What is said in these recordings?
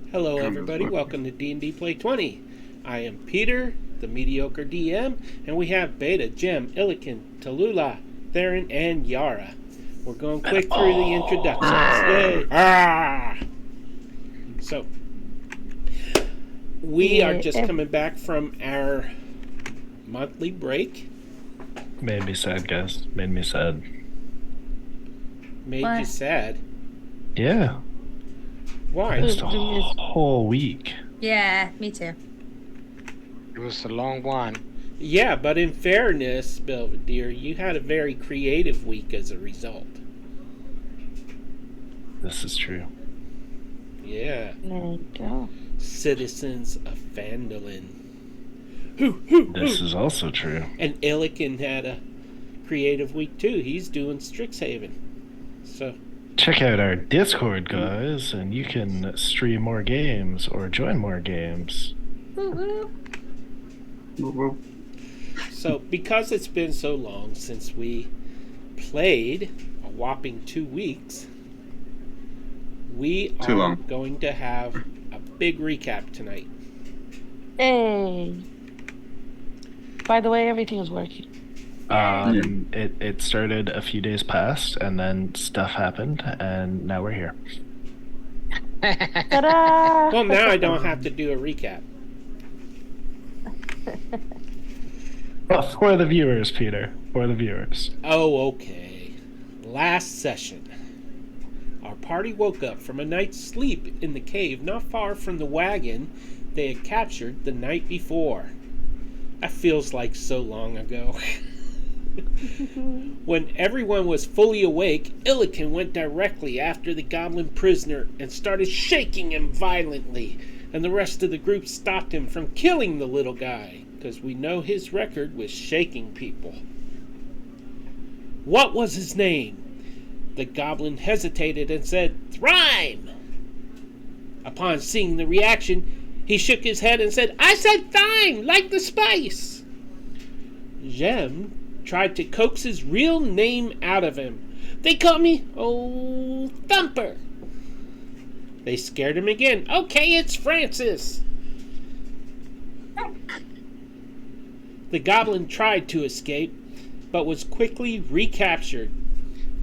Hello everybody, welcome to D&D Play 20. I am Peter, the mediocre DM, and we have Beta, Jem, Illiken, Tallulah, Theron, and Yara. We're going quick through the introductions. Yay! So, we are just coming back from our monthly break. Made me sad, guys. Made me sad. Made you sad? Yeah. Why? Just a whole week. Yeah, me too. It was a long one. Yeah, but in fairness, Belvedere, you had a very creative week as a result. This is true. Yeah. There you go. Citizens of Phandalin. This is also true. And Illiken had a creative week too. He's doing Strixhaven. So Check out our Discord, guys, and you can stream more games or join more games. So because it's been so long since we played, a whopping 2 weeks, we are going to have a big recap tonight. Hey. By the way, everything is working. It started a few days past, and then stuff happened, and now we're here. Ta-da! Well, now I don't have to do a recap. Well, for the viewers, Peter. For the viewers. Oh, okay. Last session. Our party woke up from a night's sleep in the cave not far from the wagon they had captured the night before. That feels like so long ago. When everyone was fully awake, Illiken went directly after the goblin prisoner and started shaking him violently, and the rest of the group stopped him from killing the little guy, because we know his record was shaking people. What was his name? The goblin hesitated and said, "Thyme!" Upon seeing the reaction, he shook his head and said, "I said thyme, like the spice!" Jem tried to coax his real name out of him. "They call me, Thumper." They scared him again. "Okay, it's Francis." The goblin tried to escape, but was quickly recaptured.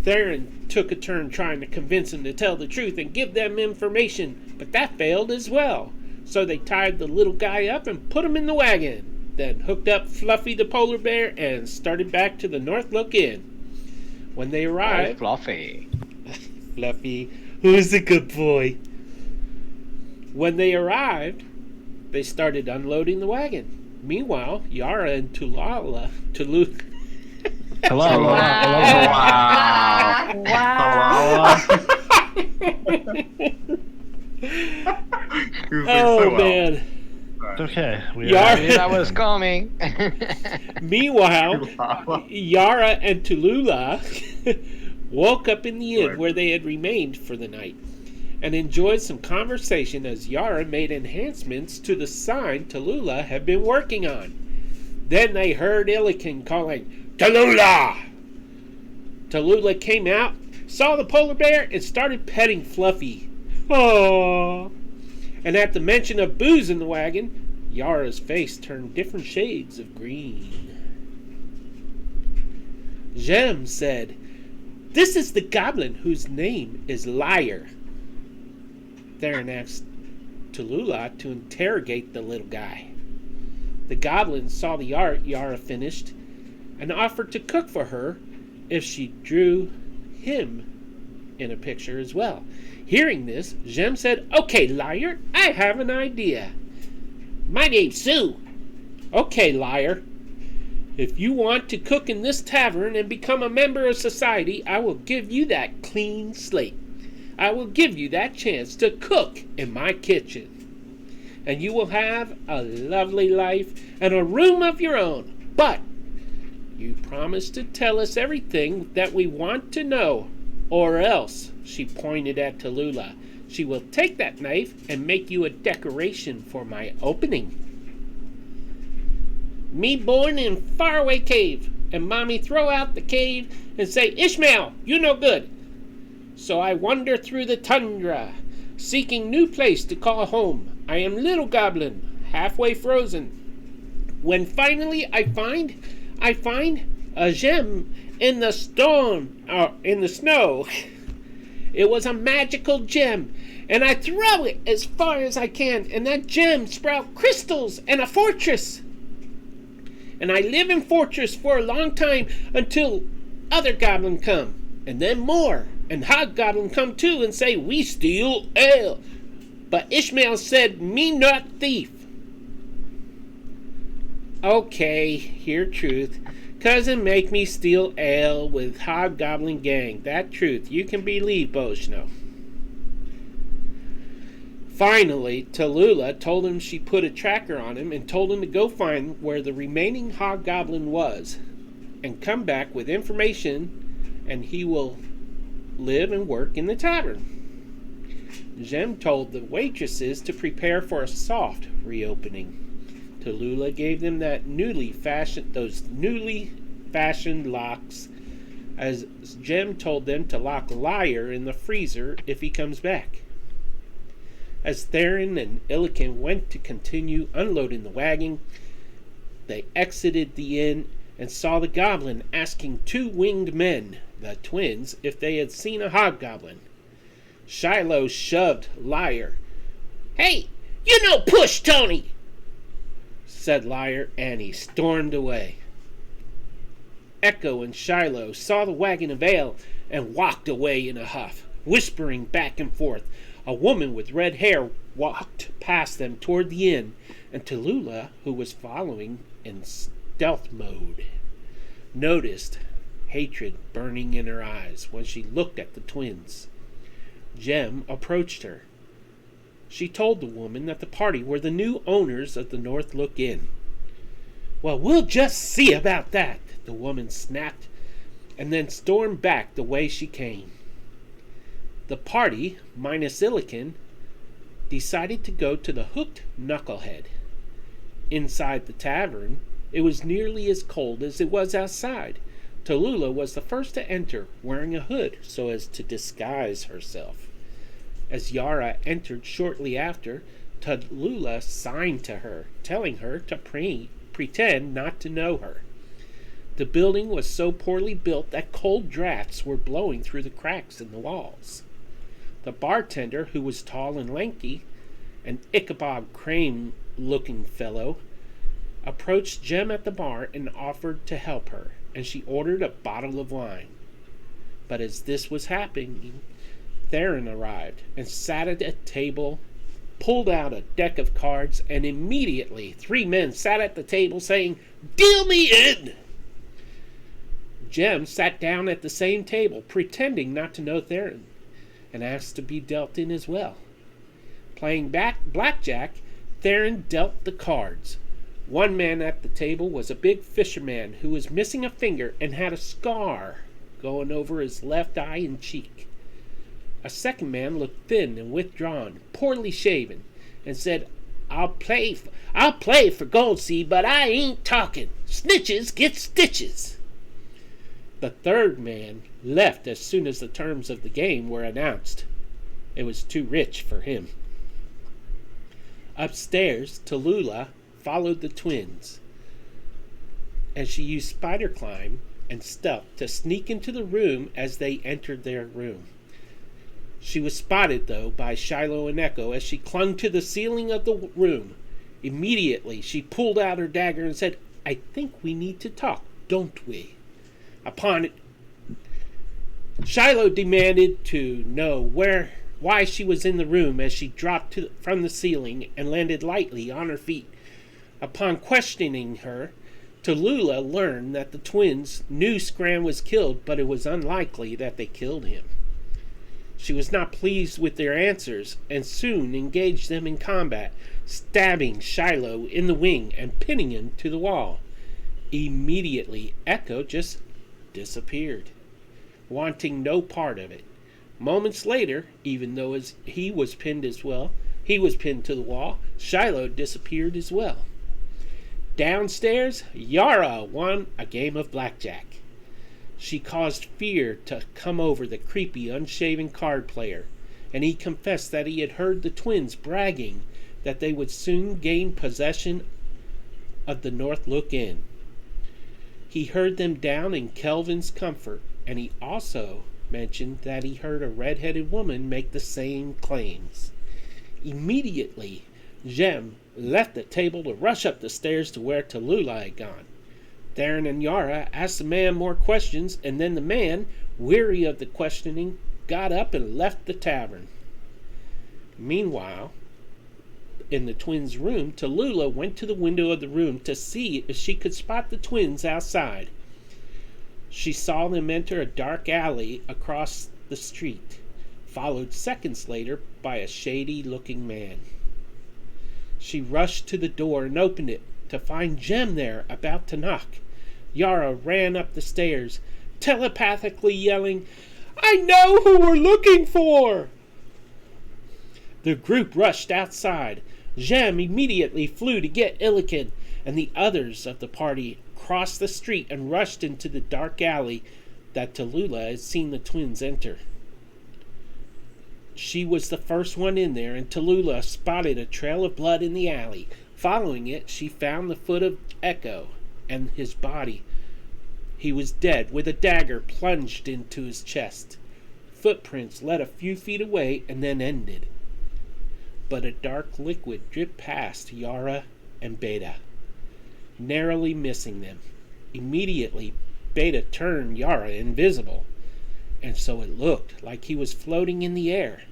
Theron took a turn trying to convince him to tell the truth and give them information, but that failed as well. So they tied the little guy up and put him in the wagon, then hooked up Fluffy the polar bear and started back to the Northlook Inn. When they arrived... Fluffy. Fluffy, who's a good boy? When they arrived, they started unloading the wagon. Meanwhile, Yara and Tallulah... Hello. Wow. Oh, man. It's okay. Yara- Knew that was coming. Meanwhile, Yara and Tallulah woke up in the inn where they had remained for the night and enjoyed some conversation as Yara made enhancements to the sign Tallulah had been working on. Then they heard Illiken calling, "Tallulah!" Tallulah came out, saw the polar bear, and started petting Fluffy. Aww. And at the mention of booze in the wagon, Yara's face turned different shades of green. Jem said, "This is the goblin whose name is Liar." Theron asked Tallulah to interrogate the little guy. The goblin saw the art Yara finished and offered to cook for her if she drew him in a picture as well. Hearing this, Jem said, "Okay, Liar, I have an idea. My name's Sue." "Okay, Liar. If you want to cook in this tavern and become a member of society, I will give you that clean slate. I will give you that chance to cook in my kitchen. And you will have a lovely life and a room of your own. But you promise to tell us everything that we want to know, or else," she pointed at Tallulah, "she will take that knife and make you a decoration for my opening. Me born in faraway cave, and mommy throw out the cave and say, 'Ishmael, you no good.' So I wander through the tundra, seeking new place to call home. I am little goblin, halfway frozen. When finally I find a gem in the in the snow. It was a magical gem, and I throw it as far as I can, and that gem sprout crystals and a fortress. And I live in fortress for a long time until other goblin come, and then more, and hobgoblin come too and say, we steal ale. But Ishmael said, me not thief. Okay, hear truth. Cousin make me steal ale with hobgoblin gang. That truth. You can believe Boshno. Finally, Tallulah told him she put a tracker on him and told him to go find where the remaining hobgoblin was and come back with information, and he will live and work in the tavern. Jem told the waitresses to prepare for a soft reopening. Tallulah gave them those newly fashioned locks, as Jem told them to lock Liar in the freezer if he comes back. As Theron and Illican went to continue unloading the wagon, they exited the inn and saw the goblin asking two winged men, the twins, if they had seen a hobgoblin. Shiloh shoved Liar. Hey, you no push, Tony, said Liar, and he stormed away. Echo and Shiloh saw the wagon of ale and walked away in a huff, whispering back and forth. A woman with red hair walked past them toward the inn, and Tallulah, who was following in stealth mode, noticed hatred burning in her eyes when she looked at the twins. Jem approached her. She told the woman that the party were the new owners of the North Look Inn. Well, we'll just see about that, the woman snapped, and then stormed back the way she came. The party, minus Illican, decided to go to the Hooked Knucklehead. Inside the tavern, it was nearly as cold as it was outside. Tallulah was the first to enter, wearing a hood so as to disguise herself. As Yara entered shortly after, Tallulah signed to her, telling her to pretend not to know her. The building was so poorly built that cold drafts were blowing through the cracks in the walls. The bartender, who was tall and lanky, an Ichabod Crane-looking fellow, approached Jem at the bar and offered to help her, and she ordered a bottle of wine. But as this was happening, Theron arrived and sat at a table, pulled out a deck of cards, and immediately 3 men sat at the table saying, "Deal me in!" Jem sat down at the same table, pretending not to know Theron, and asked to be dealt in as well. Playing blackjack, Theron dealt the cards. One man at the table was a big fisherman who was missing a finger and had a scar going over his left eye and cheek. A second man looked thin and withdrawn, poorly shaven, and said, I'll play for Goldseed, but I ain't talking. Snitches get stitches." The third man left as soon as the terms of the game were announced. It was too rich for him. Upstairs, Tallulah followed the twins, and she used spider climb and stealth to sneak into the room as they entered their room. She was spotted, though, by Shiloh and Echo as she clung to the ceiling of the room. Immediately, she pulled out her dagger and said, "I think we need to talk, don't we?" Upon it, Shiloh demanded to know why she was in the room as she dropped from the ceiling and landed lightly on her feet. Upon questioning her, Tallulah learned that the twins knew Scram was killed, but it was unlikely that they killed him. She was not pleased with their answers and soon engaged them in combat, stabbing Shiloh in the wing and pinning him to the wall. Immediately, Echo just disappeared, wanting no part of it. Moments later, even though he was pinned to the wall, Shiloh disappeared as well. Downstairs, Yara won a game of blackjack. She caused fear to come over the creepy, unshaven card player, and he confessed that he had heard the twins bragging that they would soon gain possession of the North Look Inn. He heard them down in Kelvin's Comfort, and he also mentioned that he heard a red-headed woman make the same claims. Immediately, Jem left the table to rush up the stairs to where Tallulah had gone. Theron and Yara asked the man more questions, and then the man, weary of the questioning, got up and left the tavern. Meanwhile, in the twins' room, Tallulah went to the window of the room to see if she could spot the twins outside. She saw them enter a dark alley across the street, followed seconds later by a shady-looking man. She rushed to the door and opened it to find Jem there, about to knock. Yara ran up the stairs, telepathically yelling, "I know who we're looking for!" The group rushed outside. Jem immediately flew to get Illiken, and the others of the party crossed the street and rushed into the dark alley that Tallulah had seen the twins enter. She was the first one in there, and Tallulah spotted a trail of blood in the alley. Following it, she found the foot of Echo and his body. He was dead, with a dagger plunged into his chest. Footprints led a few feet away and then ended. But a dark liquid dripped past Yara and Beta, narrowly missing them. Immediately, Beta turned Yara invisible, and so it looked like he was floating in the air.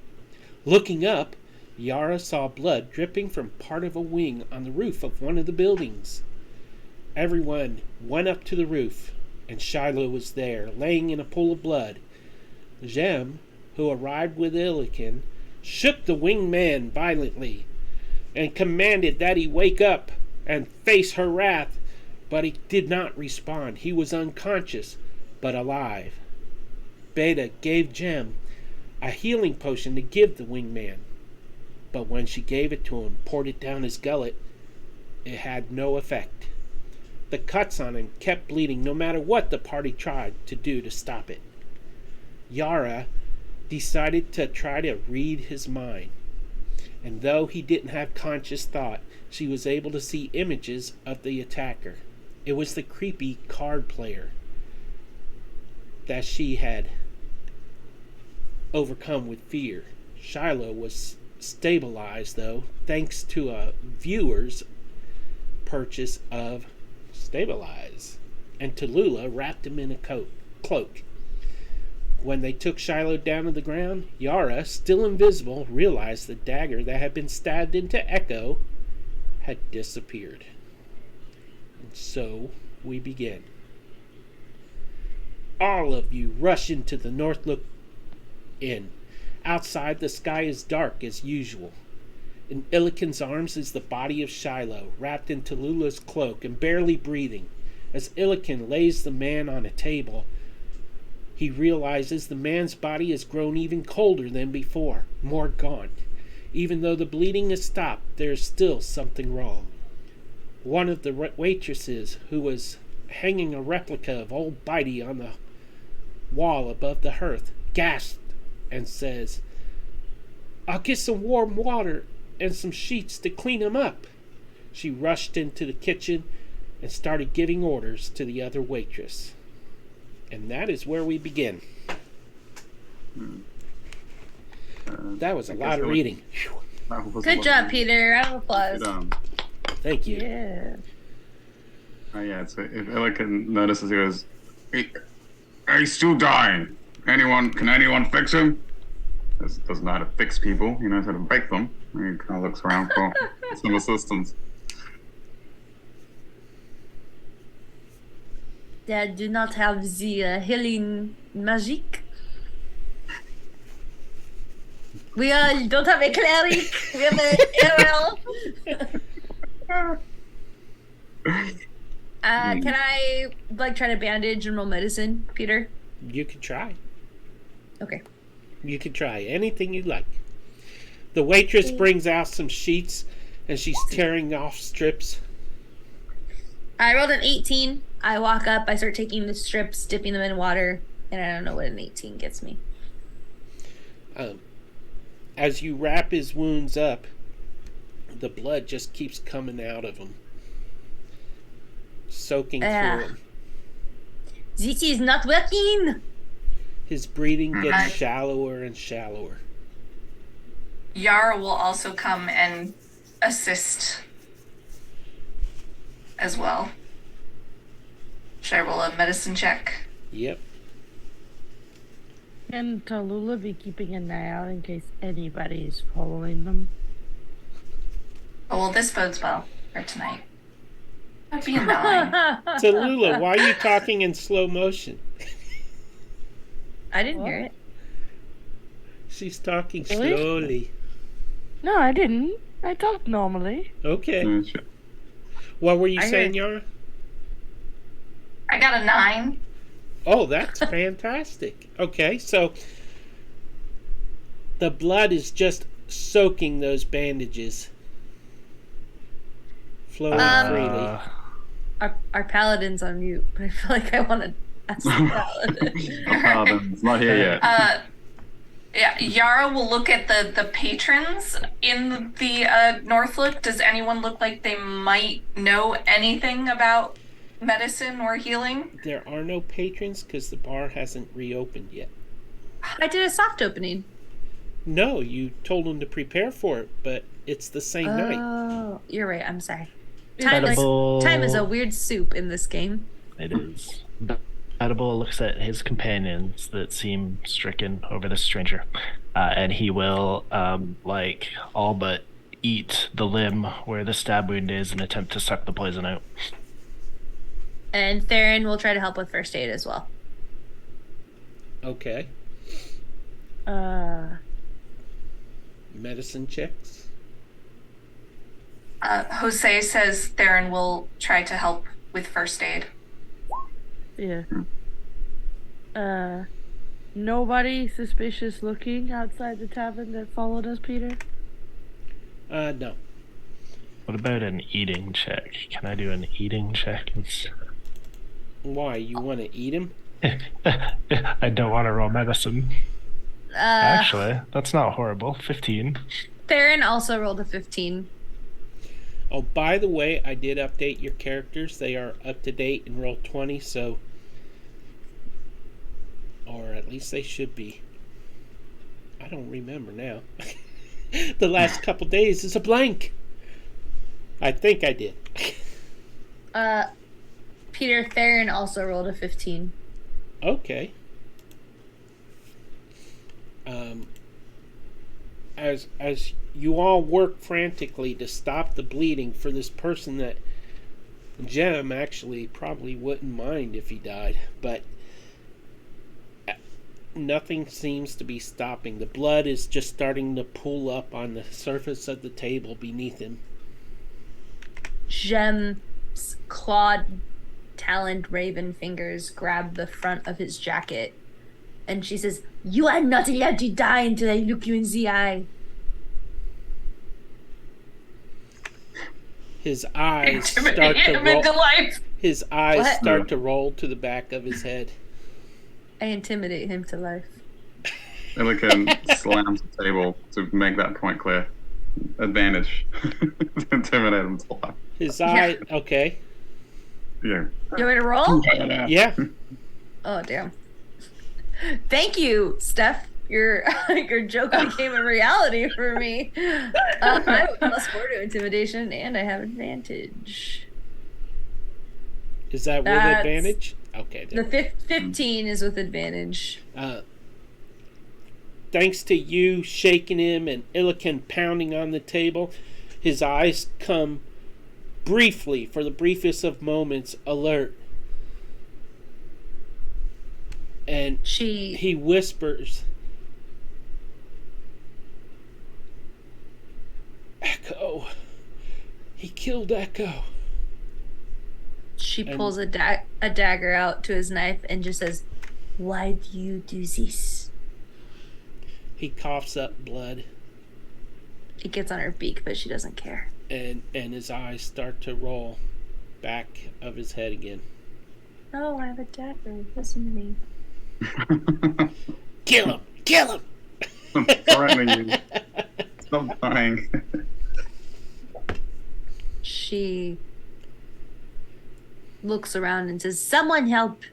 Looking up, Yara saw blood dripping from part of a wing on the roof of one of the buildings. Everyone went up to the roof, and Shiloh was there, laying in a pool of blood. Jem, who arrived with Illiken, shook the winged man violently and commanded that he wake up and face her wrath, but he did not respond. He was unconscious, but alive. Beta gave Jem a healing potion to give the winged man, but when she gave it to him, poured it down his gullet, it had no effect. The cuts on him kept bleeding no matter what the party tried to do to stop it. Yara decided to try to read his mind, and though he didn't have conscious thought, she was able to see images of the attacker. It was the creepy card player that she had overcome with fear. Shiloh was stabilized, though, thanks to a viewer's purchase of Stabilize, and Tallulah wrapped him in a cloak. When they took Shiloh down to the ground, Yara, still invisible, realized the dagger that had been stabbed into Echo had disappeared. And so we begin. All of you rush into the North Look Inn. Outside, the sky is dark as usual. In Illiken's arms is the body of Shiloh, wrapped in Tallulah's cloak and barely breathing. As Illiken lays the man on a table, he realizes the man's body has grown even colder than before, more gaunt. Even though the bleeding has stopped, there is still something wrong. One of the waitresses, who was hanging a replica of old Bitey on the wall above the hearth, gasped and says, "I'll get some warm water and some sheets to clean him up." She rushed into the kitchen and started giving orders to the other waitress. And that is where we begin. That was a lot of reading. Good job, Peter. Round of applause. Thank you. Yeah. Yeah, so if Illiken notices, he goes, he's still dying. Can anyone fix him? Doesn't know how to fix people. He knows how to break them. And he kind of looks around for some assistance. They do not have the healing magic. We don't have a cleric. We have an arrow. Can I try to bandage and roll medicine, Peter? You could try. Okay. You could try anything you like. The waitress brings out some sheets, and she's tearing off strips. I rolled an 18. I walk up, I start taking the strips, dipping them in water, and I don't know what an 18 gets me. as you wrap his wounds up, the blood just keeps coming out of him, soaking through him. This is not working. His breathing gets shallower and shallower. Yara will also come and assist as well. Should I roll a medicine check? Yep. Can Tallulah be keeping an eye out in case anybody is following them? Oh, well, this bodes well for tonight. That'd be a 9. Tallulah, why are you talking in slow motion? I didn't hear it. She's talking Really? slowly. No, I didn't. I talked normally. Okay. Sure. What were you I saying, heard- Yara? I got a 9. Oh, that's fantastic. Okay, so the blood is just soaking those bandages, flowing freely. Our paladin's on mute, but I feel like I want to ask the paladin. Paladin's not here yet. Yeah, Yara will look at the patrons in the Northlook. Does anyone look like they might know anything about medicine or healing? There are no patrons because the bar hasn't reopened yet. I did a soft opening. No, you told them to prepare for it, but it's the same night. Oh, you're right. I'm sorry. Edible. Time is a weird soup in this game. It is. Edible looks at his companions that seem stricken over this stranger, and he will, all but eat the limb where the stab wound is and attempt to suck the poison out. And Theron will try to help with first aid as well. Okay. Medicine checks. Jose says Theron will try to help with first aid. Yeah. Nobody suspicious looking outside the tavern that followed us, Peter? No. What about an eating check? Can I do an eating check instead? Why? You want to eat him? I don't want to roll medicine. Actually, that's not horrible. 15. Theron also rolled a 15. Oh, by the way, I did update your characters. They are up to date in roll 20, so... Or at least they should be. I don't remember now. The last couple days is a blank. I think I did. Peter, Theron also rolled a 15. Okay. As you all work frantically to stop the bleeding for this person that Jem actually probably wouldn't mind if he died, but nothing seems to be stopping. The blood is just starting to pool up on the surface of the table beneath him. Jem's clawed, taloned raven fingers grab the front of his jacket, and she says, "You are not allowed to die until I look you in the eye." His eyes start Intimidate to him into roll. life. His eyes What? start to roll to the back of his head. I intimidate him to life. Illican slams the table to make that point clear. Advantage. To intimidate him to life. His eye. Okay. Yeah. You want me to roll? Yeah. Oh, damn. Thank you, Steph. Your joke became a reality for me. I have a +4 to intimidation, and I have advantage. Is that with That's- advantage? Okay. The 15 is with advantage. Thanks to you shaking him and Illican pounding on the table, his eyes come briefly, for the briefest of moments, alert. And he whispers, "Echo. He killed Echo." She pulls a dagger out to his knife and just says, "Why do you do this?" He coughs up blood. It gets on her beak, but she doesn't care. And his eyes start to roll back of his head again. Oh, I have a dagger. Listen to me. Kill him! Kill him! Threatening you. Stop dying. She looks around and says, "Someone help."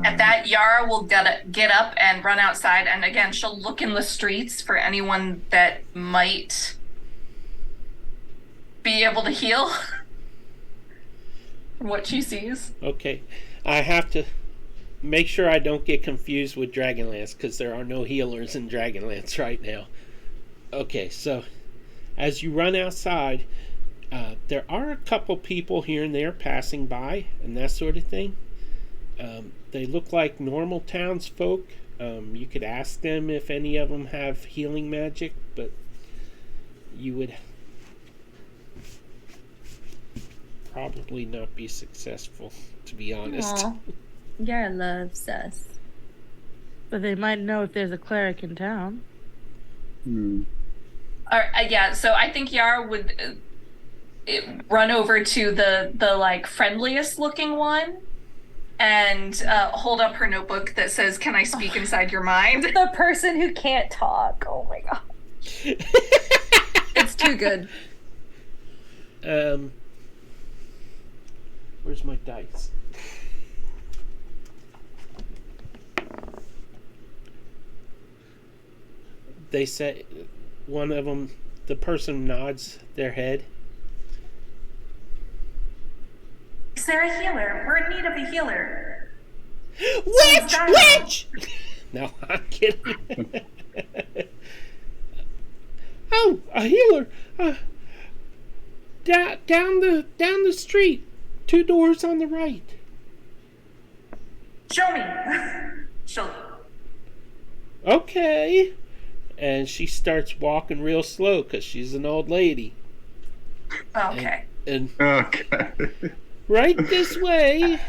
At that, Yara will get up and run outside, and again, she'll look in the streets for anyone that might be able to heal from what she sees. Okay. I have to make sure I don't get confused with Dragonlance because there are no healers in Dragonlance right now. Okay, so as you run outside, there are a couple people here and there passing by and that sort of thing. They look like normal townsfolk. You could ask them if any of them have healing magic, but you would probably not be successful, to be honest. Aw, Yara loves us. But they might know if there's a cleric in town. Yeah, so I think Yara would run over to the like friendliest looking one and hold up her notebook that says, "Can I speak inside your mind?" The person who can't talk. Oh my god. It's too good. Where's my dice? They say one of them, the person nods their head. Is there a healer? We're in need of a healer. Witch! No, I'm kidding. Oh, a healer! Down the street, 2 doors on the right. Show me. She'll. Okay. And she starts walking real slow because she's an old lady. Okay. And Okay. right this way,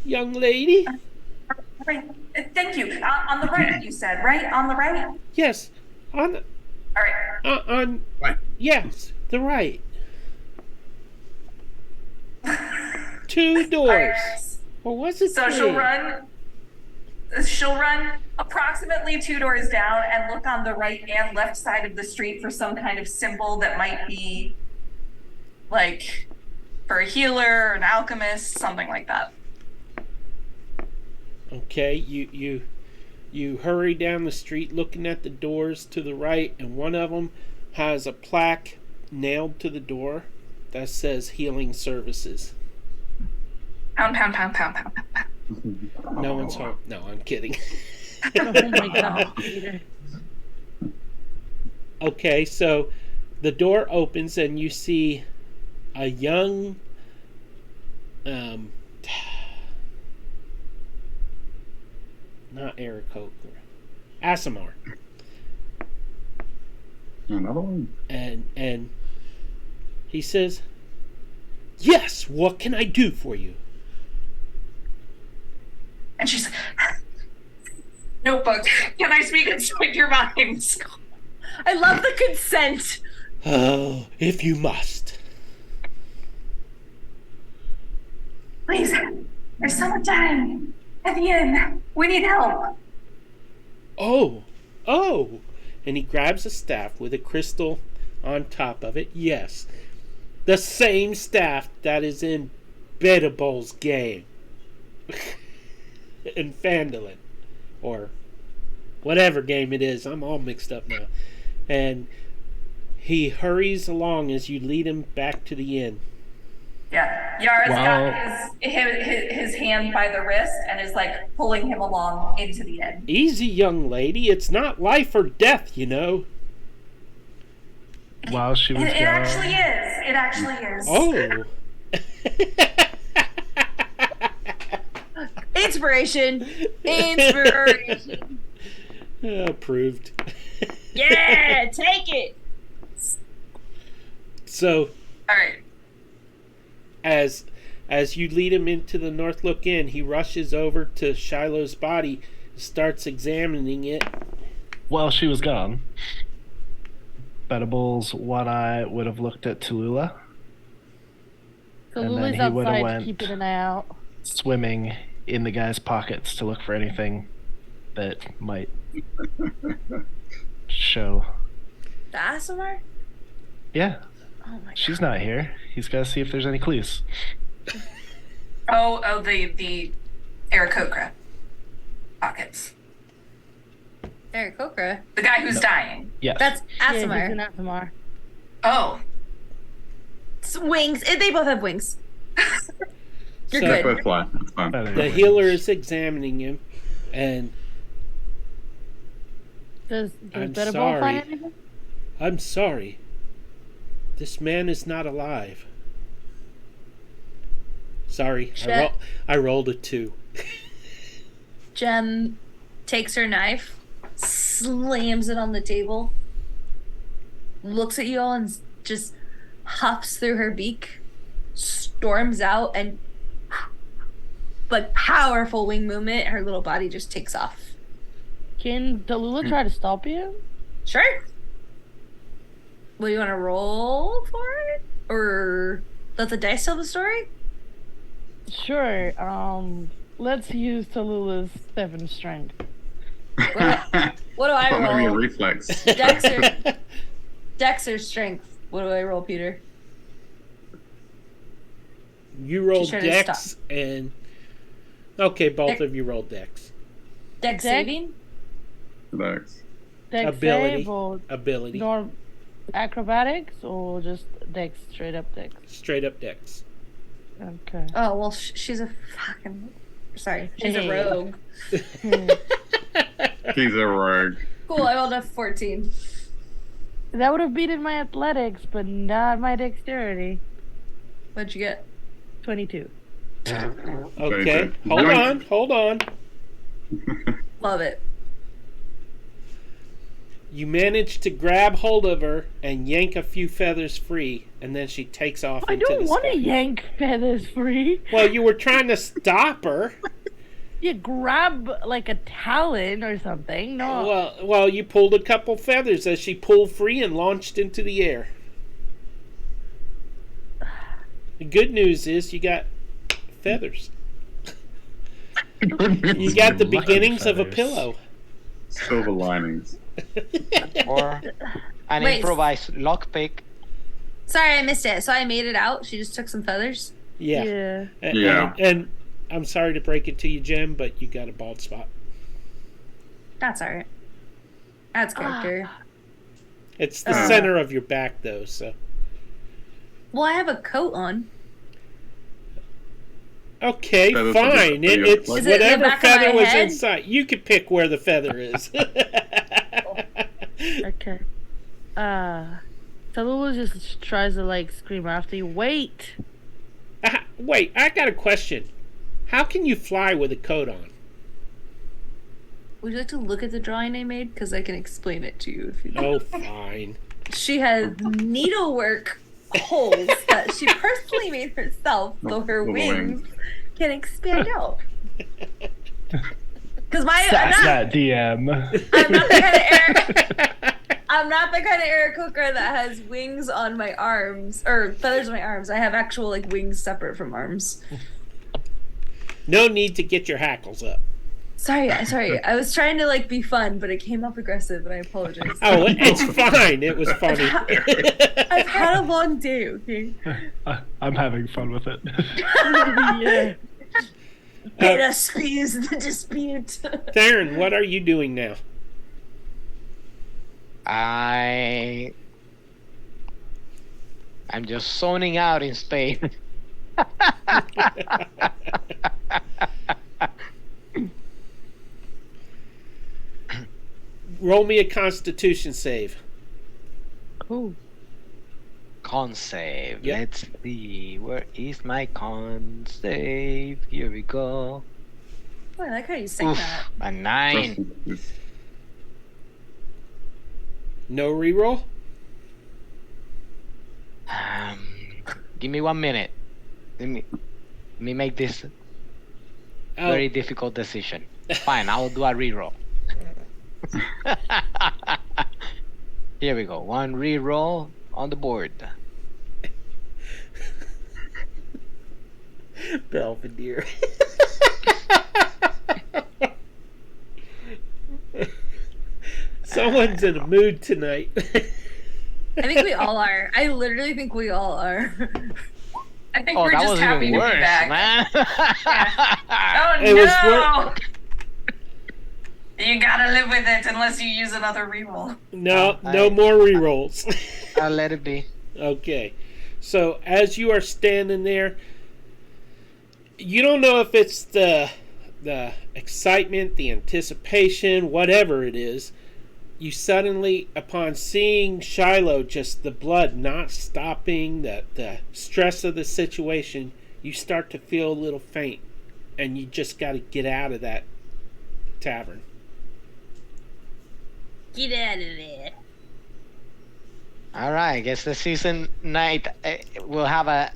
young lady. Right. Thank you. On the right, you said, right? On the right? Yes, on the, All right. on Right. yes, the right. 2 doors. Alright. Or was it So 3? she'll run approximately 2 doors down and look on the right and left side of the street for some kind of symbol that might be like for a healer or an alchemist, something like that. Okay, you hurry down the street looking at the doors to the right, and one of them has a plaque nailed to the door that says healing services. Pound, pound, pound, pound, pound, pound, pound. No one's home. No, I'm kidding. Oh my god, Peter. Okay, so the door opens and you see a young not Aarakocra, Asimar. Another one? And he says, "Yes, what can I do for you?" And she's like, notebook, can I speak inside your mind? I love the consent. Oh, if you must. Please, there's someone dying at the inn. We need help. Oh. And he grabs a staff with a crystal on top of it. Yes. The same staff that is in Biddable's game. In Phandalin. Or whatever game it is. I'm all mixed up now. And he hurries along as you lead him back to the inn. Yeah, Yara's Wow. got his hand by the wrist and is like pulling him along into the inn. Easy, young lady. It's not life or death, you know. While she was It gone, actually is. It actually is. Oh. Inspiration. Inspiration. Approved. Yeah, take it. So, All right. as you lead him into the Northlook Inn, he rushes over to Shiloh's body, starts examining it. while she was gone, Bedible's one eye would have looked at Tallulah, So And then Lily's he would've outside went- keeping an eye out. swimming in the guy's pockets to look for anything that might show. The ASMR? Yeah, Oh my god. she's not here. He's got to see if there's any clues. Oh, the Aarakocra pockets. Eric Kokra. The guy who's dying. Yes. That's Yeah, he's ASMR. an ASMR. Oh, It's wings. They both have wings. You're So- good. Both fly. That's fine. The healer is examining him, and Does I'm Better sorry. find anything? I'm sorry. This man is not alive. Sorry, Shit. I rolled a 2. Jem takes her knife, slams it on the table, looks at you all, and just huffs through her beak, storms out, and like powerful wing movement, her little body just takes off. Can Tallulah try to stop you? Sure. Well, you want to roll for it, or let the dice tell the story? Sure. Let's use Tallulah's 7 strength. What do I But maybe a roll? reflex. Dex or strength? What do I roll, Peter? You rolled She's trying to Dex, and okay, both Dex- of you rolled Dex. Dex Dex? saving? Dex. Dex Ability. save or Ability, norm acrobatics or just Dex, straight up Dex? straight up Dex. Okay. Oh well, she's a fucking. Sorry, she's a Hey. rogue. He's a rogue. Cool, I rolled a 14. That would have beaten my athletics, but not my dexterity. What'd you get? 22. Okay, good. hold on. Love it. You manage to grab hold of her and yank a few feathers free, and then she takes off I into don't the want to sky. yank feathers free. Well, you were trying to stop her. You grab like a talon or something. No. Well, you pulled a couple feathers as she pulled free and launched into the air. The good news is you got feathers. You got the Lucky beginnings of a feathers. pillow. Silver linings. Or an Wait. improvised lockpick. Sorry, I missed it. So I made it out. She just took some feathers. Yeah. Yeah. Yeah. And I'm sorry to break it to you, Jem, but you got a bald spot. That's alright. That's character. It's the center of your back, though, so. Well, I have a coat on. Okay, Feathers are fine. just- It's Is it the whatever back of my feather was head? inside. You could pick where the feather is. Okay. Tallulah just tries to like scream after you. Wait. Wait, I got a question. How can you fly with a coat on? Would you like to look at the drawing I made? Because I can explain it to you if you Oh, fine. She has needlework holes that she personally made herself, so her Little wings can expand out. Because That's that DM. I'm not the kind of I'm not the kind of Aarakocra that has wings on my arms or feathers on my arms. I have actual like wings separate from arms. No need to get your hackles up. Sorry. I was trying to like be fun, but it came up aggressive, and I apologize. Oh, it's fine. It was funny. I've had a long day. Okay. I'm having fun with it. Yeah. Let us spews the dispute. Theron, what are you doing now? I'm just zoning out in space. Roll me a Constitution save. Cool. Con save. Yep. Let's see. Where is my con save? Here we go. Oh, I like how you say Oof, that. a 9. No reroll? Give me 1 minute. Let me make this Oh, very difficult decision. Fine, I'll do a reroll. Here we go. 1 reroll on the board. Belvedere. Someone's in a mood tonight. I think we all are. I literally think we all are. I think Oh, we're that just was happy even to worse, be back. man. Oh It was no! You gotta live with it unless you use another reroll. No more rerolls. I'll let it be. Okay. So as you are standing there, you don't know if it's the excitement, the anticipation, whatever it is. You suddenly, upon seeing Shiloh, just the blood not stopping, the stress of the situation, you start to feel a little faint, and you just got to get out of that tavern. Get out of there. All right, I guess the season night will have a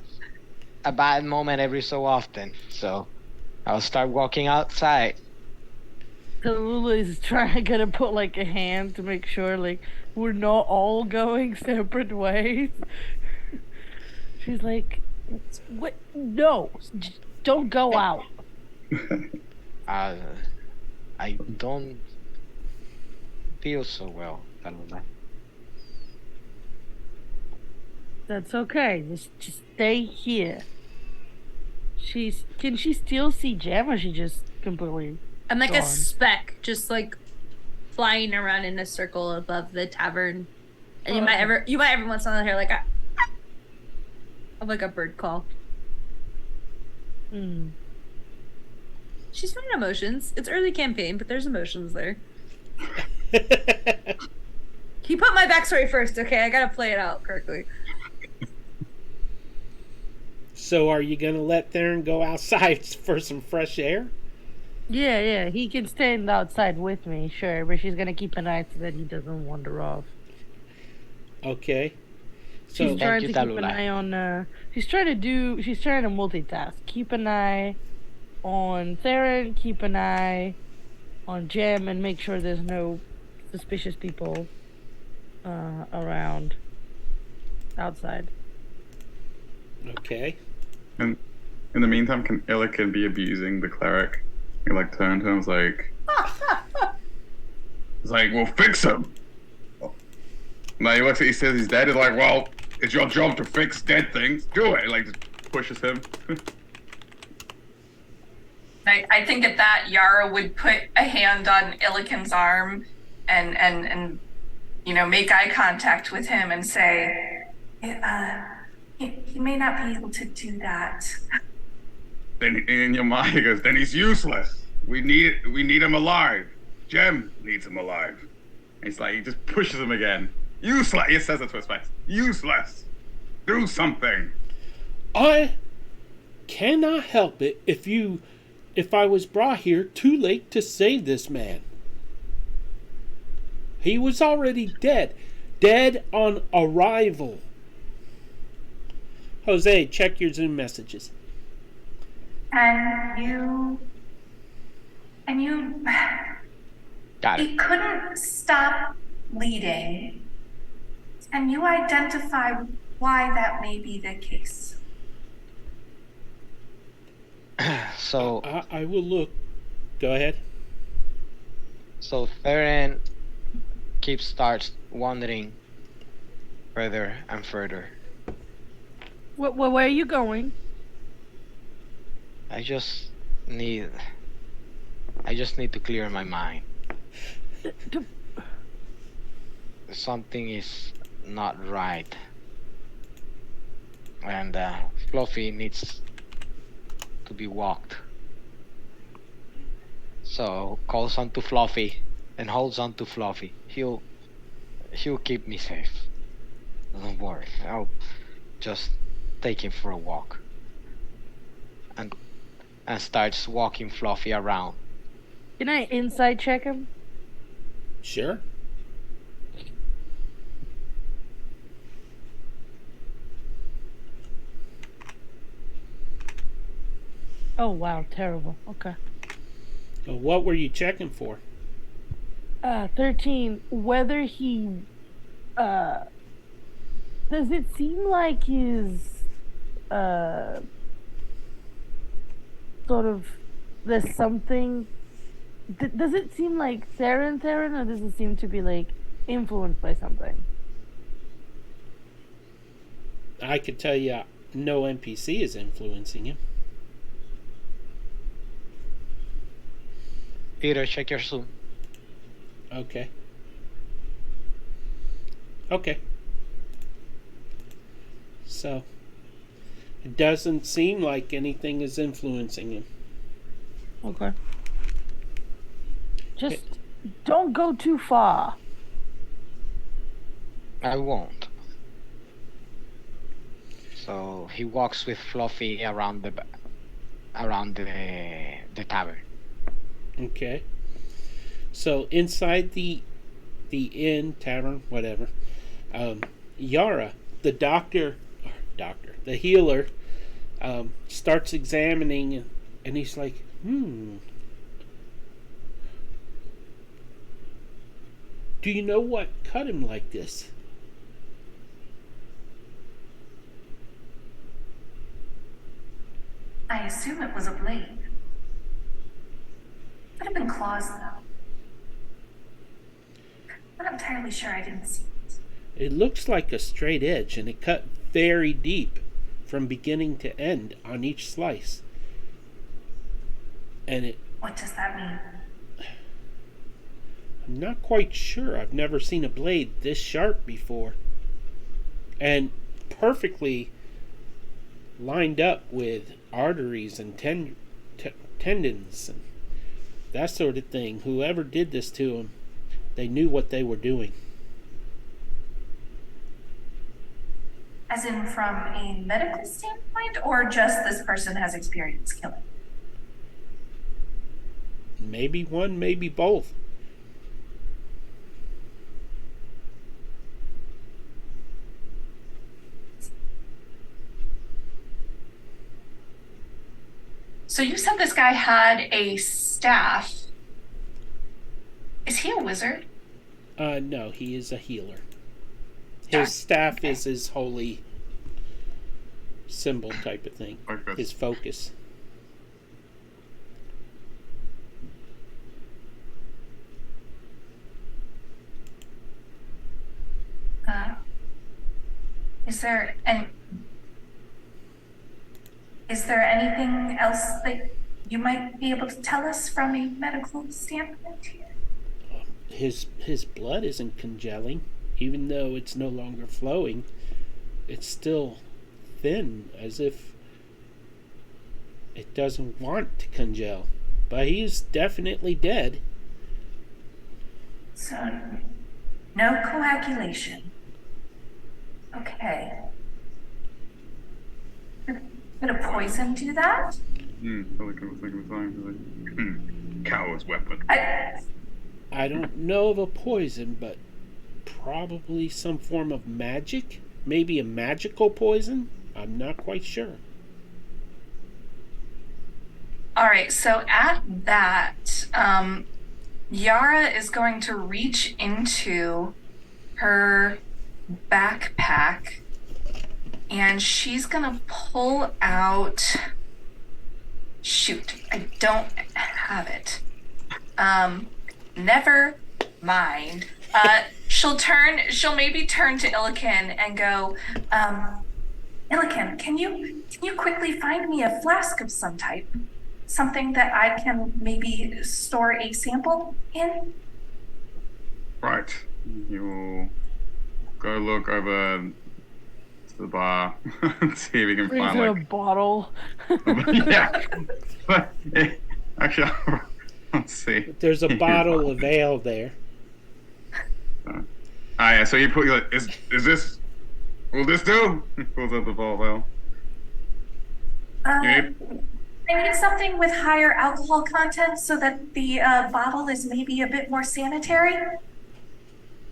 bad moment every so often. So I'll start walking outside. Tallulah is gonna put like a hand to make sure like we're not all going separate ways. She's like, "What? No, don't go out." I don't feel so well, Tallulah. That's okay. Just stay here. Can she still see Gem, or she just completely? I'm like a gone? speck, just like flying around in a circle above the tavern. And you might every once in a while hear like a bird call. Hmm. She's feeling emotions. It's early campaign, but there's emotions there. He put my backstory first, okay? I gotta play it out correctly. So are you going to let Theron go outside for some fresh air? Yeah. He can stand outside with me, sure, but she's gonna keep an eye so that he doesn't wander off. Okay. She's So trying you, to keep an Tallulah. eye on. She's trying to multitask. Keep an eye on Theron. Keep an eye on Gem, and make sure there's no suspicious people around outside. okay. And in the meantime, can Illican be abusing the cleric? He like turned to him and was like, well, fix him. No, he looks at, he says he's dead. He's like, well, it's your job to fix dead things. Do it. Like, just pushes him. I think at that Yara would put a hand on Illican's arm and make eye contact with him and say, he may not be able to do that. Then in your mind, he goes, then he's useless. We need him alive. Jem needs him alive. And he's like, he just pushes him again. Useless. He says it to his face. Useless. Do something. I cannot help it if I was brought here too late to save this man. He was already dead. Dead on arrival. Jose, check your Zoom messages. And you Got it. he couldn't stop bleeding. And you identify why that may be the case. So I will look. Go ahead. So Theron starts wandering further and further. Where are you going? I just need to clear my mind. Something is not right. And Fluffy needs to be walked. So calls on to Fluffy and holds on to Fluffy. He'll keep me safe. Don't worry. I'll just take him for a walk. And starts walking Fluffy around. Can I inside check him? Sure. Oh wow, terrible. Okay. What were you checking for? 13. Whether he does it seem like his sort of there's something Does it seem like Theron, or does it seem to be like influenced by something? I could tell you no NPC is influencing him. Peter, check your Zoom. Okay. Okay. So, it doesn't seem like anything is influencing him. Okay. Just don't go too far. I won't. So he walks with Fluffy around the tavern. Okay. So inside the inn, tavern, whatever, Yara, the the healer, starts examining, and he's like, do you know what cut him like this? I assume it was a blade. Could have been claws, though. Not entirely sure. I didn't see it. It looks like a straight edge, and it cut very deep from beginning to end on each slice. And What does that mean? I'm not quite sure. I've never seen a blade this sharp before. And perfectly lined up with arteries and tendons and that sort of thing. Whoever did this to him, they knew what they were doing. As in from a medical standpoint, or just this person has experience killing? Maybe one, maybe both. So you said this guy had a staff. Is he a wizard? No, he is a healer. His staff is his holy symbol type of thing. Focus. His focus. Is there anything else that you might be able to tell us from a medical standpoint here? His blood isn't congealing, even though it's no longer flowing. It's still thin, as if it doesn't want to congeal. But he's definitely dead. So, no coagulation. Okay. Could a poison do that? I feel like I was thinking of something. Coward's weapon. I don't know of a poison, but probably some form of magic? Maybe a magical poison? I'm not quite sure. All right, so at that, Yara is going to reach into her backpack and she's gonna pull out. Shoot, I don't have it. Never mind. She'll maybe turn to Illican and go, Illican, can you quickly find me a flask of some type? Something that I can maybe store a sample in? Right. You'll go look over to the bar and see if you can Brings find her like a bottle. yeah. Actually, let's see. There's a bottle of ale there. Yeah. So you put like, is this? Will this do? He pulls out the bottle of ale. I need something with higher alcohol content so that the bottle is maybe a bit more sanitary.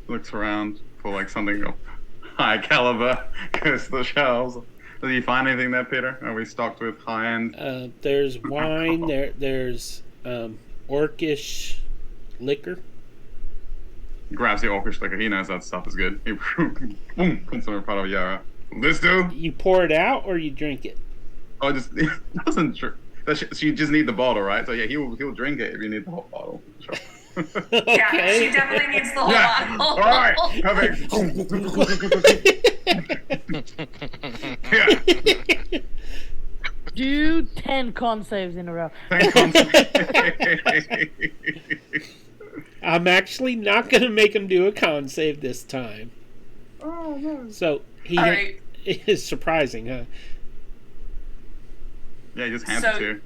Looks around for like something of high caliber. Goes to the shelves. Did you find anything there, Peter? Are we stocked with high end? There's wine. There's orcish liquor. He grabs the orcish liquor. He knows that stuff is good. He boom, puts it in front of Yara. Will this do? You pour it out or you drink it? Oh, just it doesn't. So you just need the bottle, right? So yeah, he'll drink it if you need the whole bottle. Sure. Yeah, she definitely needs the whole Yeah. bottle. All right. Perfect. Yeah. Do 10 con saves in a row. I'm actually not going to make him do a con save this time. Oh no. So he All right. is surprising, huh? Yeah, just hand So- it to.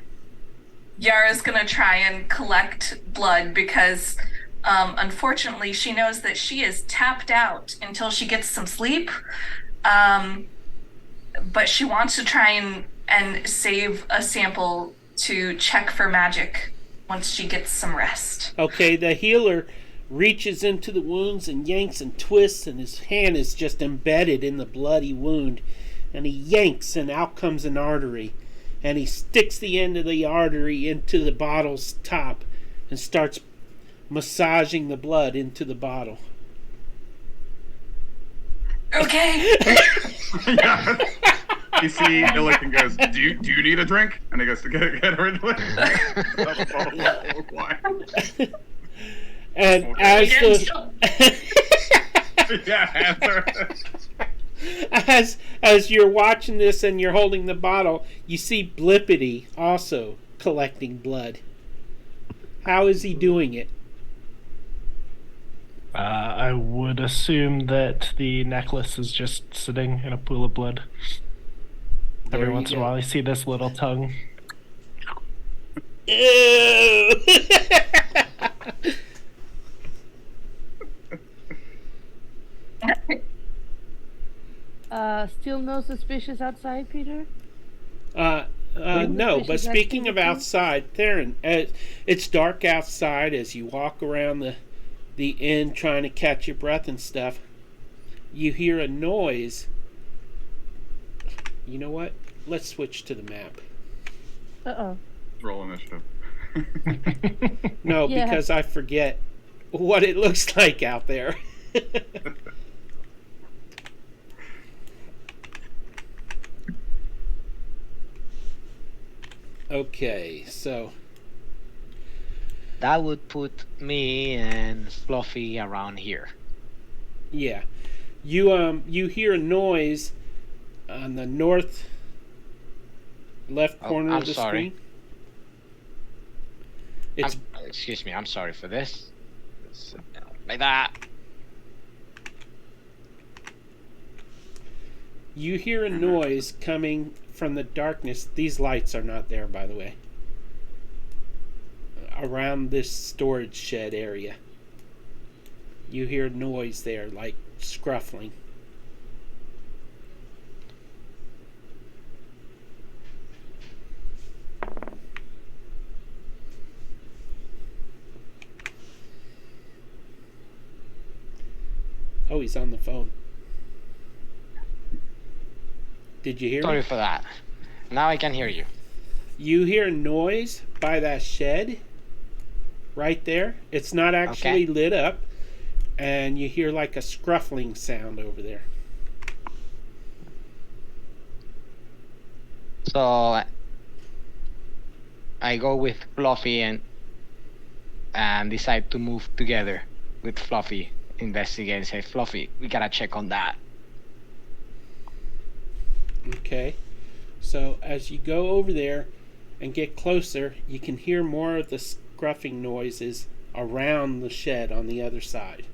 Yara's gonna try and collect blood because unfortunately she knows that she is tapped out until she gets some sleep. But she wants to try and save a sample to check for magic once she gets some rest. Okay, the healer reaches into the wounds and yanks and twists, and his hand is just embedded in the bloody wound. And he yanks, and out comes an artery. And he sticks the end of the artery into the bottle's top and starts massaging the blood into the bottle. Okay. Yeah. You see Illican goes, do you need a drink? And he goes to get her into it. And Okay. as Yeah, answer. as you're watching this and you're holding the bottle, you see Blippity also collecting blood. How is he doing it? I would assume that the necklace is just sitting in a pool of blood. There Every you once in a go. while, you see this little tongue. Ew. Still no suspicious outside, Peter? No, but speaking of outside, Theron, it's dark outside as you walk around the inn trying to catch your breath and stuff. You hear a noise. You know what? Let's switch to the map. Uh-oh. Roll initiative. No, Yeah. because I forget what it looks like out there. Okay, so That would put me and Fluffy around here. yeah, you hear a noise on the north left Oh, corner I'm of the sorry. screen. It's Excuse me, I'm sorry for this. Like that. you hear a noise coming from the darkness. These lights are not there, by the way. Around this storage shed area, you hear noise there, like scruffling. Oh, he's on the phone. Did you hear Sorry me? for that. Now I can hear you. You hear noise by that shed right there. It's not actually lit up, and you hear like a scruffling sound over there. So I go with Fluffy and decide to move together with Fluffy, investigate and say, Fluffy, we gotta check on that. Okay. So as you go over there and get closer, you can hear more of the scruffing noises around the shed on the other side.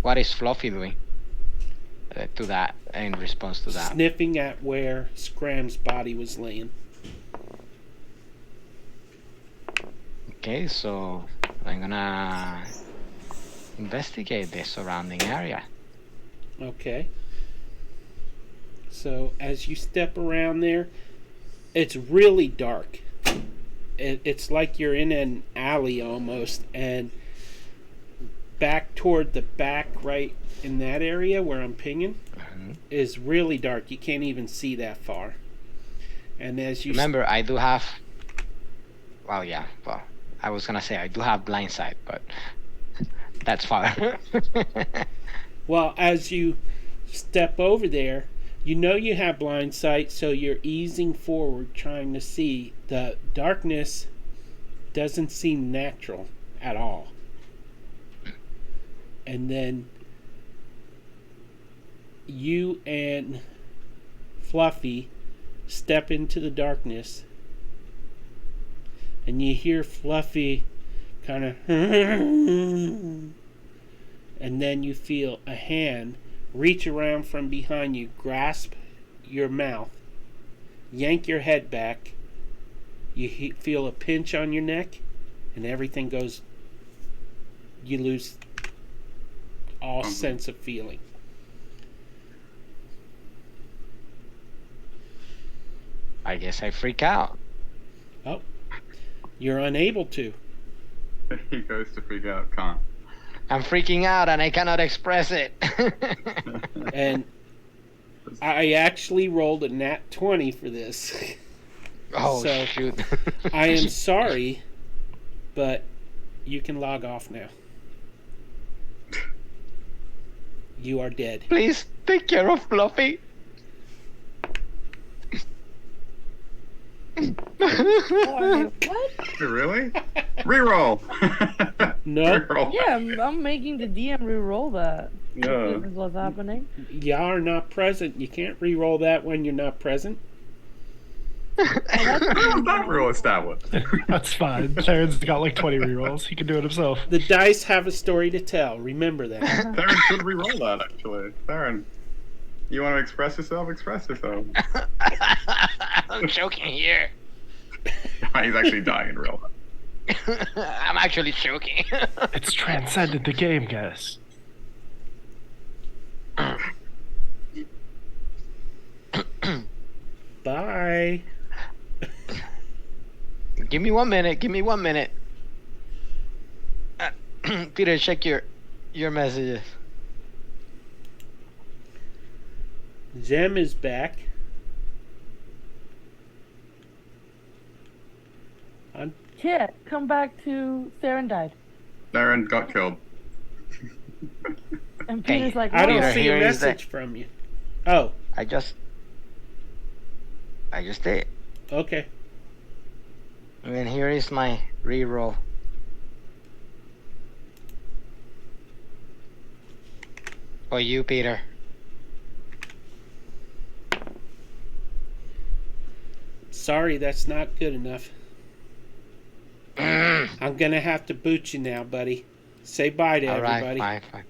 What is Fluffy doing to that in response to that? Sniffing at where Scram's body was laying. Okay, so I'm gonna investigate the surrounding area. Okay. So as you step around there, it's really dark. It's like you're in an alley almost, and back toward the back, right in that area where I'm pinging, is really dark. You can't even see that far. And as you Remember, I do have. Well, yeah. Well, I was gonna say I do have blind sight, but that's far. well, as you step over there, You know you have blind sight, so you're easing forward trying to see. The darkness doesn't seem natural at all. And then you and Fluffy step into the darkness, and you hear Fluffy kind of and then you feel a hand reach around from behind you, grasp your mouth, yank your head back. You feel a pinch on your neck, and everything goes, you lose all sense of feeling. I guess I freak out. Oh, you're unable to. He goes to freak out, can't. I'm freaking out and I cannot express it. And I actually rolled a nat 20 for this. Oh, So, shoot. I am sorry, but you can log off now. You are dead. Please take care of Fluffy. What? Really? Reroll. No. Reroll. Yeah, I'm making the DM re-roll that. Yeah. This is what's happening. You are not present. You can't re-roll that when you're not present. How's that rule established? That's fine. Theron's got like 20 rerolls. He can do it himself. The dice have a story to tell. Remember that. Theron should reroll that, actually. Theron, you want to express yourself? Express yourself. I'm choking here. He's actually dying in real life. I'm actually choking. It's transcended the game, guys. Bye. Give me 1 minute. Give me 1 minute. Peter, check your messages. Jem is back. Yeah, come back to Theron died. Theron got killed. And Peter's like, I don't Peter, see a here is message from you. Oh, I just did. okay. And here is my reroll. For you, Peter. Sorry, that's not good enough. I'm gonna have to boot you now, buddy. Say bye to All right, everybody. fine.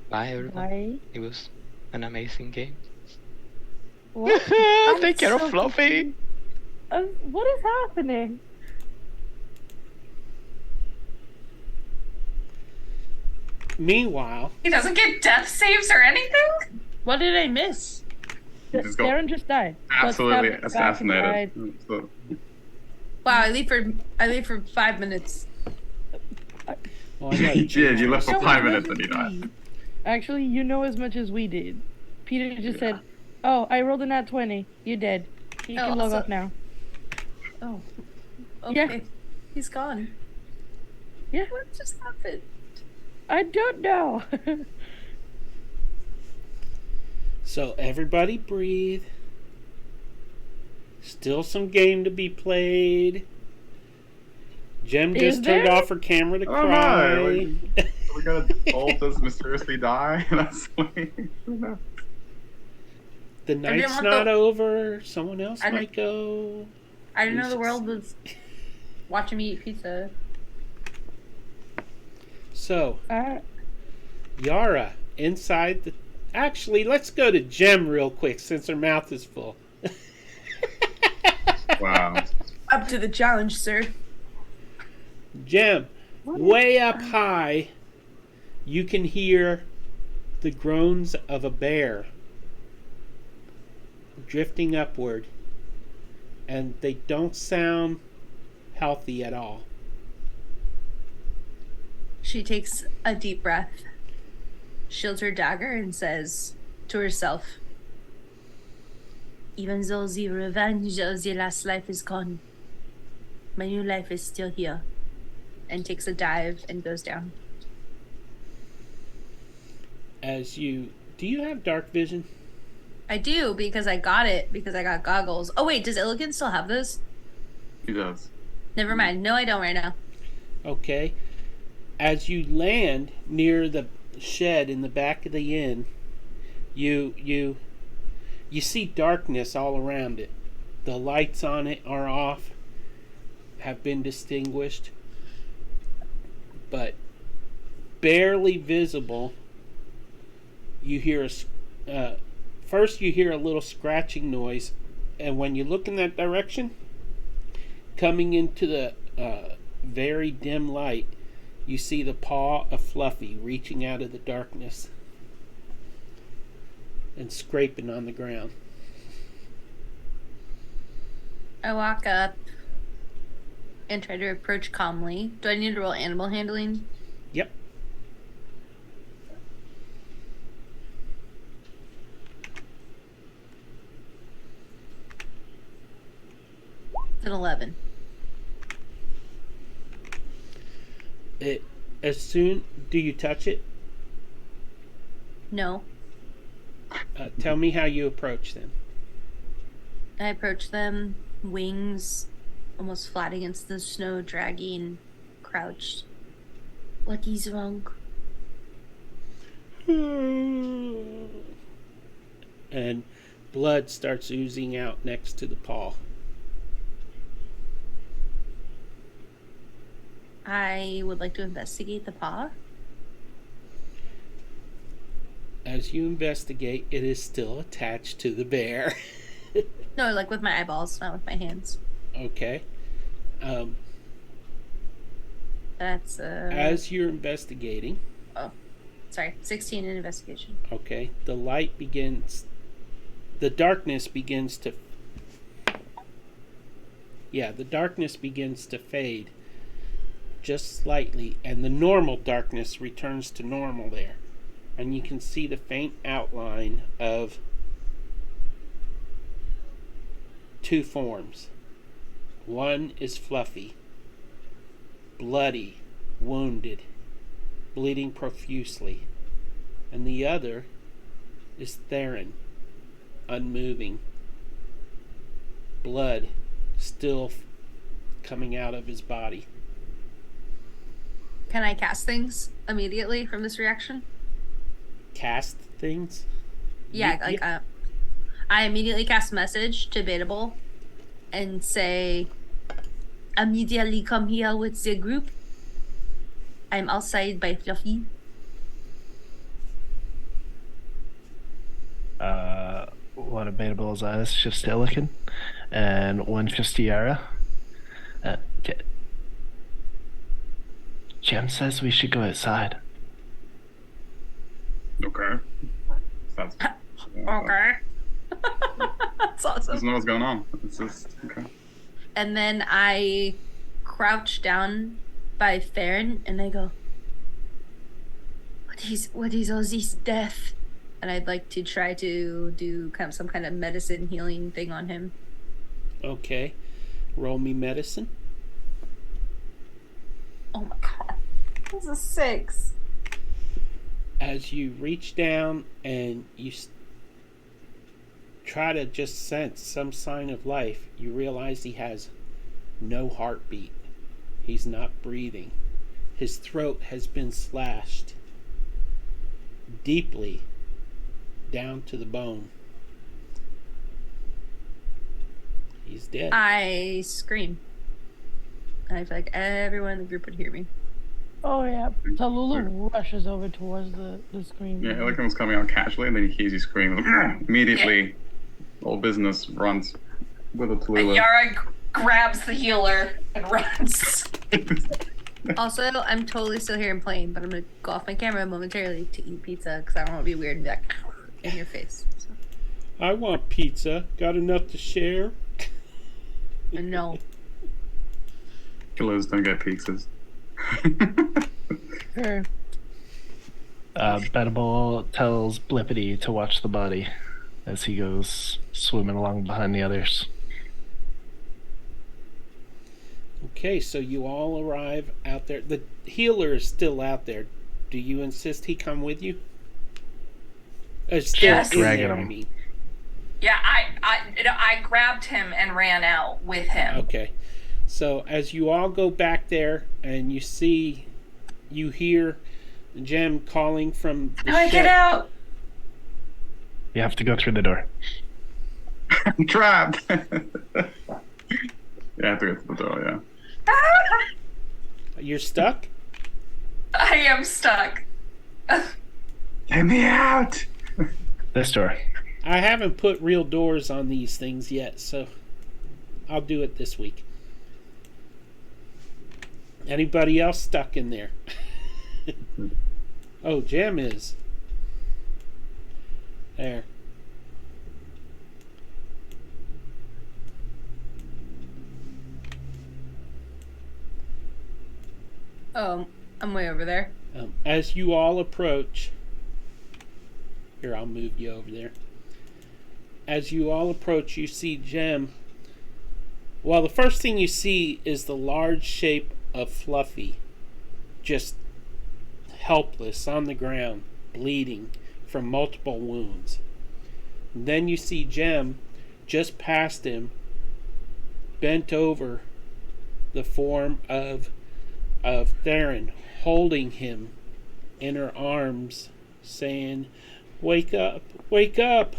Bye, everybody. Bye. It was an amazing game. What? Take care so of Fluffy. What is happening? Meanwhile, He doesn't get death saves or anything? What did I miss? Just got Theron just died. absolutely Got stabbed in the back assassinated. So, Wow, I leave for 5 minutes. well, I know you did. You left for No, 5 it minutes and wasn't he died. me. Actually, you know as much as we did. Peter just said, "Oh, I rolled a nat 20. You dead. You Oh, can log so- off now." Oh. Okay. Yeah. He's gone. Yeah. What just happened? I don't know. So everybody breathe. Still some game to be played. Jem Is just turned there? off her camera to Oh, cry. no. We're gonna all just mysteriously die. That's like, The didn't night's want not the- over. Someone else I might go. I didn't know the Jesus. world was watching me eat pizza. So, Uh, Yara, inside the... Actually, let's go to Jem real quick since her mouth is full. wow. Up to the challenge, sir. Jem, way up high, you can hear the groans of a bear drifting upward, and they don't sound healthy at all. She takes a deep breath, shields her dagger, and says to herself, "Even though the revenge of the last life is gone, my new life is still here." And takes a dive and goes down. As you... Do you have dark vision? I do because I got it because I got goggles. Oh wait, does Illigan still have those? He does. Never mind. No, I don't right now. Okay. As you land near the shed in the back of the inn, you see darkness all around it. The lights on it are off, have been extinguished, but barely visible. You hear first you hear a little scratching noise, and when you look in that direction, coming into the very dim light, you see the paw of Fluffy reaching out of the darkness and scraping on the ground. I walk up and try to approach calmly. Do I need to roll animal handling? Yep. It's an 11. Do you touch it? No. Tell me how you approach them. I approach them, wings almost flat against the snow, dragging, crouched. What is wrong? And blood starts oozing out next to the paw. I would like to investigate the paw. As you investigate, it is still attached to the bear. No, like with my eyeballs, not with my hands. Okay. That's As you're investigating, sorry, 16 in investigation. okay, the darkness begins to fade just slightly, and the normal darkness returns to normal there. And you can see the faint outline of two forms. One is Fluffy, bloody, wounded, bleeding profusely. And the other is Theron, unmoving, blood still coming out of his body. Can I cast things immediately from this reaction? Cast things? Yeah, I immediately cast message to Beatable and say, immediately come here with the group. I'm outside by Fluffy. One of Beatable's eyes shifts to Illican, and one shifts to Yara. Jem says we should go outside. Okay. That's Okay. That's awesome. doesn't know what's going on. It's just okay. And then I crouch down by Theron and I go, what is all this death? And I'd like to try to do kind of some kind of medicine healing thing on him. Okay. Roll me medicine. Oh my god. This is 6. As you reach down and you try to just sense some sign of life, you realize he has no heartbeat. He's not breathing. His throat has been slashed deeply down to the bone. He's dead. I scream. And I feel like everyone in the group would hear me. Oh yeah. Tallulah rushes over towards the screen. Yeah, Illican was coming out casually, and then he hears you scream. Immediately, all business runs with a And Tallulah. Yara grabs the healer and runs. Also, I'm totally still here and playing, but I'm gonna go off my camera momentarily to eat pizza because I don't want to be weird and be like in your face. So. I want pizza. Got enough to share? And no. Killers don't get pizzas. Sure. Bettable tells Blippity to watch the body as he goes swimming along behind the others. Okay, so you all arrive out there. The healer is still out there. Do you insist he come with you? Still Yes. in Dragging there, him. I mean. Yeah, I grabbed him and ran out with him. Okay. So as you all go back there and you hear Jem calling from the How do I get ship. out? You have to go through the door. I'm trapped. You have to go to the door, yeah. You're stuck? I am stuck. Get me out! This door. I haven't put real doors on these things yet, so I'll do it this week. Anybody else stuck in there? Oh, Jem is. There. Oh, I'm way over there. As you all approach, here, I'll move you over there. As you all approach, you see Jem. Well, the first thing you see is the large shape of Fluffy, just helpless on the ground, bleeding from multiple wounds. And then you see Jem just past him, bent over, the form of Theron, holding him in her arms, saying, "Wake up, wake up."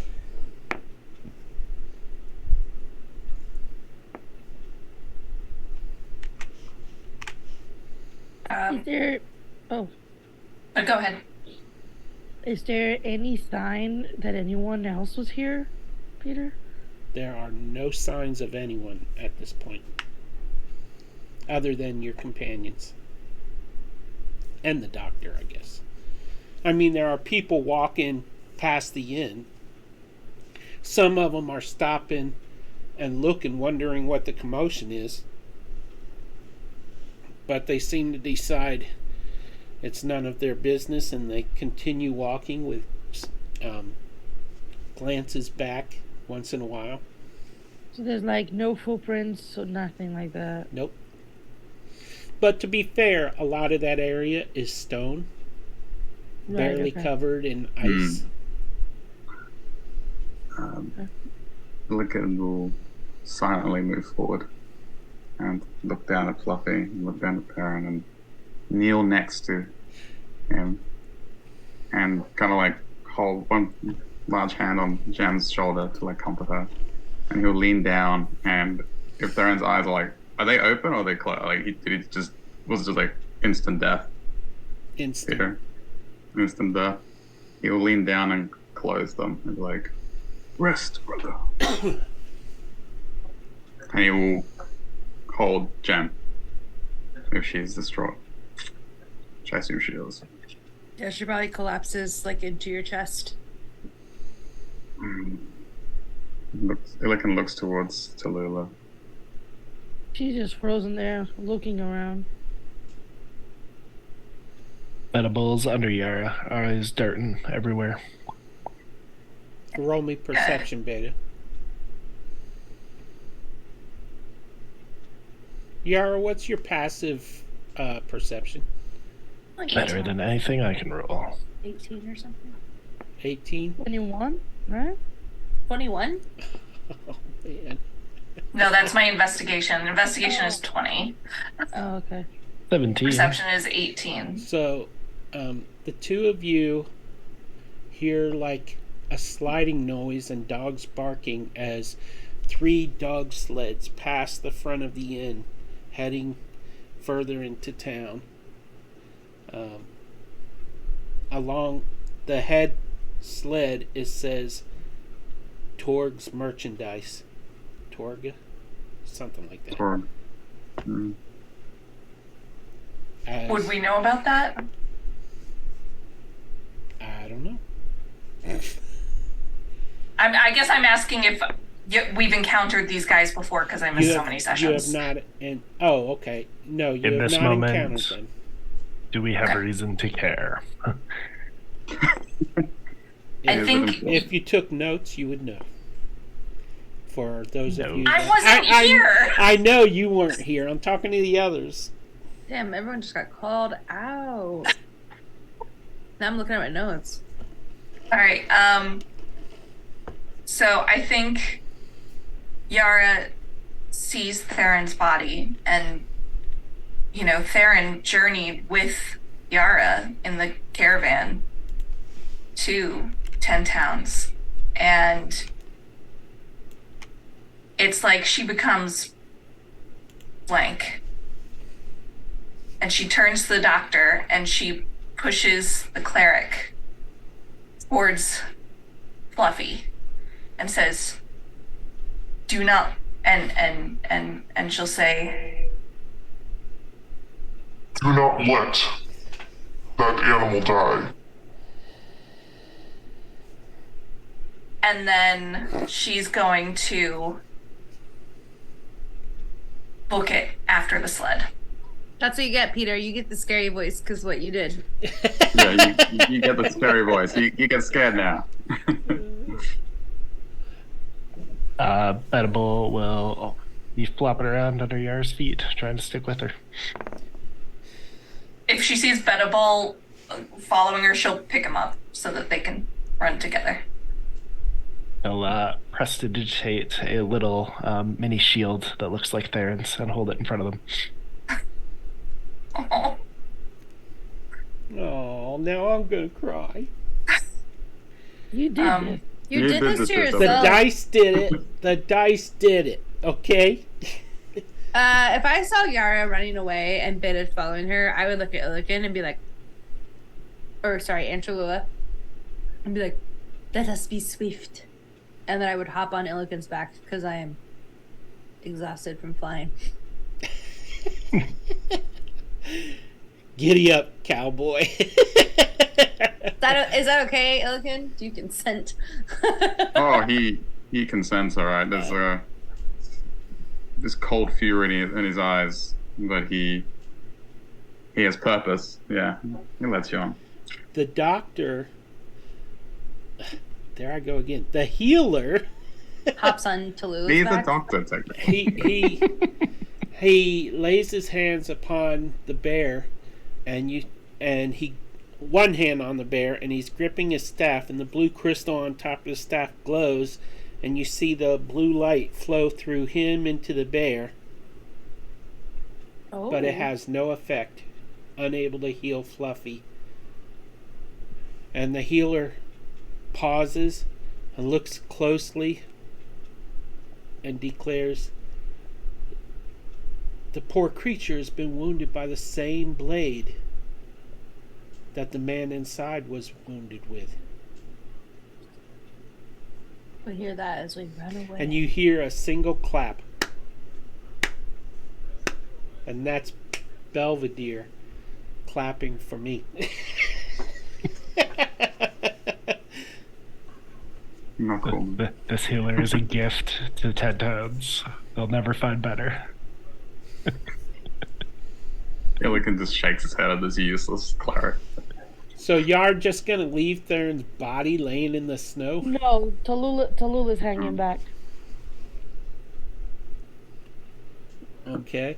Is there? Oh, Go ahead. is there any sign that anyone else was here, Peter? There are no signs of anyone at this point, other than your companions. And the doctor, I guess. I mean, there are people walking past the inn. Some of them are stopping and looking, wondering what the commotion is. But they seem to decide it's none of their business, and they continue walking with glances back once in a while. So there's like no footprints or nothing like that. Nope. But to be fair, a lot of that area is stone, barely okay. covered in ice. Licken will silently move forward and look down at Fluffy, and look down at Perrin, and kneel next to him, and kind of like hold one large hand on Jem's shoulder to like comfort her, and he'll lean down, and if Theron's eyes are they open or are they closed? Like was it just like instant death? Instant. Peter? Instant death. He'll lean down and close them and be like, "Rest, brother." And he will hold Jem if she's distraught, which I assume she is. Yeah, she probably collapses like into your chest. Illiken looks towards Tallulah. She's just frozen there, looking around. Edibles under Yara are always darting everywhere. Roll me perception, Beta. Yara, what's your passive perception? Like Better than anything I can roll. 18 or something. 18? 21, right? 21? Oh, man. No, that's my investigation. Investigation is 20. Oh, okay. 17. Perception is 18. So, the two of you hear like a sliding noise and dogs barking as 3 dog sleds pass the front of the inn, heading further into town. Along the head sled, it says Torg's Merchandise. Torga? Something like that. Torg. Mm. Would we know about that? I don't know. I guess I'm asking if we've encountered these guys before because I missed so many sessions. You have not. Oh, okay. No, you In have this not moment, encountered them. Do we have a reason to care? I think If you took notes, you would know. For those of you, I wasn't here. I know you weren't here. I'm talking to the others. Damn, everyone just got called out. Now I'm looking at my notes. All right. So I think Yara sees Theron's body, and Theron journeyed with Yara in the caravan to 10 Towns, and it's like she becomes blank, and she turns to the doctor and she pushes the cleric towards Fluffy and says, do not, and she'll say, do not let that animal die. and then she's going to book it after the sled. That's what you get, Peter. You get the scary voice because what you did. Yeah, you get the scary voice. You get scared now. Edible will be flopping around under Yara's feet, trying to stick with her. If she sees Bedable following her, she'll pick him up so that they can run together. He'll prestidigitate a little mini shield that looks like Theron's and hold it in front of them. Oh, Oh, now I'm gonna cry. You did this. You did this to yourself. The yourself. dice did it. The dice did it. Okay. If I saw Yara running away and Bidit following her, I would look at Illiken and be like, Angelula, and be like, let us be swift. And then I would hop on Illiken's back because I am exhausted from flying. Giddy up, cowboy. Is that okay, Illiken? Do you consent? Oh, he consents, all right. There's this cold fury in his eyes, but he has purpose. Yeah, he lets you on. The doctor. There I go again. The healer. Hops on Tallu's He's a back. doctor, technically. He lays his hands upon the bear, and he one hand on the bear, and he's gripping his staff, and the blue crystal on top of the staff glows, and you see the blue light flow through him into the bear, but it has no effect, unable to heal Fluffy. And the healer pauses and looks closely and declares, the poor creature has been wounded by the same blade that the man inside was wounded with. We hear that as we run away. And you hear a single clap. And that's Belvedere clapping for me. Not cool. This healer is a gift to the 10 Toads. They'll never find better. Illiken just shakes his head at this useless cleric. So you're just gonna leave Theron's body laying in the snow? No, Tallulah's hanging back. Okay.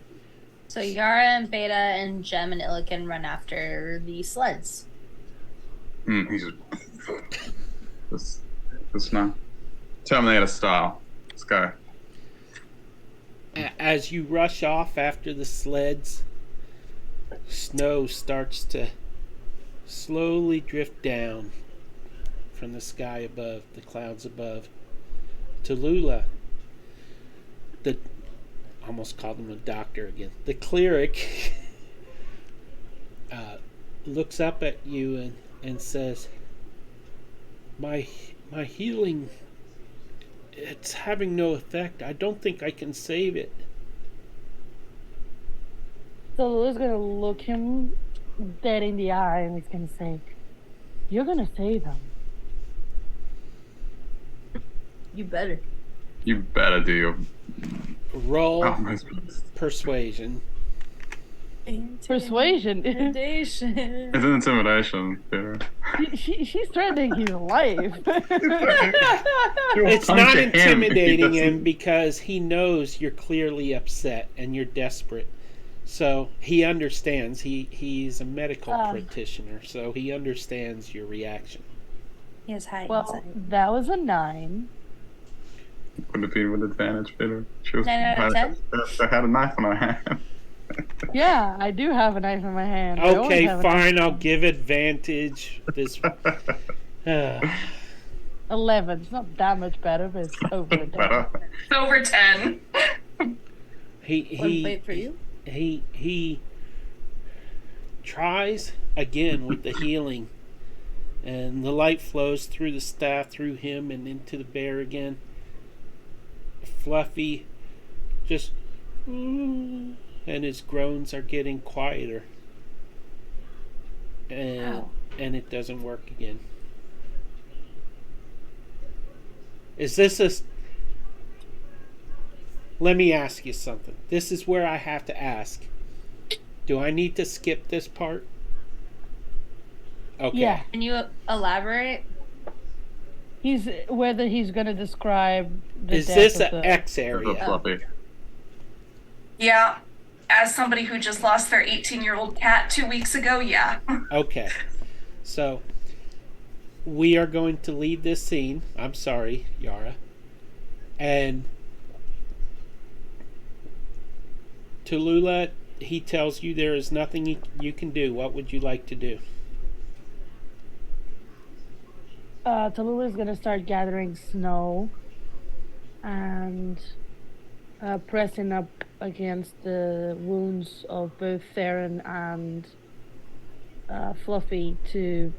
So Yara and Beta and Jem and Illiken run after the sleds. He's just now. Terminator style. Let's go. As you rush off after the sleds, snow starts to slowly drift down from the sky above, the clouds above. Tallulah, almost called him a doctor again. The cleric looks up at you and says, My healing, it's having no effect. I don't think I can save it. Tallulah's gonna look him dead in the eye and he's gonna say, you're gonna save him. You better. You better do your Roll utmost. persuasion. Persuasion. Intimidation. It's an intimidation, Peter. She's threatening his life. It's not intimidating him because he knows you're clearly upset and you're desperate. So he understands. He's a medical practitioner, so he understands your reaction. He has high Well, insight. that was a 9. Would have been with advantage, Peter. She was 9 out of 10? I had a knife in her hand. Yeah, I do have a knife in my hand. I always Okay, have a knife. fine. I'll give advantage. This. 11. It's not that much better, but it's over the Better. It's over 10. One point for you. He tries again with the healing, and the light flows through the staff, through him, and into the bear again. Fluffy just, and his groans are getting quieter, and it doesn't work again. Is this a? Let me ask you something. This is where I have to ask. Do I need to skip this part? Okay. Yeah. Can you elaborate? Whether he's going to describe the Is death this of an the... X It's area? a Fluffy. Yeah. As somebody who just lost their 18-year-old cat 2 weeks ago, yeah. Okay. So, we are going to leave this scene. I'm sorry, Yara. And Tallulah, he tells you there is nothing you can do. What would you like to do? Tallulah is going to start gathering snow and pressing up against the wounds of both Theron and Fluffy to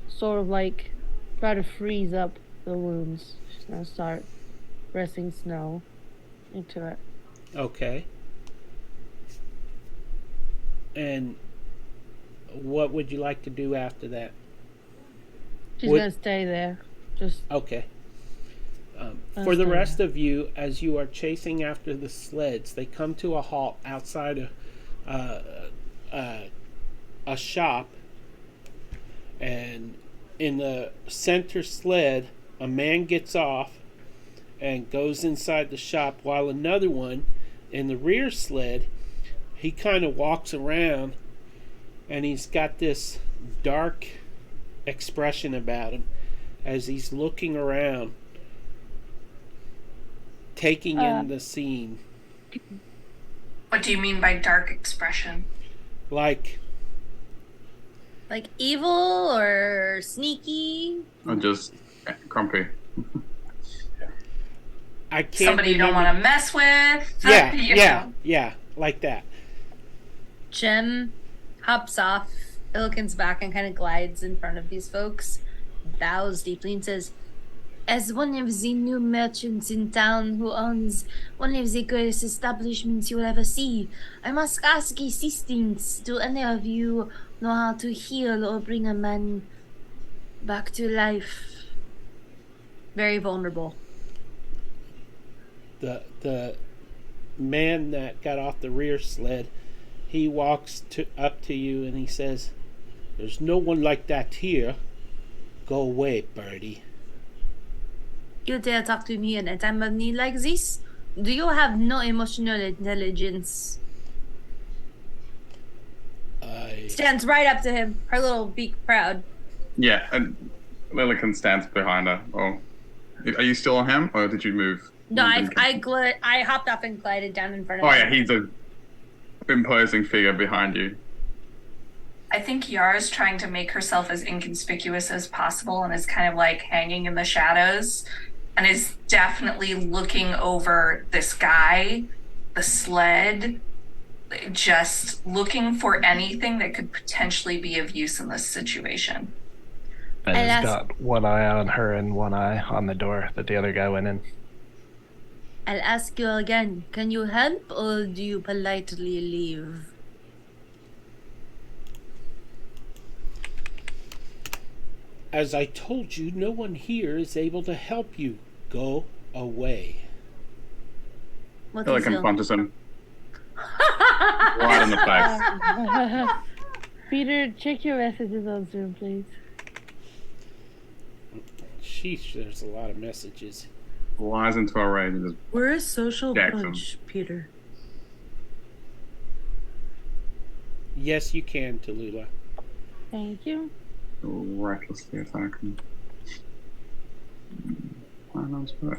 sort of like try to freeze up the wounds. She's going to start pressing snow into it. Okay. And what would you like to do after that? She's Would- going to stay there. Just Okay. For the rest of you, as you are chasing after the sleds, they come to a halt outside a shop, and in the center sled, a man gets off and goes inside the shop, while another one in the rear sled, he kind of walks around, and he's got this dark expression about him as he's looking around, taking in the scene. What do you mean by dark expression? Like, Evil or sneaky? Or just grumpy. I can't Somebody you don't remember- want to mess with? Yeah, You yeah, know. yeah, like that. Jem hops off Illiken's back and kind of glides in front of these folks, bows deeply and says, "As one of the new merchants in town who owns one of the greatest establishments you'll ever see, I must ask assistance. Do any of you know how to heal or bring a man back to life?" Very vulnerable. The man that got off the rear sled, he walks up to you and he says, "There's no one like that here. Go away, birdie." You dare talk to me in a time of need like this? Do you have no emotional intelligence? Stands right up to him, her little beak proud. Yeah, and Lilican stands behind her. Oh, are you still on him, or did you move? No, You didn't- I hopped up and glided down in front of Oh him. yeah, he's a imposing figure behind you. I think Yara's trying to make herself as inconspicuous as possible and is kind of like hanging in the shadows and is definitely looking over this guy, the sled, just looking for anything that could potentially be of use in this situation. And And he's that's- got one eye on her and one eye on the door that the other guy went in. I'll ask you again. Can you help or do you politely leave? As I told you, no one here is able to help you. Go away. What is Lilican your... punches him right in the face. Peter, check your messages on Zoom, please. Sheesh, there's a lot of messages. Flies into a rage and just We're a social Jackson. bunch, Peter. Yes, you can, Tallulah. Thank you. recklessly attack him. That's good.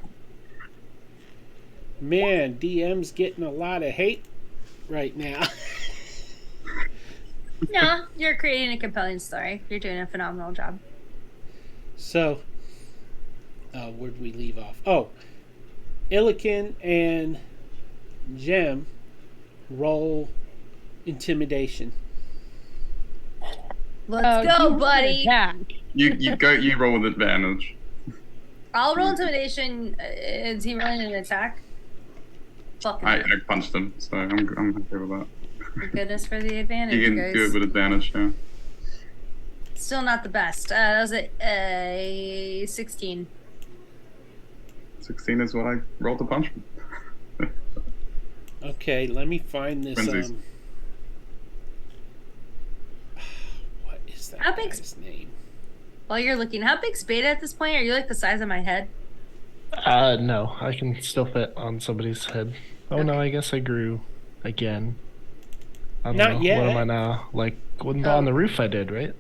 Man, DM's getting a lot of hate right now. No, you're creating a compelling story. You're doing a phenomenal job. So, where'd we leave off? Oh, Illiken and Jem roll intimidation. Let's go, buddy. Attack. You roll with advantage. I'll roll intimidation. Is he rolling an attack? Fucking I punched him, so I'm happy with that. thank goodness for the advantage, You can guys. do it with advantage, yeah. Still not the best. That was a 16. 16 is what I rolled to punch him. Okay, let me find this. Twinsies. What is that How big's- guy's name? While you're looking, how big's Beta at this point? Are you like the size of my head? No, I can still fit on somebody's head. Oh no, I guess I grew again. I don't Not know. yet. What am I now? Like on the roof I did, right?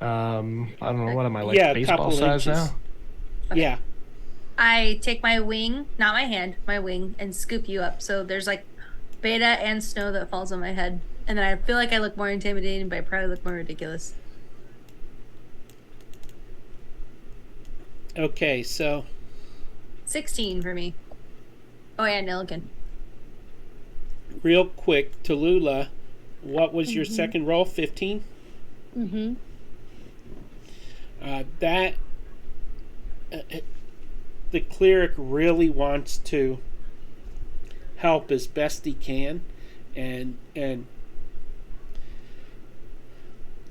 I don't know. What am I like? Yeah, a baseball couple size inches. now? Yeah. I take my wing, not my hand, my wing, and scoop you up. So there's like Beta and snow that falls on my head. And then I feel like I look more intimidating, but I probably look more ridiculous. Okay, so 16 for me. Oh, yeah, Nilligan. real quick, Tallulah, what was your second roll? 15? Mm-hmm. The cleric really wants to help as best he can, and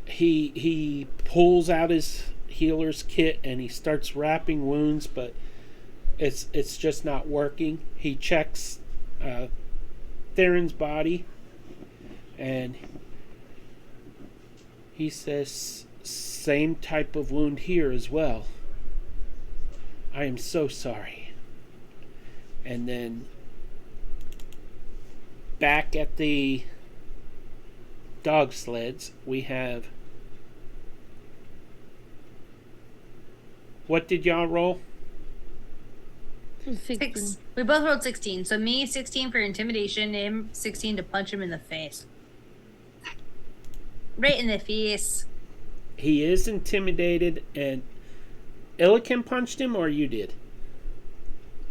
he pulls out his healer's kit and he starts wrapping wounds, but it's just not working. He checks Theron's body and he says, same type of wound here as well. I am so sorry. And then back at the dog sleds, we have... What did y'all roll? 16. 6. We both rolled 16. So me, 16 for intimidation, him, 16 to punch him in the face. Right in the face. He is intimidated, and Illiken punched him, or you did?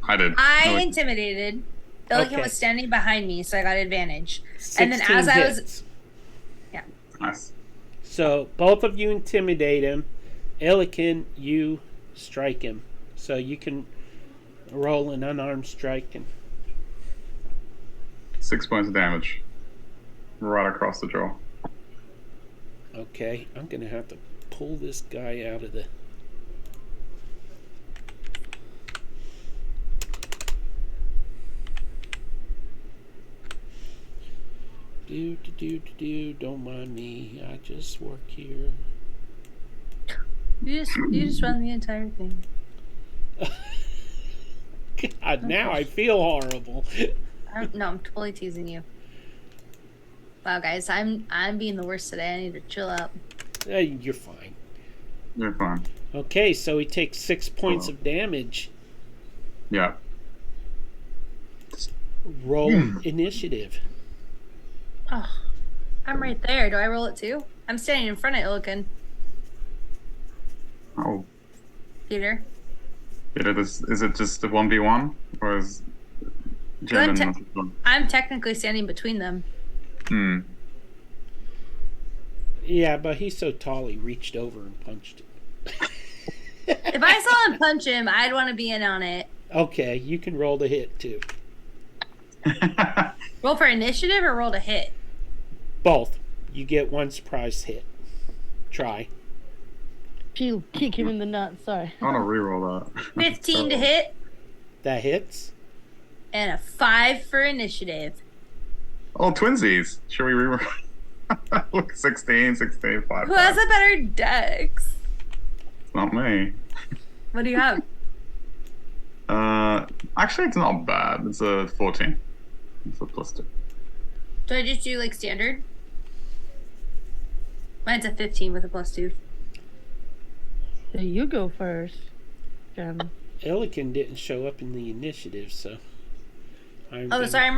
I did. I No, intimidated. Illiken Okay. was standing behind me, so I got advantage. And then 16 as I was... hits. nice. So both of you intimidate him. Illiken, you strike him. So you can roll an unarmed strike. And 6 points of damage. Right across the jaw. okay, I'm going to have to pull this guy out of the... Don't mind me. I just work here. You just run the entire thing. God, now I feel horrible. I'm totally teasing you. Wow, guys, I'm being the worst today. I need to chill out. You're fine. You're fine. Okay, so he takes 6 points of damage. Yeah. Roll initiative. Oh, I'm right there. Do I roll it too? I'm standing in front of Illiken. Oh. Peter. Is it just a 1v1? Or is Jim Good and... I'm technically standing between them. Hmm. Yeah, but he's so tall he reached over and punched him. If I saw him punch him, I'd want to be in on it. Okay, you can roll the hit too. Roll for initiative or roll to hit? Both. You get one surprise hit. Try. She'll kick him in the nuts. Sorry. I want to reroll that. 15 to hit That hits. and a 5 for initiative. Oh, twinsies. Should we reroll? Look, 16, 5. Who has a better dex? It's not me. What do you have? Actually, it's not bad. It's a 14. It's a +2. Do I just do like standard? Mine's a 15 with a +2. So you go first, Jen. Illiken didn't show up in the initiative, so. Oh, sorry.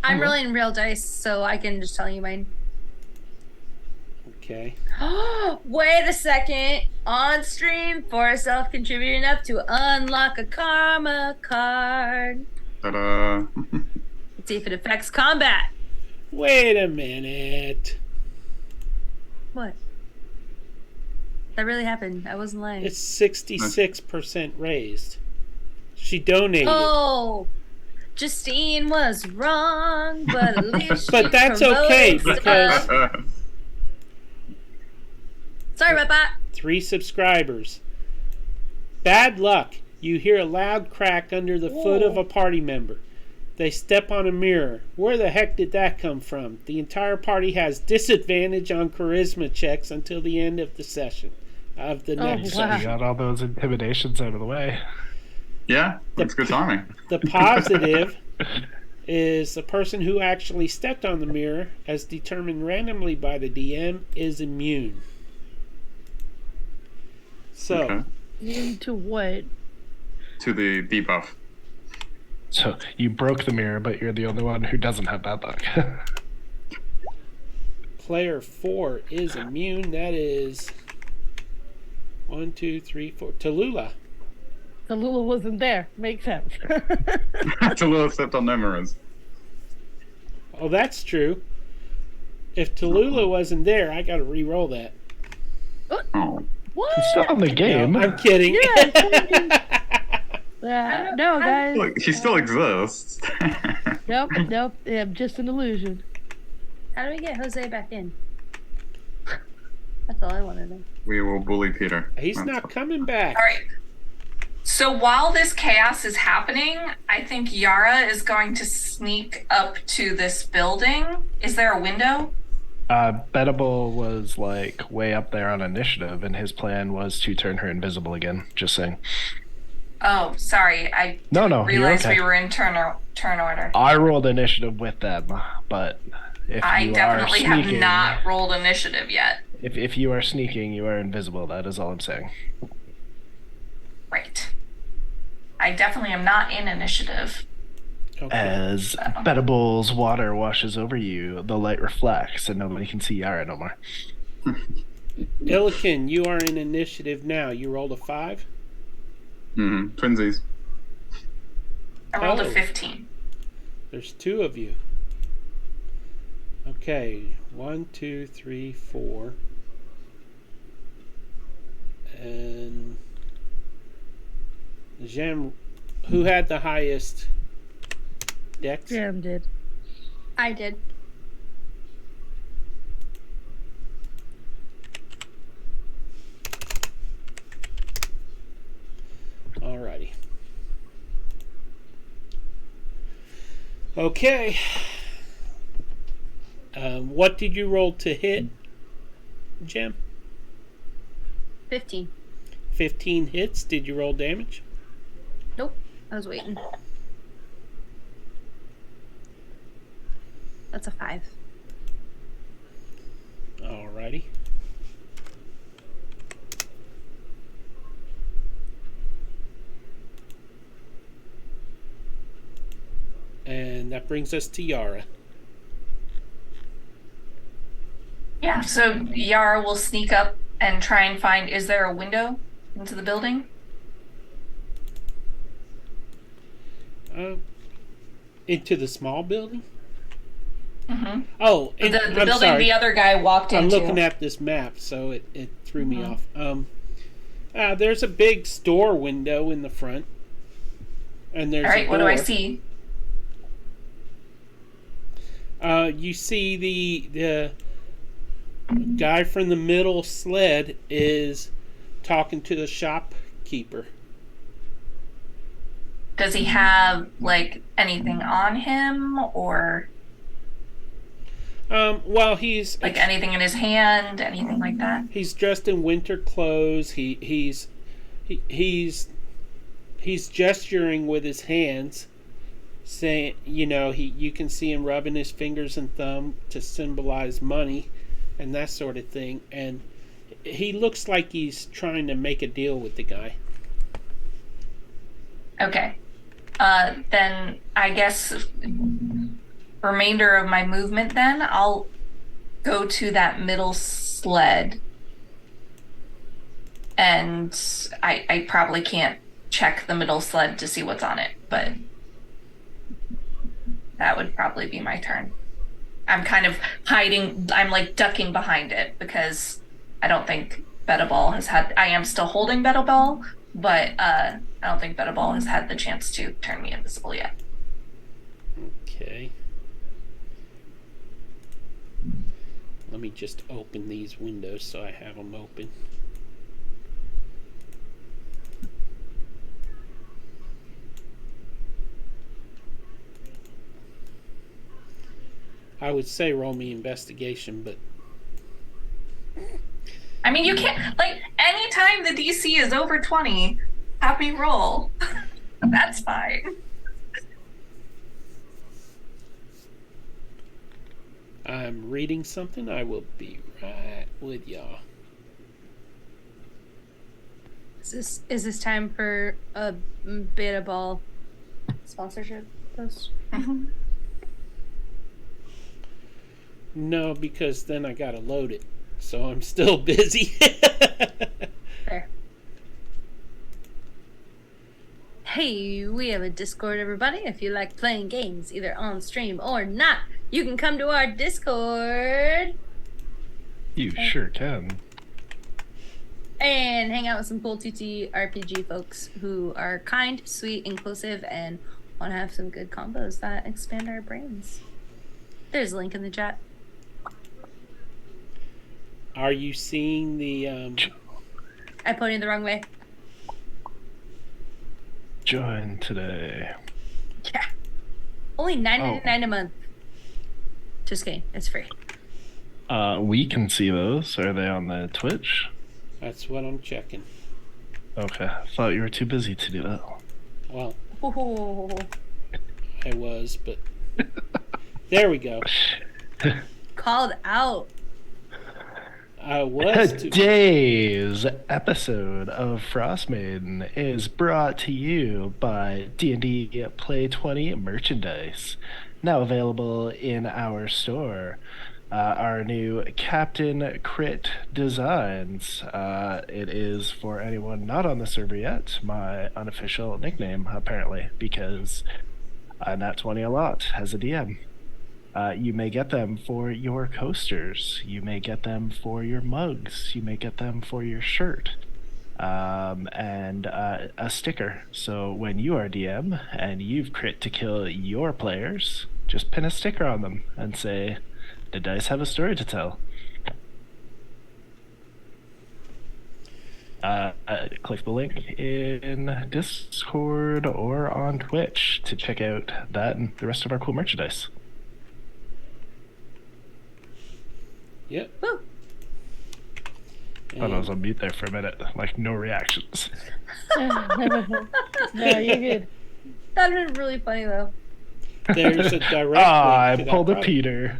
I'm rolling real dice, so I can just tell you mine. Okay. Wait a second. On stream, for self contribute enough to unlock a karma card. Ta-da. Let's see if it affects combat. Wait a minute. What? That really happened. I wasn't lying. It's 66% raised. She donated. Oh, Justine was wrong, but at least But she that's okay, promoted because- stuff. Sorry about that. 3 subscribers. Bad luck. You hear a loud crack under the foot of a party member. They step on a mirror. Where the heck did that come from? The entire party has disadvantage on charisma checks until the end of the session. Of the next So you session. got all those intimidations out of the way. Yeah, that's good timing. The positive is the person who actually stepped on the mirror, as determined randomly by the DM, is immune. So, Okay. Into what? To the debuff. So you broke the mirror, but you're the only one who doesn't have bad luck. player 4 is immune. That is 1, 2, 3, 4. Tallulah. Tallulah wasn't there. Makes sense. It's a little stepped on their mirrors. Oh, that's true. If Tallulah wasn't there, I got to re-roll that. Oh. What? It's not on the game. No, I'm kidding. No, guys. Look, she still exists. Nope. Yeah, just an illusion. How do we get Jose back in? That's all I want to know. We will bully Peter. He's That's not coming back. All right. So while this chaos is happening, I think Yara is going to sneak up to this building. Is there a window? Bettable was like way up there on initiative, and his plan was to turn her invisible again. Just saying. Oh, sorry. I No, you're realized okay. we were in turn order. I rolled initiative with them, but if I you definitely are sneaking, have not rolled initiative yet. If you are sneaking, you are invisible. That is all I'm saying. Right. I definitely am not in initiative. Okay. As Bettable's water washes over you, the light reflects, and nobody can see Yara no more. Illiken, you are in initiative now. You rolled a 5? Mm-hmm. Twinsies. I rolled Oh. a 15. There's 2 of you. Okay. 1, 2, 3, 4. And Jem, who had the highest dex? Jam did. I did. Alrighty. Okay. What did you roll to hit, Jem? 15. 15 hits. Did you roll damage? Nope. I was waiting. That's a 5. Alrighty. And that brings us to Yara. Yeah, so Yara will sneak up and try and find, is there a window into the building? Into the small building? Mm-hmm. Oh, The I'm building sorry. the other guy walked I'm into. looking at this map, so it threw me off. There's a big store window in the front. And there's All right, a what do I door. see? You see the guy from the middle sled is talking to the shopkeeper. Does he have, like, anything on him or, Well, he's like, anything in his hand, anything like that? he's dressed in winter clothes. He's gesturing with his hands, saying, you can see him rubbing his fingers and thumb to symbolize money and that sort of thing. And he looks like he's trying to make a deal with the guy. Okay. Then I guess remainder of my movement then, I'll go to that middle sled. And I probably can't check the middle sled to see what's on it, but that would probably be my turn. I'm kind of hiding, I'm like ducking behind it because I don't think Bedaball has had, I am still holding Bedaball, but I don't think Bedaball has had the chance to turn me invisible yet. Okay. Let me just open these windows so I have them open. I would say roll me investigation, but I mean, you can't, like, anytime the DC is over 20, have me roll. That's fine. I'm reading something. I will be right with y'all. Is this time for a Beta Ball sponsorship post? No, because then I gotta load it. So I'm still busy. Fair. Hey, we have a Discord, everybody. If you like playing games, either on stream or not, you can come to our Discord You sure can. and hang out with some cool TT RPG folks who are kind, sweet, inclusive, and want to have some good combos that expand our brains. There's a link in the chat. Are you seeing the I pointed the wrong way. Join today. Yeah. Only $9.99 a month. Just kidding. It's free. We can see those. Are they on the Twitch? That's what I'm checking. Okay. Thought you were too busy to do that. Well, Oh. I was, but there we go. Called out. I was too. Today's episode of Frostmaiden is brought to you by D&D Play 20 merchandise, now available in our store. Our new Captain Crit designs. It is, for anyone not on the server yet, my unofficial nickname, apparently, because Nat 20 a lot as a DM. You may get them for your coasters. You may get them for your mugs. You may get them for your shirt. And a sticker. So when you are DM and you've crit to kill your players, just pin a sticker on them and say, "The dice have a story to tell." Click the link in Discord or on Twitch to check out that and the rest of our cool merchandise. Yep. Woo. I thought I was on mute there for a minute, like no reactions. No, you're good. That would be really funny though. There's a direct I link to pulled a that Peter.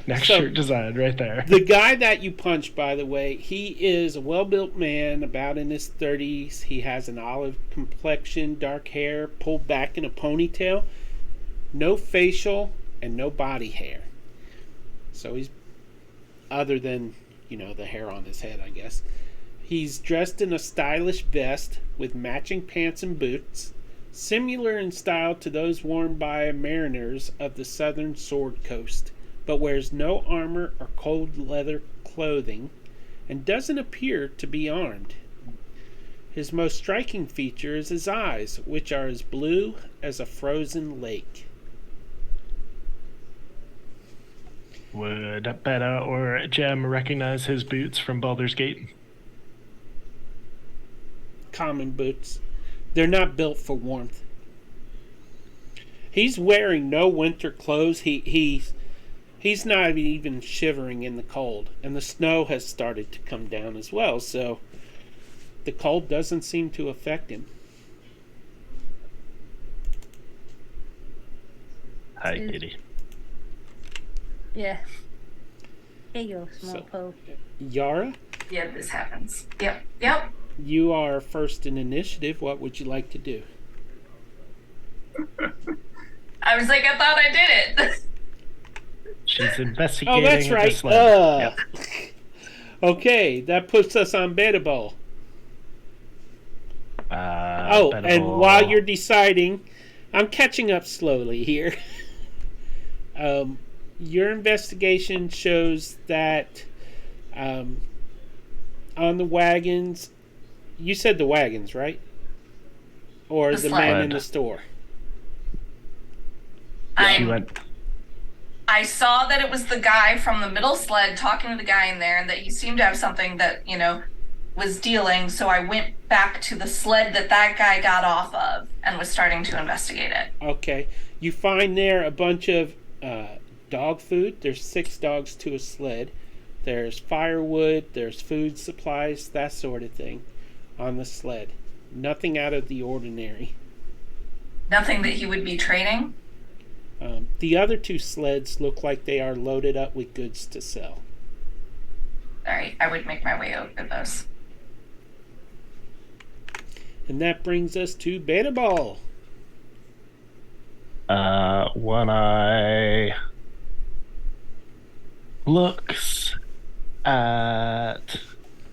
Next So, shirt design right there. The guy that you punched, by the way, he is a well-built man, about in his 30s. He has an olive complexion, dark hair, pulled back in a ponytail, no facial, and no body hair. So he's, other than, the hair on his head, I guess. He's dressed in a stylish vest with matching pants and boots, similar in style to those worn by mariners of the southern Sword Coast, but wears no armor or cold leather clothing, and doesn't appear to be armed. His most striking feature is his eyes, which are as blue as a frozen lake. Would Beta or Gem recognize his boots from Baldur's Gate? Common boots. They're not built for warmth. He's wearing no winter clothes. He's not even shivering in the cold. And the snow has started to come down as well, so the cold doesn't seem to affect him. Hi, kitty. Yeah. Hey, yo, small So- po. Yara, Yeah, this happens. Yep. You are first in initiative. What would you like to do? I was like, I thought I did it. She's investigating. Oh, that's the right. sled. Yep. Okay, that puts us on beta ball. And Bettable. while you're deciding, I'm catching up slowly here. Your investigation shows that on the wagons, you said the wagons, right? Or The the man sled. in the store? She went. I saw that it was the guy from the middle sled talking to the guy in there, and that he seemed to have something that, was dealing. So I went back to the sled that guy got off of and was starting to investigate it. Okay. You find there a bunch of dog food. There's 6 dogs to a sled. There's firewood. There's food supplies, that sort of thing on the sled. Nothing out of the ordinary. Nothing that he would be trading. The other 2 sleds look like they are loaded up with goods to sell. All right, I would make my way over those. And that brings us to Beta Ball. One Eye looks at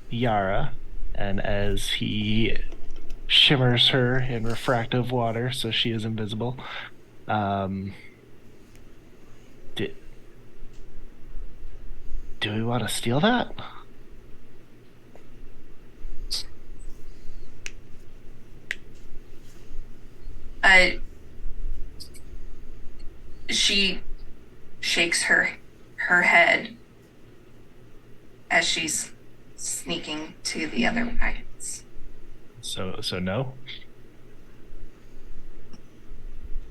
Yara, and as he shimmers her in refractive water so she is invisible, do we want to steal that? She shakes her head as she's sneaking to the other wagons. So no.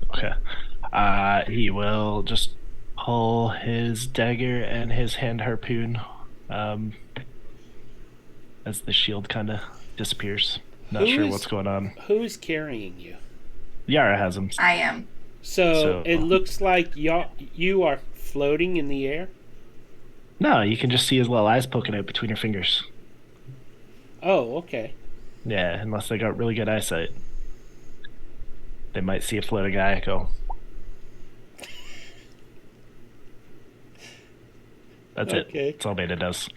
Okay. He will just pull his dagger and his hand harpoon, as the shield kind of disappears. Not sure what's going on. Who's carrying you? Yara has him. I am. So it looks like you are floating in the air? No, you can just see his little eyes poking out between your fingers. Oh, okay. Yeah, unless they got really good eyesight. They might see a floating guy go. That's it. That's all Beta does.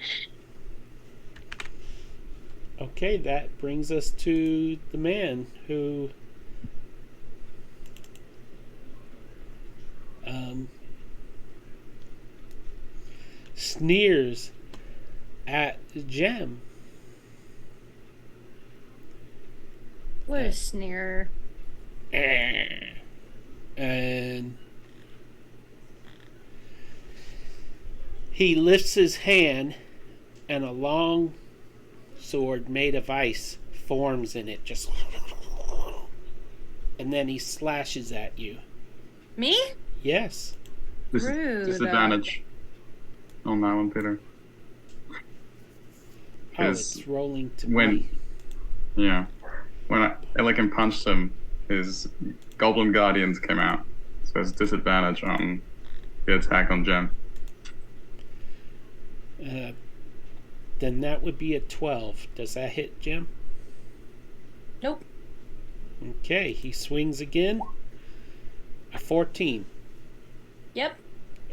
Okay, that brings us to the man who sneers at Gem. What a sneer. And he lifts his hand, and a long sword made of ice forms in it, just, and then he slashes at you. Me? Yes. Rude. Disadvantage on that one, Peter. Oh, it's rolling to when me. Yeah, when I Elikin punched him, his Goblin Guardians came out, so it's disadvantage on the attack on Gem. Then that would be a 12. Does that hit, Jim? Nope. Okay, he swings again. A 14. Yep.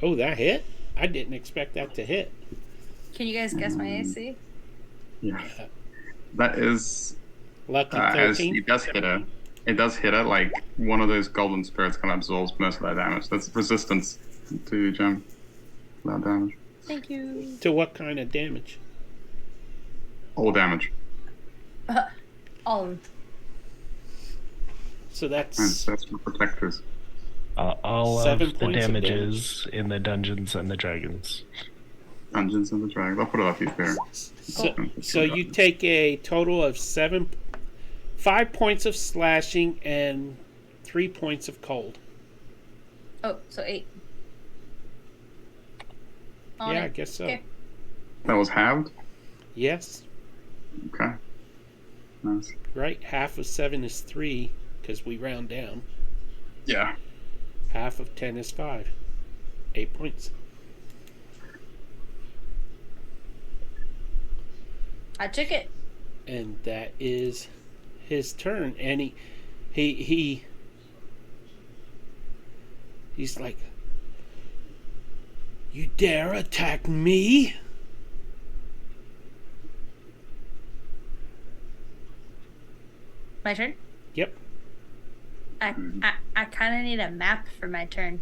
Oh, that hit? I didn't expect that to hit. Can you guys guess my AC? Yeah, that is Lucky as 13. it does hit her. It does hit her like one of those Goblin Spirits kind of absorbs most of that damage. That's resistance to Gem. That damage. Thank you. To what kind of damage? All damage. All of them. So And that's that's for protectors. All 7 of the points of damages in the Dungeons and the Dragons. Dungeons and the Dragons. I'll put it up here fair. so you take a total of 5 points of slashing and 3 points of cold. Oh, so 8. On Yeah, it. I guess so. Okay. That was halved? Yes, Okay. Nice. right. Half of 7 is 3 because we round down. Yeah. Half of 10 is 5. 8 points. I took it. And that is his turn. And he's like, "You dare attack me?" My turn? Yep. I kind of need a map for my turn.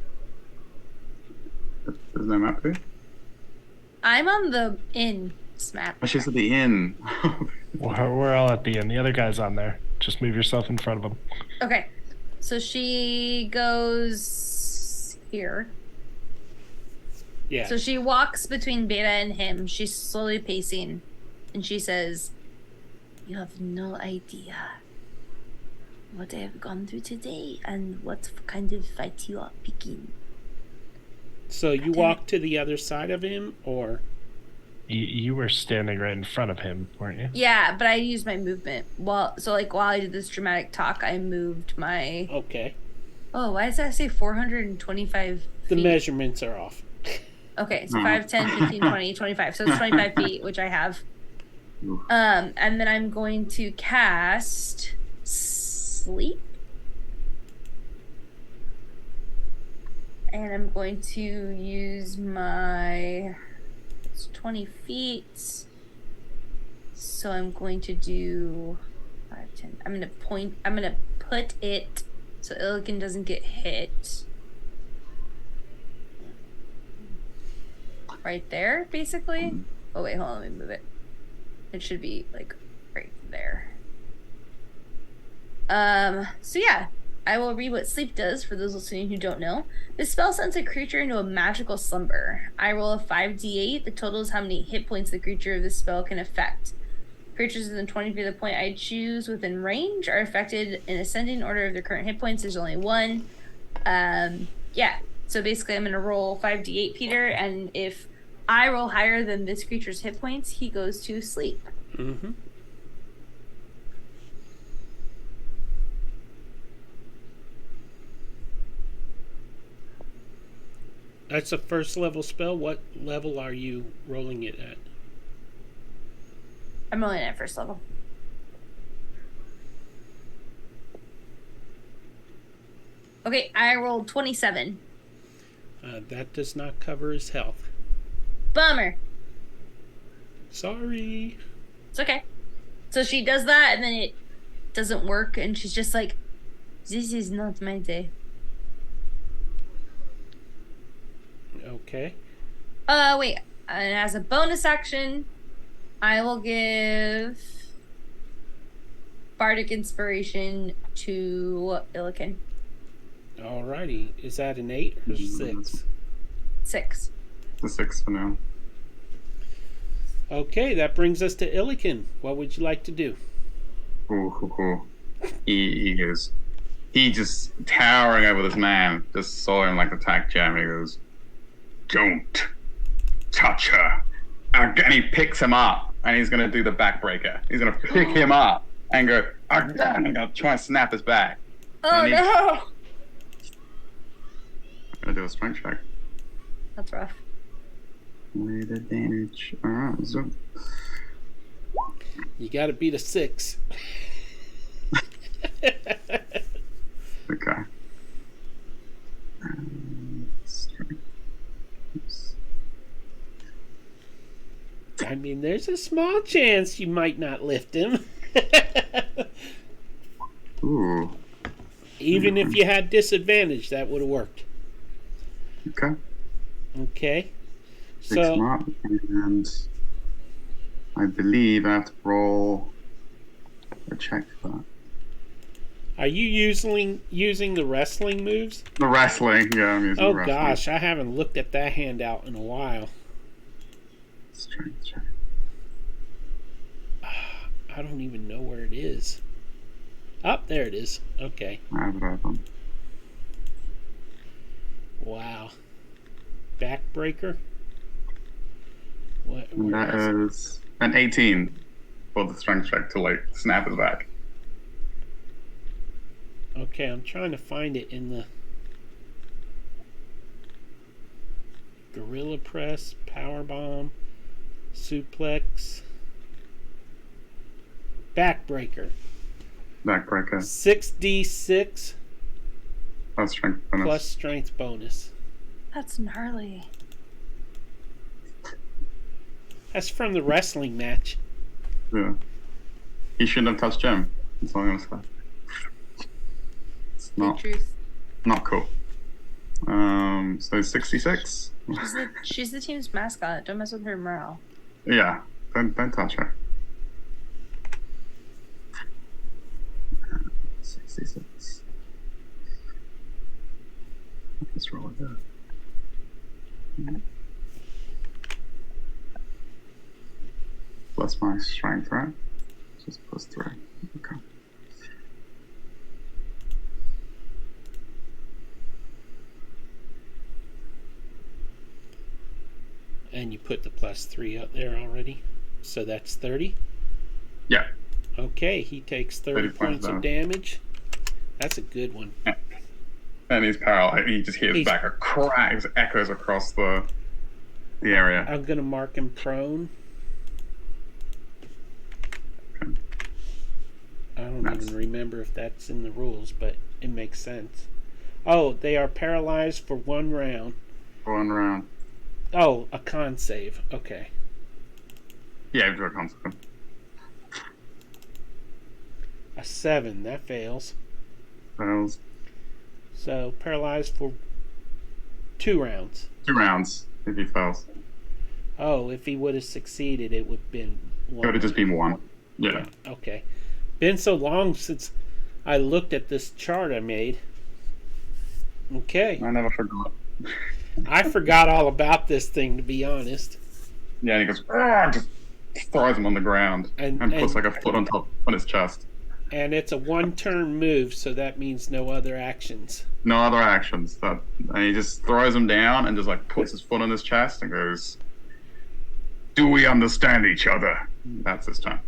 There's no map here. I'm on the inn map. Oh, she's at the inn. We're all at the end. The other guy's on there. Just move yourself in front of him. Okay. So she goes here. Yeah. So she walks between Beta and him. She's slowly pacing. And she says, "You have no idea what I have gone through today and what kind of fight you are picking." So you walk to the other side of him, or? You were standing right in front of him, weren't you? Yeah, but I used my movement. While I did this dramatic talk, I moved my... Okay. Oh, why does that say 425 feet? The measurements are off. Okay, so 5, 10, 15, 20, 25. So it's 25 feet, which I have. And then I'm going to cast Sleep. And I'm going to use my... It's 20 feet. So I'm going to do 5, 10. I'm going to put it so Illiken doesn't get hit. Right there, basically. Oh, wait, hold on, let me move it. It should be, like, right there. So yeah. I will read what sleep does for those listening who don't know. This spell sends a creature into a magical slumber. I roll a 5d8. The total is how many hit points the creature of this spell can affect. Creatures within 20 feet of the point I choose within range are affected in ascending order of their current hit points. There's only one. Yeah. So basically I'm going to roll 5d8, Peter, and if I roll higher than this creature's hit points, he goes to sleep. Mm-hmm. That's a first level spell. What level are you rolling it at? I'm rolling at first level. Okay, I rolled 27. That does not cover his health. Bummer. Sorry. It's okay. So she does that, and then it doesn't work, and she's just like, "This is not my day." Okay. Wait. And as a bonus action, I will give Bardic Inspiration to Illiken. Alrighty. Is that an 8 or 6? 6. The 6 for now. Okay, that brings us to Illiken. What would you like to do? Ooh. He just towering over this man. Just saw him like attack Jeremy. He goes, "Don't touch her." And he picks him up, and he's gonna do the backbreaker. He's gonna pick him up and go, and gonna try and snap his back. Oh no! I'm gonna do a strength check. That's rough. With advantage. Alright, so You gotta beat a 6. okay. I mean, there's a small chance you might not lift him. Ooh. Even if you had disadvantage, that would have worked. Okay. Okay. Picks him So, up, and I believe I have to roll a check for that. are you using the wrestling moves? The wrestling, yeah, I'm using Oh the wrestling. gosh, I haven't looked at that handout in a while. Strength check. I don't even know where it is. Oh, there it is. Okay. I have it open. Wow. Backbreaker? What? And where that is it? is an 18 for the strength check to like snap his back. Okay, I'm trying to find it in the Gorilla Press, Power Bomb, Suplex. Backbreaker. Backbreaker. 6d6 Plus strength bonus. plus strength bonus. That's gnarly. That's from the wrestling match. Yeah. He shouldn't have touched Gem. That's all I'm gonna say. It's The not truth. cool. So 66. She's the team's mascot. Don't mess with her morale. Yeah. Don't touch her. 66. Let's roll with that. Plus my strength, right? Just plus 3. Okay. And you put the +3 up there already. So that's 30. Yeah. Okay, he takes 30 points of damage. That's a good one. And he's paralyzed. He just hears back a crack, echoes across the area. I'm going to mark him prone. Okay. I don't even remember if that's in the rules, but it makes sense. Oh, they are paralyzed for 1 round. For 1 round. Oh, a con save. Okay. Yeah, do a con save. A 7. That fails. Fails. So, paralyzed for 2 rounds. 2 rounds if he fails. Oh, if he would have succeeded, it would have been 1. It would have just been 1. Yeah. Okay. Been so long since I looked at this chart I made. Okay. I never forgot. I forgot all about this thing, to be honest. Yeah, and he goes, just throws him on the ground and puts like a foot on his chest. And it's a 1-turn move, so that means no other actions. No other actions. And he just throws him down and just like puts his foot on his chest and goes, "Do we understand each other?" That's his turn.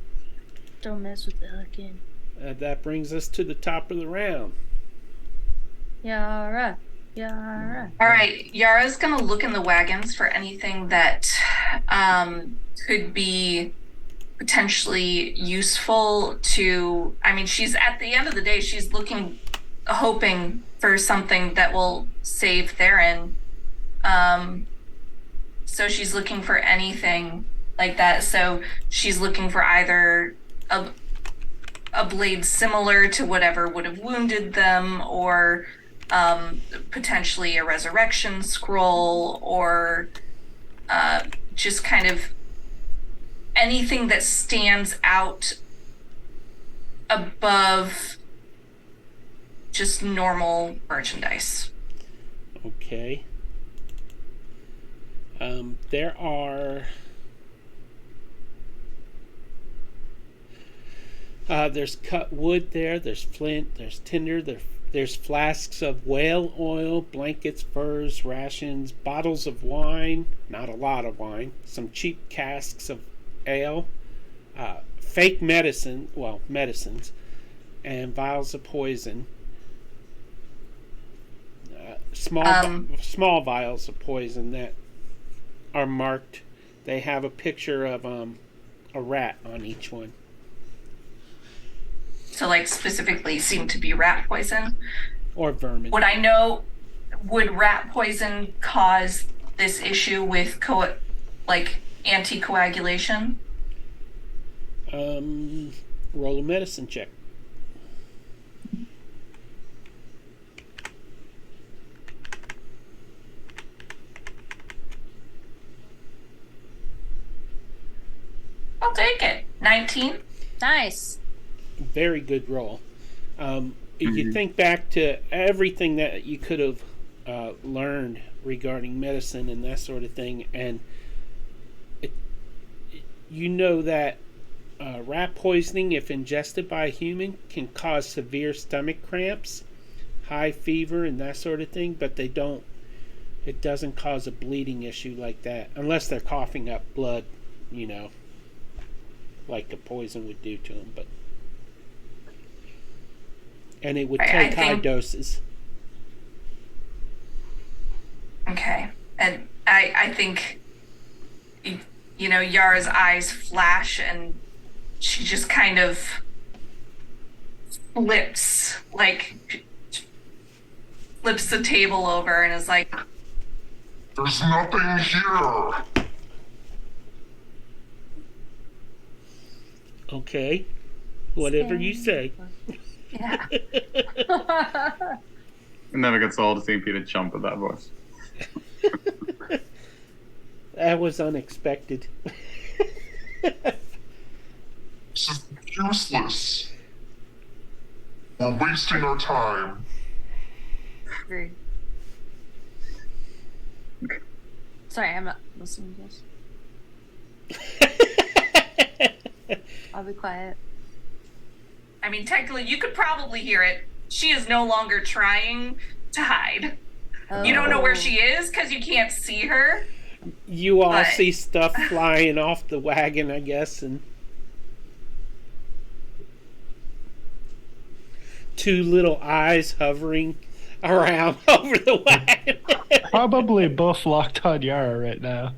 Don't mess with the again. That brings us to the top of the round. Yara. Yara. All right, Yara's gonna look in the wagons for anything that could be potentially useful to. I mean, she's at the end of the day, she's hoping for something that will save Theron. So she's looking for anything like that. So she's looking for either a blade similar to whatever would have wounded them, or potentially a resurrection scroll, or just kind of anything that stands out above just normal merchandise. Okay. There are... there's cut wood there, there's flint, there's tinder, there's flasks of whale oil, blankets, furs, rations, bottles of wine, not a lot of wine, some cheap casks of ale, fake medicines, and vials of poison. Small vials of poison that are marked. They have a picture of a rat on each one. So, like, specifically seem to be rat poison. Or vermin. Would rat poison cause this issue with anticoagulation? Roll a medicine check. I'll take it. 19. Nice. Very good roll. If you think back to everything that you could have learned regarding medicine and that sort of thing, and you know that rat poisoning, if ingested by a human, can cause severe stomach cramps, high fever, and that sort of thing, but it doesn't cause a bleeding issue like that, unless they're coughing up blood, like the poison would do to them, and it would take high doses. Okay. And I think, Yara's eyes flash, and she just kind of flips the table over and is like, There's nothing here. Okay. Whatever you say. Yeah. It never gets old to see Peter jump at that voice. That was unexpected. This is useless. We're wasting our time. Agreed. Sorry, I'm not listening to this. I'll be quiet. I mean, technically, you could probably hear it. She is no longer trying to hide. Oh. You don't know where she is because you can't see her. You all But- see stuff flying off the wagon, I guess, and two little eyes hovering around over the wagon. Probably both locked on Yara right now.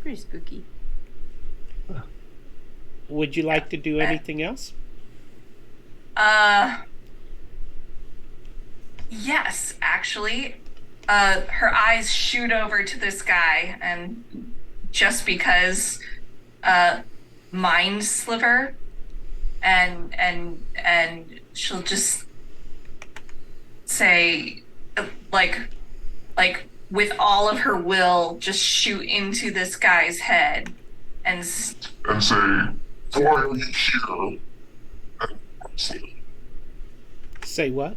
Pretty spooky. Would you like to do anything else? Yes, actually. Her eyes shoot over to this guy, and just because, mind sliver, and she'll just say, like with all of her will, just shoot into this guy's head, and And say, why are you here? And Say what?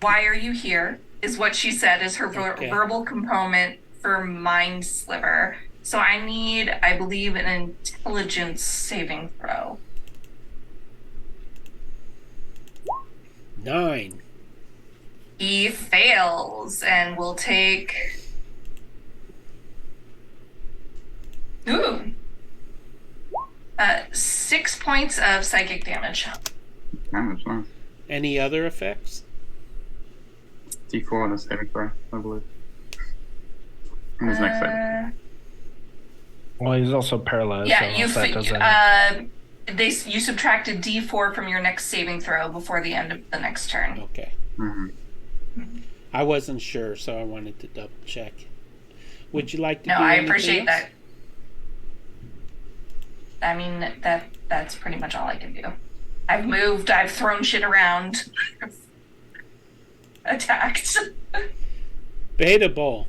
why are you here? Is what she said is her Okay. verbal component for mind sliver. So I need, I believe, an intelligence saving throw. 9. He fails and will take. Ooh. 6 points of psychic damage. Damage, nice. Any other effects? D4 on the saving throw, I believe. And his next saving. Well, he's also paralyzed. Yeah, so unless that doesn't... you subtracted D4 from your next saving throw before the end of the next turn. Okay. Mm-hmm. I wasn't sure, so I wanted to double check. Would you like to No, do I anything appreciate else? that. I mean, that's pretty much all I can do. I've moved, I've thrown shit around, attacked. Beta Bowl.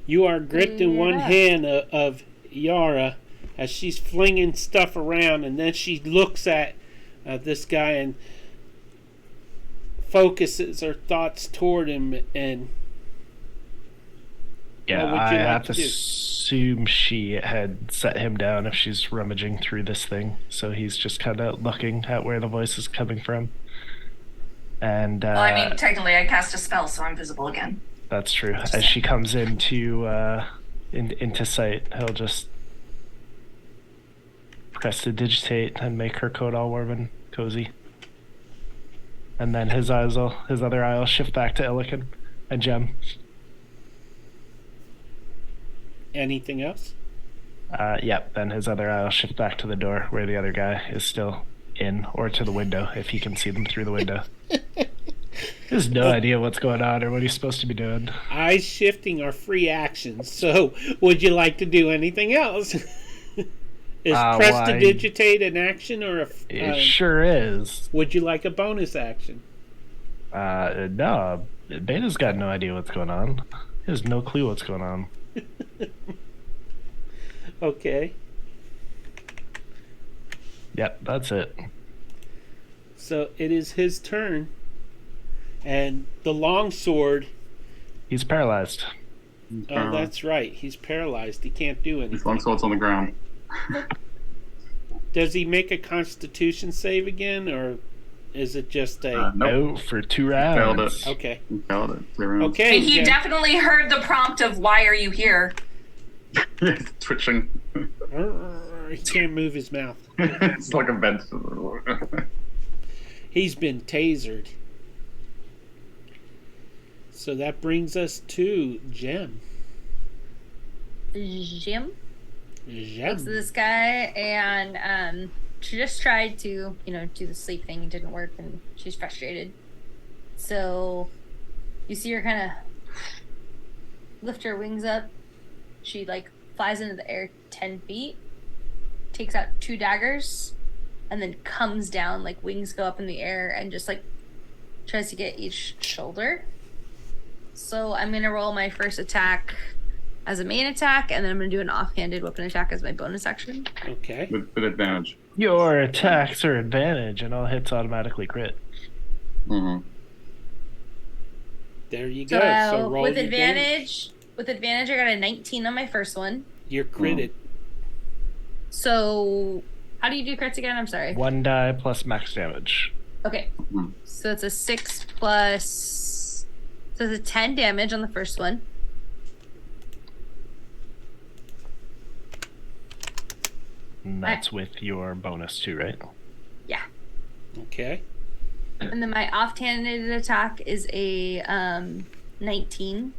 You are gripped in one Yeah. hand of Yara as she's flinging stuff around, and then she looks at this guy and focuses her thoughts toward him. And Yeah, what would I you like have to to do? assume she had set him down if she's rummaging through this thing. So he's just kind of looking at where the voice is coming from. And Well, I mean, technically I cast a spell, so I'm visible again. that's true. As she comes into sight, he'll just press to digitate and make her coat all warm and cozy. And then his other eye will shift back to Illican and Jem. anything else? Yep, then his other eye will shift back to the door where the other guy is still in, or to the window if he can see them through the window. He has no idea what's going on or what he's supposed to be doing. Eyes shifting are free actions, so would you like to do anything else? Is press why- to digitate an action, or It sure is. would you like a bonus action? No, Beta's got no idea what's going on. He has no clue what's going on. Okay, Yep, that's it. so it is his turn, and the longsword. He's paralyzed. Oh, that's right. He's paralyzed. He can't do His anything. longsword's on the ground. Does he make a Constitution save again, or is it just a? Nope. No, for 2 Failed rounds. it. Okay. He failed it. 2 rounds. Okay. He Jen. definitely heard the prompt of "Why are you here?" Twitching. He can't move his mouth. It's like a vent. He's been tasered. So that brings us to Jem. Jim Jam. looks at this guy and she just tried to, do the sleep thing. It didn't work and she's frustrated. So you see her kind of lift her wings up. She flies into the air 10 feet, takes out 2 daggers, and then comes down, wings go up in the air and just tries to get each shoulder. So I'm going to roll my first attack as a main attack, and then I'm going to do an offhanded weapon attack as my bonus action. Okay. With advantage. Your attacks are advantage, and all hits automatically crit. Mm-hmm. There you go. So roll with your advantage, damage. with advantage, I got a 19 on my first one. You're critted. So how do you do crits again? I'm sorry. 1 die plus max damage. Okay. Mhm. So it's a 6 plus. So it's a 10 damage on the first one. And that's with your bonus too, right? Yeah. Okay. And then my offhanded attack is a 19.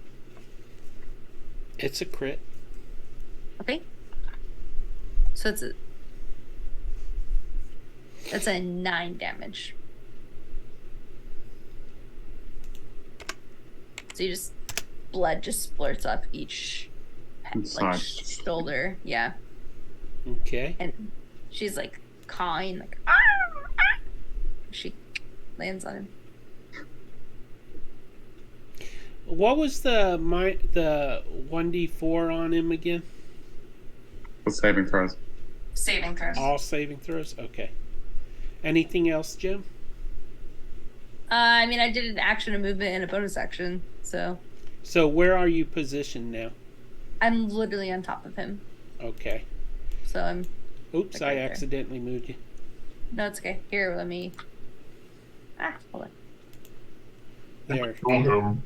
It's a crit. Okay. So that's a 9 damage. So blood just splurts up each Inside. shoulder. Yeah. Okay. And she's cawing, ah, ah. She lands on him. What was the 1d4 on him again? With saving throws. Saving throws. All saving throws? Okay. Anything else, Jim? I did an action, a movement, and a bonus action, so So where are you positioned now? I'm literally on top of him. Okay. So I'm. Oops, Right I there. accidentally moved you. No, it's okay. Here, let me. Hold on. There. Kill him.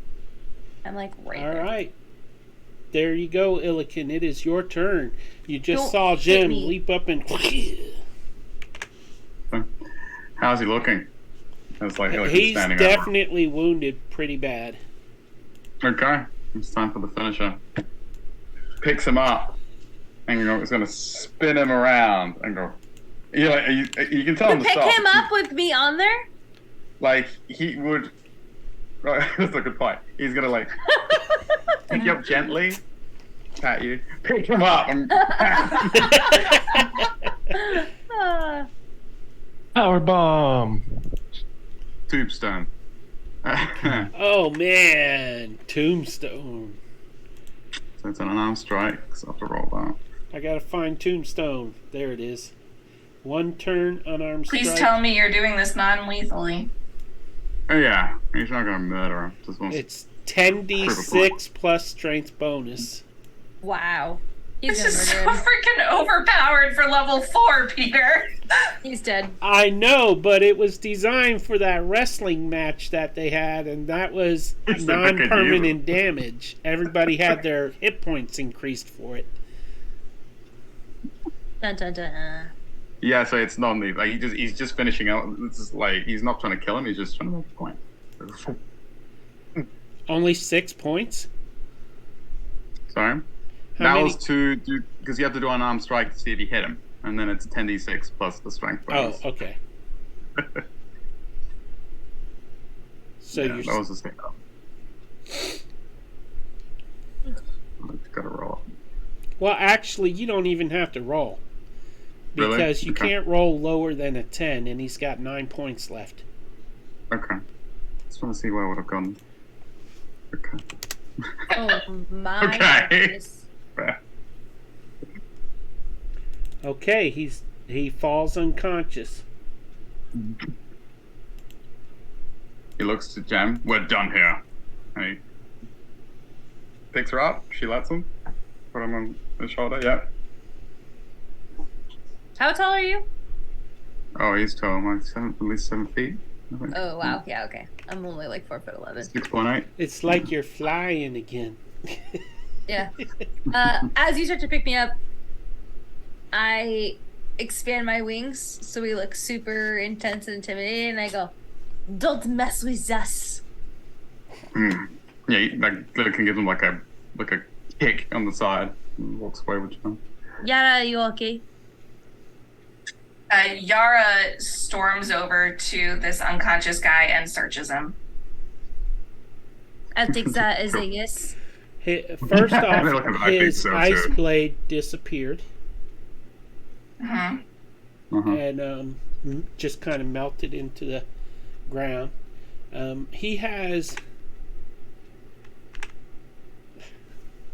I'm right All there. right. There you go, Illiken. It is your turn. You just Don't saw hit Jim me. leap up and... How's he looking? It's like Illiken's He's standing over. definitely wounded pretty bad. Okay, it's time for the finisher. Picks him up and is going to spin him around and go. You can tell him to Pick stop. him up with me on there? Like he would. Right, that's a good point. He's gonna pick you up gently, pat you, pick him up, and Ah. Power bomb. tombstone. Oh, man. Tombstone. So it's an unarmed strike. So I have to roll that. I gotta find Tombstone. There it is. 1 turn, unarmed Please strike. tell me you're doing this non-lethally. Oh yeah, he's not gonna murder him. Just wants. It's 10d6 plus strength bonus. Wow. He's This gonna is so murder him. freaking overpowered for level 4, Peter. He's dead. I know, but it was designed for that wrestling match that they had, and that was It's the wicked non-permanent damage. Everybody had their hit points increased for it. Dun dun dun. Yeah, so it's not me. He's just finishing out. This is he's not trying to kill him. He's just trying to make a point. Only 6 points? Sorry. How That many? was to do because you have to do an armed strike to see if you hit him, and then it's 10d6 plus the strength Oh, bonus. okay. So Yeah, you're... that was the same. I've got to roll. Well, actually, you don't even have to roll. Really? Because you Okay. can't roll lower than a 10, and he's got 9 points left. Okay. Just want to see where I would have gone. Okay. Oh my Okay. goodness. Fair. Okay, he falls unconscious. He looks to Jem. We're done here. And he picks her up. She lets him. Put him on the shoulder. Yeah. How tall are you? Oh, he's tall. Like at least 7 feet. I think. Oh wow, yeah, okay. I'm only 4'11". 6.8. It's like you're flying again. Yeah. As you start to pick me up, I expand my wings so we look super intense and intimidating, and I go, "Don't mess with us." Yeah, Glitter can give him like a kick on the side. Walks away with John. Yara, you okay? Yara storms over to this unconscious guy and searches him. I think that is a yes. First I off, think his so, ice too. blade disappeared Mm-hmm. and just kind of melted into the ground. He has...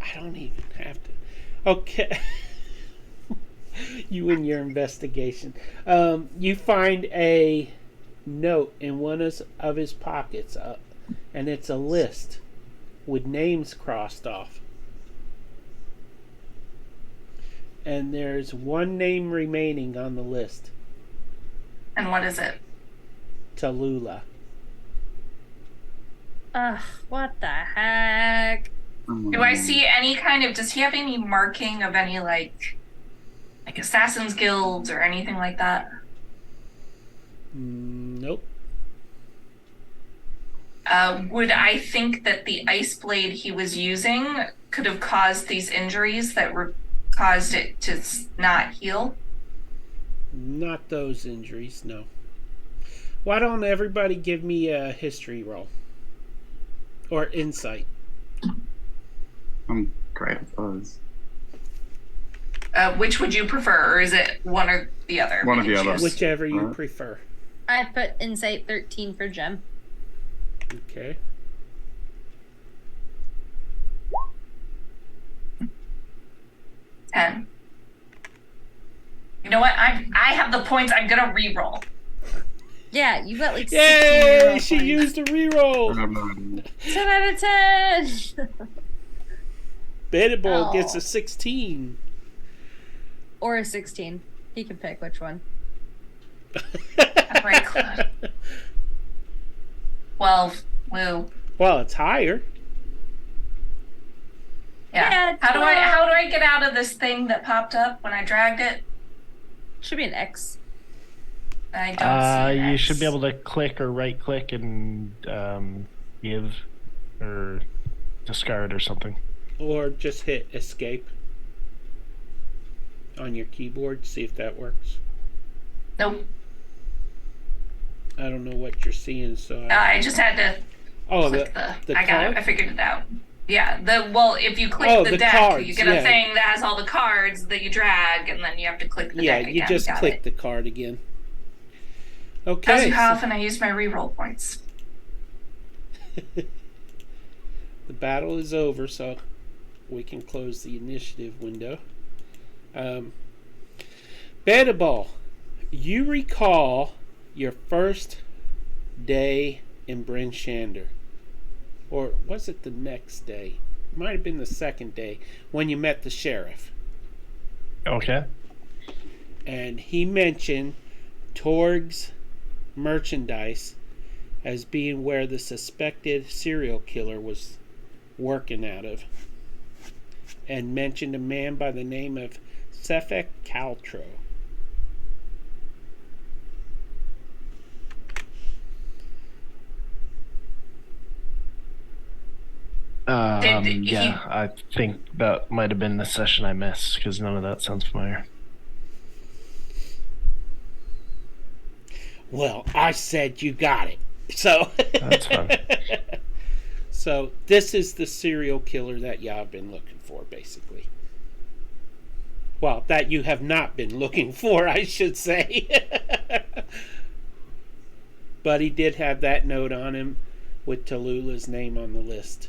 I don't even have to... Okay. You and your investigation. You find a note in one of his pockets, and it's a list with names crossed off. And there's one name remaining on the list. And what is it? Tallulah. Ugh, what the heck? Do I see any kind of... Does he have any marking of any, like Assassin's Guilds or anything like that? Nope. Would I think that the ice blade he was using could have caused these injuries that caused it to not heal? Not those injuries, no. Why don't everybody give me a history roll? Or insight. I'm great at those. Which would you prefer, or is it one or the other? One or the other. Whichever you Alright. prefer. I put insight 13 for Gem. Okay. Ten. You know what? I have the points. I'm gonna re-roll. Yeah, you got like 16 Yay! reroll She points. used a I reroll. have no idea. 10 out of 10! Bannibal gets Oh. a 16. Or a 16. He can pick which one. Right, 12. Woo. Well, it's higher. Yeah. Yeah, How do 12. I get out of this thing that popped up when I dragged it? Should be an X. I don't see an You X. should be able to click or right click and give or discard or something. Or just hit escape on your keyboard. See if that works. Nope. I don't know what you're seeing, so I just had to click the I got it. card? I figured it out. Yeah. If you click Oh, the the deck, cards, you get a yeah. thing that has all the cards that you drag, and then you have to click the Yeah, deck again. you just Got click it. the card again. That was Okay. how often I used my reroll points. The battle is over, so we can close the initiative window. Bannibal, you recall your first day in Bryn Shander. Or was it the next day? It might have been the second day when you met the sheriff. Okay. And he mentioned Torg's merchandise as being where the suspected serial killer was working out of, and mentioned a man by the name of Sefek Caltro. Did he- Yeah, I think that might have been the session I missed because none of that sounds familiar. Well, I said you got it. So That's fine. So this is the serial killer that y'all have been looking for, basically. Well, that you have not been looking for, I should say. But he did have that note on him with Tallulah's name on the list.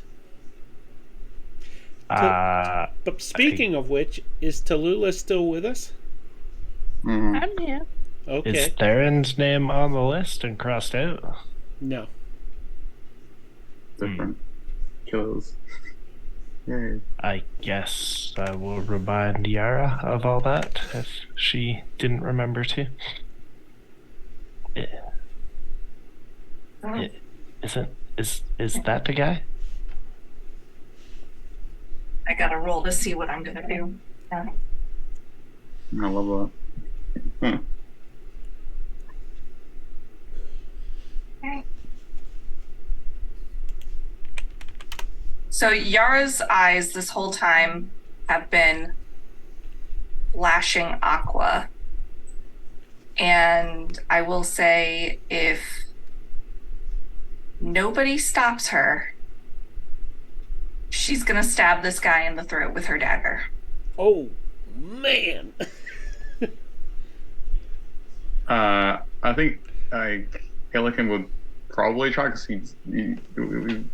But speaking of which, is Tallulah still with us? Mhm. I'm here. Okay. Is Theron's name on the list and crossed out? No. Different kills. Yay. I guess I will remind Yara of all that if she didn't remember to. Is that the guy? I gotta roll to see what I'm gonna do. Yeah. I love that. Okay. So Yara's eyes this whole time have been lashing Aqua. And I will say, if nobody stops her, she's gonna stab this guy in the throat with her dagger. Oh, man. I think Hillikin would probably try, because he wasn't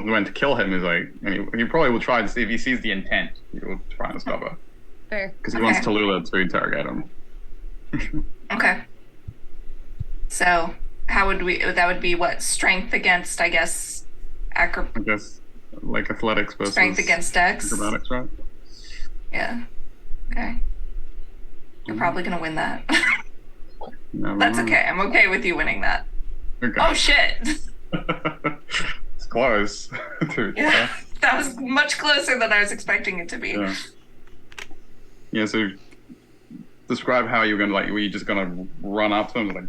going to kill him. Is like, and he probably will try to see if he sees the intent. He will try and stop her Fair. because he wants Tallulah to interrogate him. Okay. So how would we? That would be what? Strength against, I guess, I guess like athletics versus strength against dex. acrobatics, right? Yeah. Okay. You're probably gonna win that. Never That's mind. okay. I'm okay with you winning that. Okay. Oh shit! It's close. Yeah, that was much closer than I was expecting it to be. Yeah. Yeah. So describe how you're gonna were you just gonna run up to him and like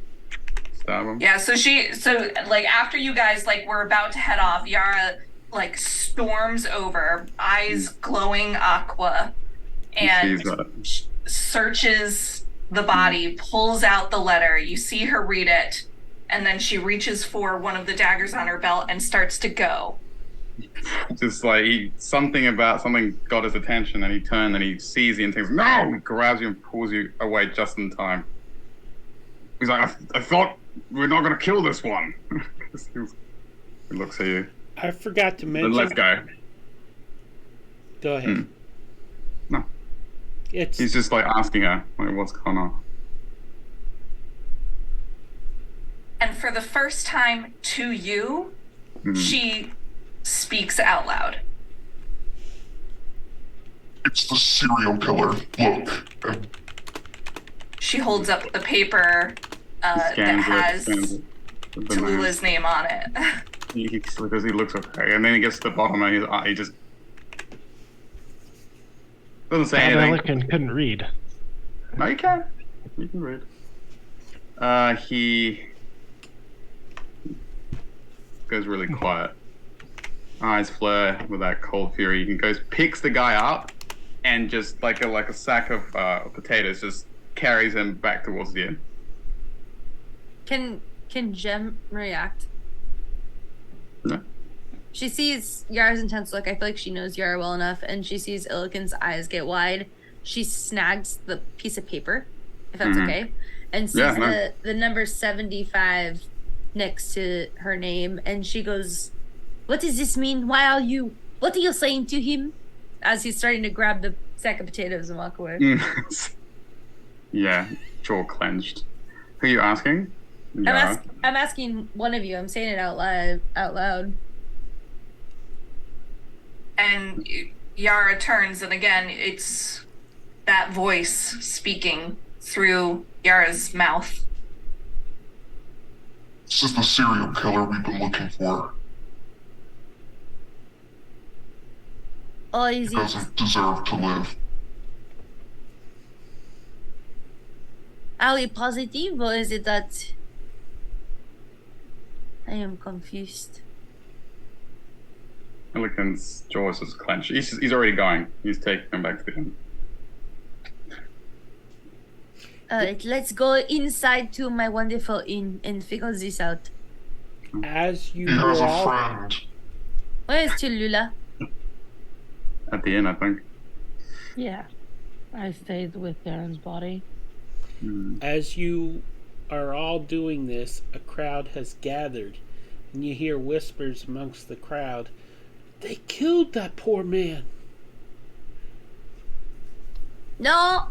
stab him? Yeah, so like after you guys like were about to head off, Yara like storms over, eyes glowing aqua, and Sees that. searches the body, pulls out the letter. You see her read it, and then she reaches for one of the daggers on her belt and starts to go. Just like something got his attention, and he turned and he sees you and thinks, "No!" He grabs you and pulls you away just in time. He's like, "I thought we're not gonna kill this one." He looks at you. I forgot to Then mention. let's go. Go ahead. No. It's He's just like asking her, like, what's going on. And for the first time to you, she speaks out loud. It's the serial killer. Look. And She holds up the paper that has Tallulah's name on it. Because he looks okay, and then he gets to the bottom and he just doesn't say anything. Pelican couldn't read. No, you can. You can read. He goes really quiet. Eyes flare with that cold fury. He goes, picks the guy up, and just like a sack of potatoes, just carries him back towards the inn. Can Jem react? No. She sees Yara's intense look. I feel like she knows Yara well enough, and she sees Illikin's eyes get wide. She snags the piece of paper, if that's okay, and sees the number 75 next to her name, and she goes, "What does this mean? What are you saying to him?" As he's starting to grab the sack of potatoes and walk away. Yeah, jaw clenched. Who are you asking? I'm asking one of you. I'm saying it out loud. And Yara turns, and again, it's that voice speaking through Yara's mouth. this is the serial killer we've been looking for. Oh, is He it? doesn't deserve to live. Are we positive, or is it that I am confused? Milliken's jaws is clenched. He's already going. He's taking him back to the inn. Alright, let's go inside to my wonderful inn and figure this out. as you He has a walk. friend. Where is Tallulah? At the inn, I think. Yeah. I stayed with Darren's body. As you are all doing this, a crowd has gathered, and you hear whispers amongst the crowd. They killed that poor man. No.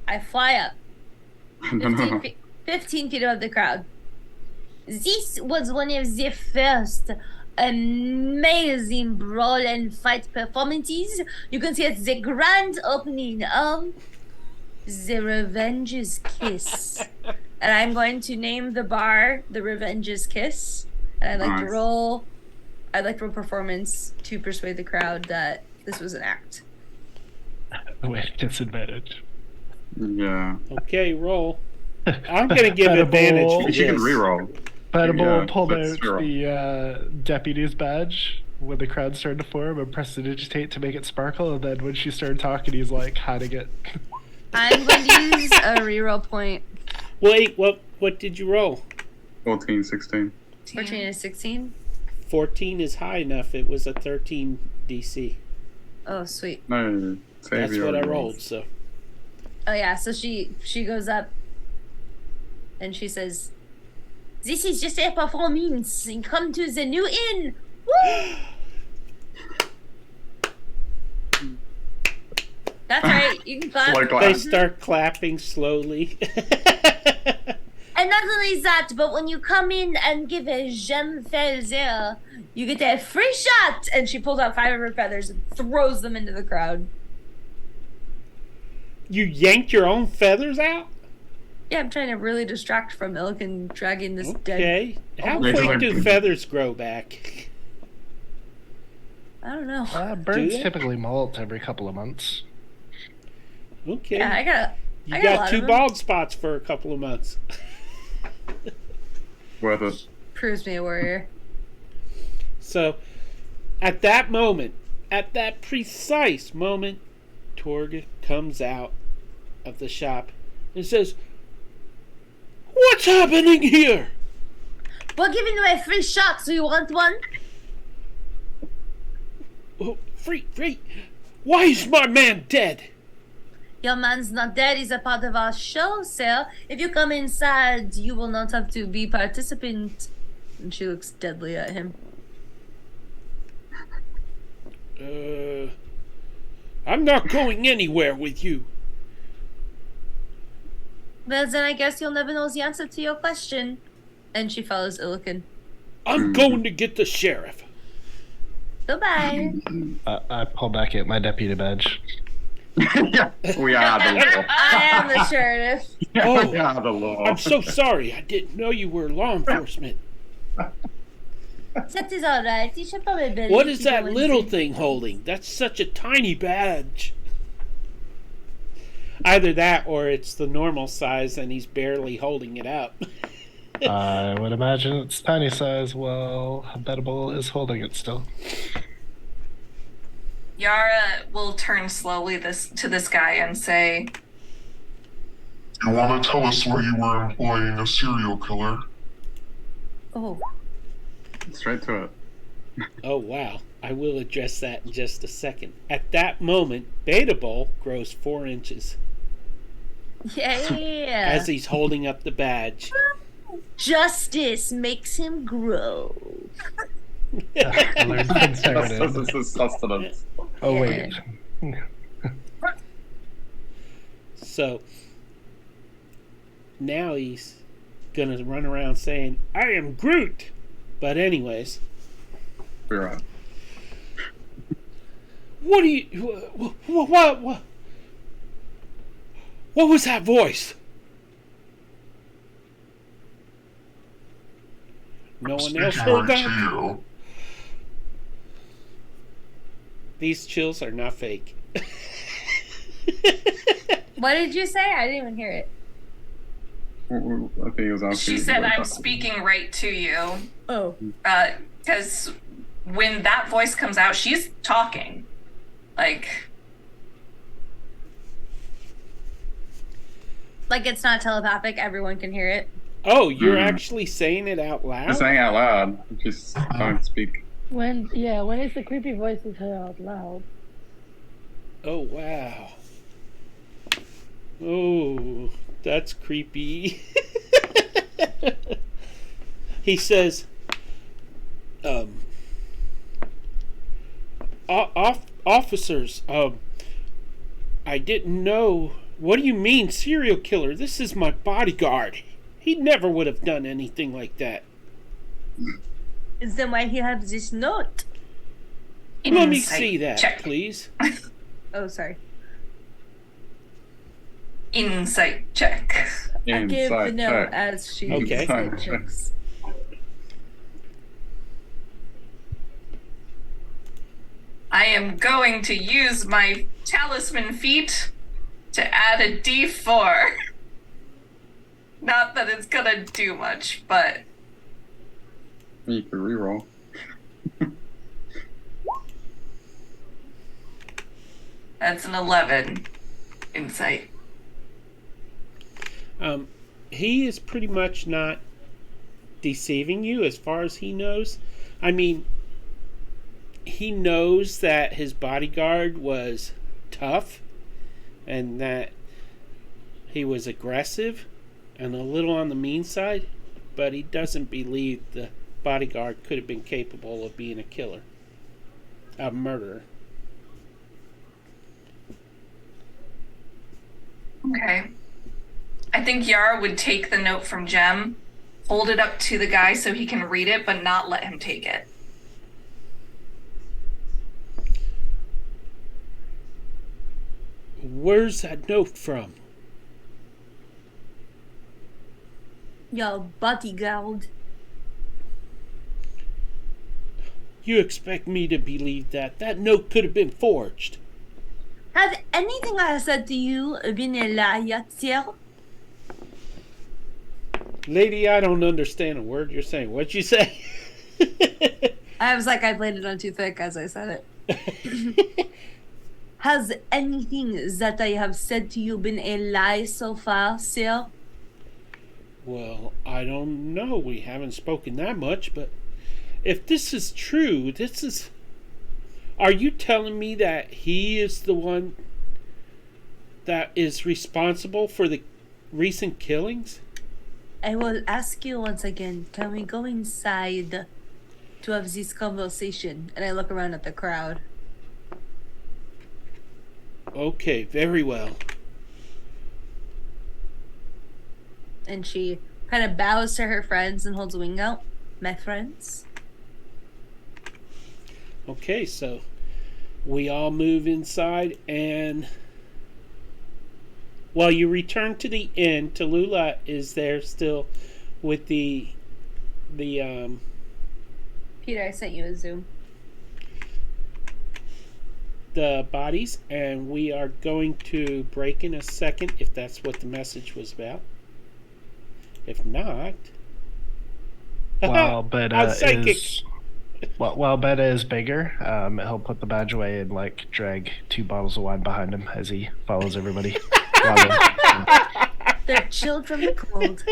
I fly up. 15 feet above the crowd. This was one of the first amazing brawl and fight performances you can see at the grand opening of The Revenge's Kiss. And I'm going to name the bar The Revenge's Kiss. And I'd like to roll performance to persuade the crowd that this was an act. With disadvantage. Yeah. Okay, roll. I'm gonna give Edible. advantage for She can this. reroll. Edible Yeah, pulled let's out roll. the deputy's badge when the crowd started to form and prestidigitate to make it sparkle, and then when she started talking, he's like hiding it. I'm going to use a reroll point. Wait, what did you roll? 14, 16. 14 and 16. 14 is high enough. It was a 13 DC. Oh, sweet. No, save That's your what I rolls. rolled. So Oh yeah, so she goes up and she says, "This is just a performance. Come to the new inn." Woo! That's right. You can clap. Like they last. start clapping slowly. And not only that, but when you come in and give a gem feather, you get a free shot. And she pulls out 5 of her feathers and throws them into the crowd. You yanked your own feathers out? Yeah, I'm trying to really distract from Ilk and dragging this dead. Okay. How They quick like- do feathers grow back? I don't know. Birds they? typically molt every couple of months. Okay. Yeah, I got you a got lot 2 of them. bald spots for a couple of months. Worth it. Proves me a warrior. So, at that moment, at that precise moment, Torg comes out of the shop and says, "What's happening here?" We're giving you a free shot, so you want one? Oh, free. Why is my man dead? Your man's not dead. He's a part of our show, sir. If you come inside, you will not have to be participant. And she looks deadly at him. I'm not going anywhere with you. Well, then I guess you'll never know the answer to your question. And she follows Illican. I'm going to get the sheriff. Goodbye. I pull back at my deputy badge. Yeah, we are the law. I am the sheriff. We Oh, are the law. I'm so sorry. I didn't know you were law enforcement. That is alright. You should probably believe What is people that when little they- thing holding? That's such a tiny badge. Either that or it's the normal size and he's barely holding it up. I would imagine it's tiny size while Bettable is holding it still. Yara will turn slowly to this guy and say, You want to tell us where you were employing a serial killer? Oh, Straight to it. Oh, wow. I will address that in just a second. At that moment, Beta Bowl grows 4 inches yeah. as he's holding up the badge. Justice makes him grow. I learned conservative. This is sustenance. Oh, wait. So now he's gonna run around saying, "I am Groot." But anyways, We're on. what do you? What was that voice? No one else Speaking heard right that. to you. These chills are not fake. What did you say? I didn't even hear it. I think he was asking. she said, "I'm speaking right to you." Oh. Because when that voice comes out, she's talking. Like Like it's not telepathic. Everyone can hear it. Oh, you're Mhm. actually saying it out loud? Just saying out loud. Just don't speak. When it's the creepy voices heard out loud. Oh, wow. Oh, that's creepy. He says, officers, I didn't know. What do you mean, serial killer? This is my bodyguard. He never would have done anything like that. Then why he have this note? Let me insight see that, check. please. Oh, sorry. Insight check. I give the Inside note check. as she Okay. inside checks. I am going to use my talisman feat to add a d4. Not that it's gonna do much, but You could reroll. That's an 11 insight. He is pretty much not deceiving you as far as he knows. I mean, he knows that his bodyguard was tough and that he was aggressive and a little on the mean side, but he doesn't believe the bodyguard could have been capable of being a killer, a murderer. Okay. I think Yara would take the note from Jem, hold it up to the guy so he can read it, but not let him take it. Where's that note from? Your bodyguard. You expect me to believe that? That note could have been forged. Has anything I said to you been a lie, sir? Lady, I don't understand a word you're saying. What'd you say? I was like, I played it on too thick as I said it. Has anything that I have said to you been a lie so far, sir? Well, I don't know. We haven't spoken that much, but if this is true, this is... Are you telling me that he is the one that is responsible for the recent killings? I will ask you once again, can we go inside to have this conversation? And I look around at the crowd. Okay, very well. And she kind of bows to her friends and holds a wing out. My friends. Okay, so we all move inside, and while you return to the inn, Tallulah is there still with the Peter, I sent you a Zoom. the bodies, and we are going to break in a second if that's what the message was about. If not, While I'm Beta psychic. is while Beta is bigger, he'll put the badge away and like drag 2 bottles of wine behind him as he follows everybody. They're chilled from the cold.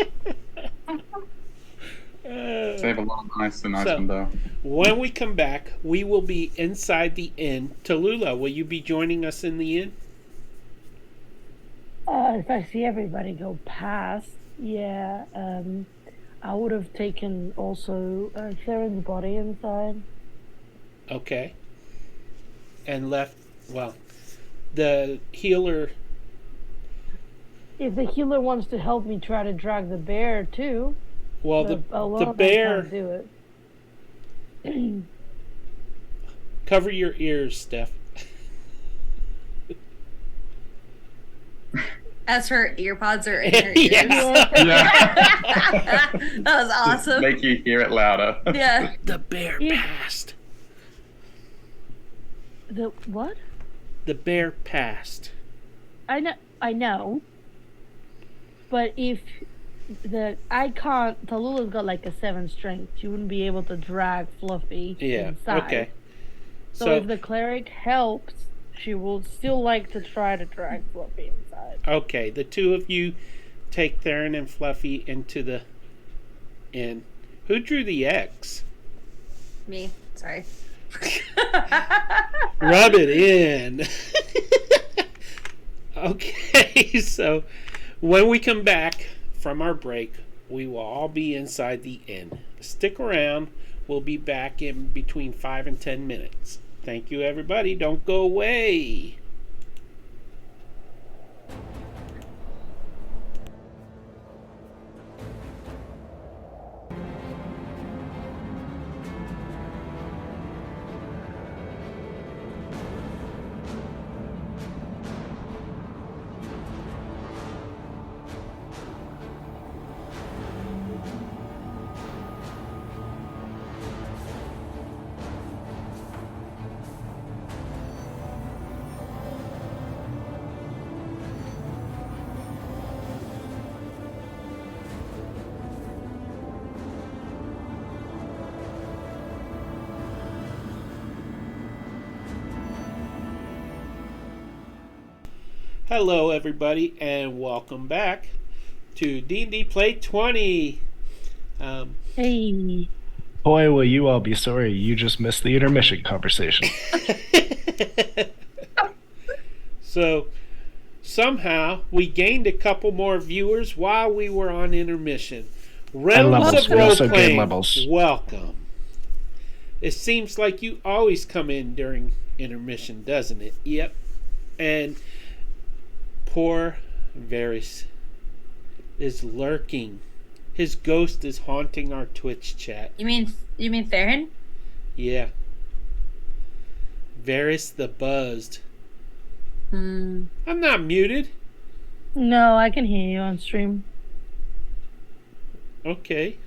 Save a lot of ice and ice So- window. When we come back, we will be inside the inn. Tallulah, will you be joining us in the inn? If I see everybody go past, yeah, I would have taken also Sharon's body inside. Okay. And left, well, the healer. If the healer wants to help me try to drag the bear too, Well, but alone the I bear. can't do it. Cover your ears, Steph. As her earpods are in her ears. Yes. Yeah. That was awesome. Make you hear it louder. Yeah. The bear Yeah. passed. The what? The bear passed. I know. But if I can't, Tallulah's got like a 7 strength. She wouldn't be able to drag Fluffy Yeah. inside. Okay. So if the cleric helps, she will still like to try to drag Fluffy inside. Okay, the two of you take Theron and Fluffy into the inn. Who drew the X? Me. Sorry. Rub it in. Okay, so when we come back from our break, we will all be inside the inn. Stick around. We'll be back in between 5 and 10 minutes. Thank you, everybody. Don't go away. Hello, everybody, and welcome back to D&D Play 20. Hey. Boy, will you all be sorry you just missed the intermission conversation. So, somehow, we gained a couple more viewers while we were on intermission. Realms levels. of We also gained Role-Playing, levels. welcome. It seems like you always come in during intermission, doesn't it? Yep. And poor Varys is lurking. His ghost is haunting our Twitch chat. You mean Theron? Yeah. Varys the Buzzed. I'm not muted. No, I can hear you on stream. Okay.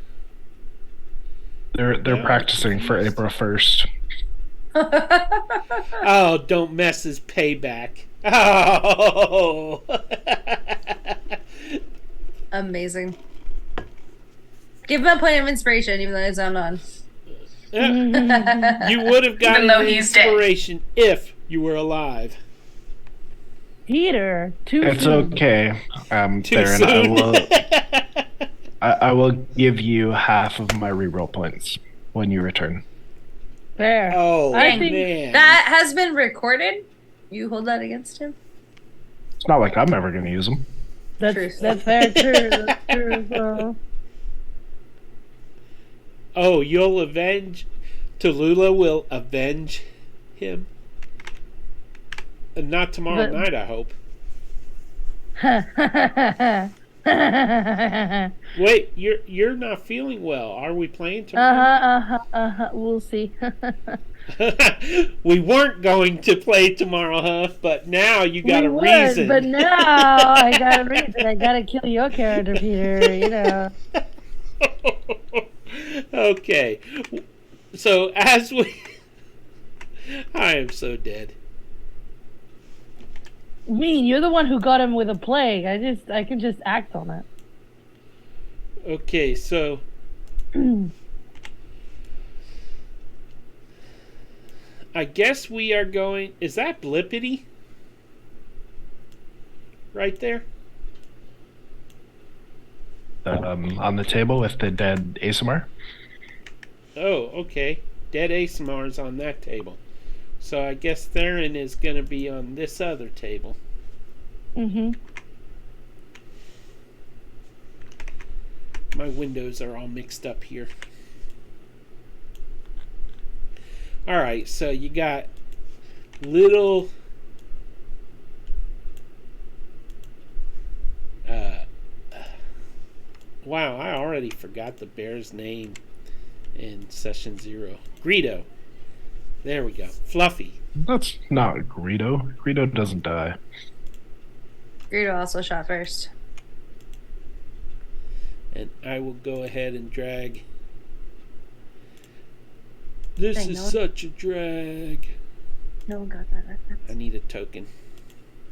They're Yeah, practicing for April 1st. Oh, don't mess his payback. Oh. Amazing. Give him a point of inspiration, even though it's not on. You would have gotten though an he's dead. inspiration if you were alive. Peter, too It's soon. okay, Too Theron. soon. I will give you half of my reroll points when you return. Fair. Oh, I think man. That has been recorded. You hold that against him? It's not like I'm ever going to use them. Truth. That's very true. That's true. So. Oh, you'll avenge... Tallulah will avenge him? Not tomorrow But- night, I hope. Wait, you're not feeling well. Are we playing tomorrow? We'll see. We weren't going to play tomorrow, huh? But now you got We a would, reason. but now I got a reason. I gotta kill your character, Peter. You know. Okay. So as we... I am so dead. I mean, you're the one who got him with a plague. I can just act on it. Okay, so... I guess we are going... Is that Blippity? Right there? On the table with the dead ASMR. Oh, okay. Dead ASMR's on that table. So I guess Theron is going to be on this other table. Mm-hmm. My windows are all mixed up here. Alright, so you got little... wow, I already forgot the bear's name in Session 0. Greedo. There we go. Fluffy. That's not Greedo. Greedo doesn't die. Greedo also shot first. And I will go ahead and drag. This Dang, is no one- such a drag. No one got that reference. I need a token.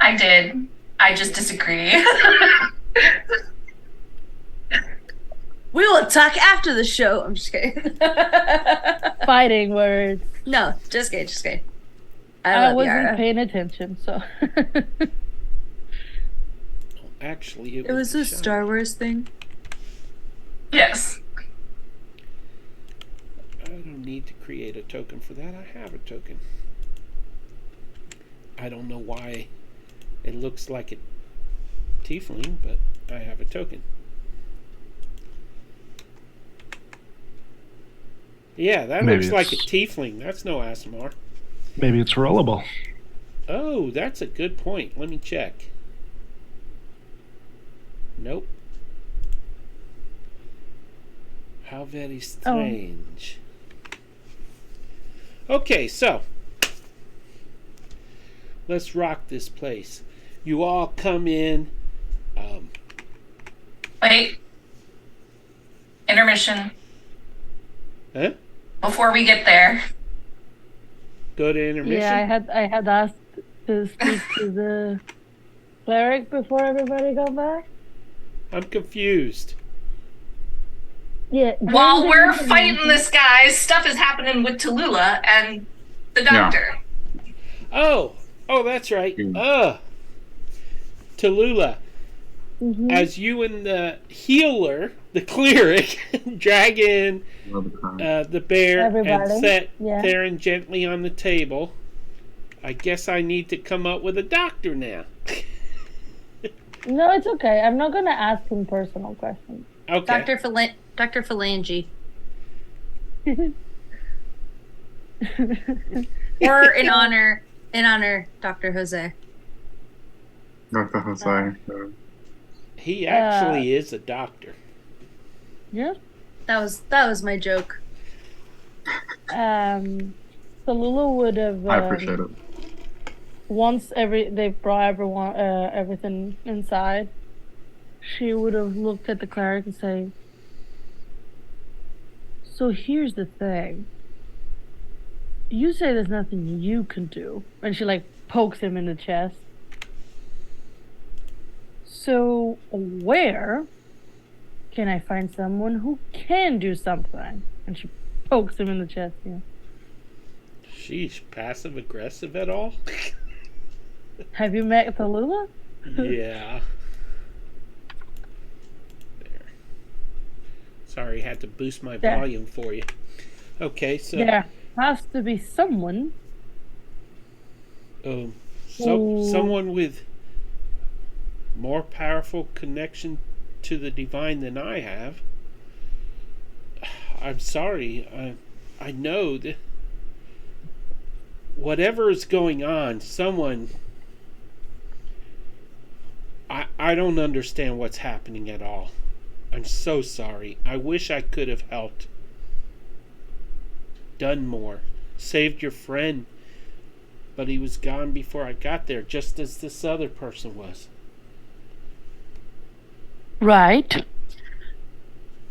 I did. I just disagree. We will talk after the show. I'm just kidding. Fighting words. No, just kidding, just kidding. I I love wasn't Yara. paying attention, so. Actually, It was a Star Wars thing. Yes. I don't need to create a token for that. I have a token. I don't know why it looks like a tiefling, but I have a token. Yeah, that Maybe looks like a it's- tiefling. That's no ASMR. Maybe it's rollable. Oh, that's a good point. Let me check. Nope. How very strange. Okay, so let's rock this place. You all come in. Wait. Intermission. Huh? Before we get there. Go to intermission. Yeah, I had asked to speak to the cleric before everybody got back. I'm confused. Yeah. While during the we're intermission- fighting this guy, stuff is happening with Tallulah and the doctor. Oh, that's right. Tallulah, Mhm. as you and the healer, the cleric, drag in the bear and Everybody, set yeah. Theron gently on the table, I guess I need to come up with a doctor now. No, it's okay. I'm not gonna ask him personal questions. Okay. Dr. Phalange. Or in honor, Dr. Jose. Dr. Jose. He actually is a doctor. Yeah. That was my joke. Tallulah would have. I appreciate it. Once they brought everyone everything inside, she would have looked at the cleric and say, "So here's the thing. You say there's nothing you can do," and she like pokes him in the chest. So where can I find someone who can do something? And she pokes him in the chest. Yeah. Sheesh, passive aggressive at all? Have you met Tallulah? Yeah. There. Sorry, had to boost my There. volume for you. Okay, so There has to be someone. Ooh. someone with more powerful connection to the divine than I have. I'm sorry. I know that whatever is going on, someone. I don't understand what's happening at all. I'm so sorry. I wish I could have helped. Done more. Saved your friend. But he was gone before I got there, just as this other person was. Right.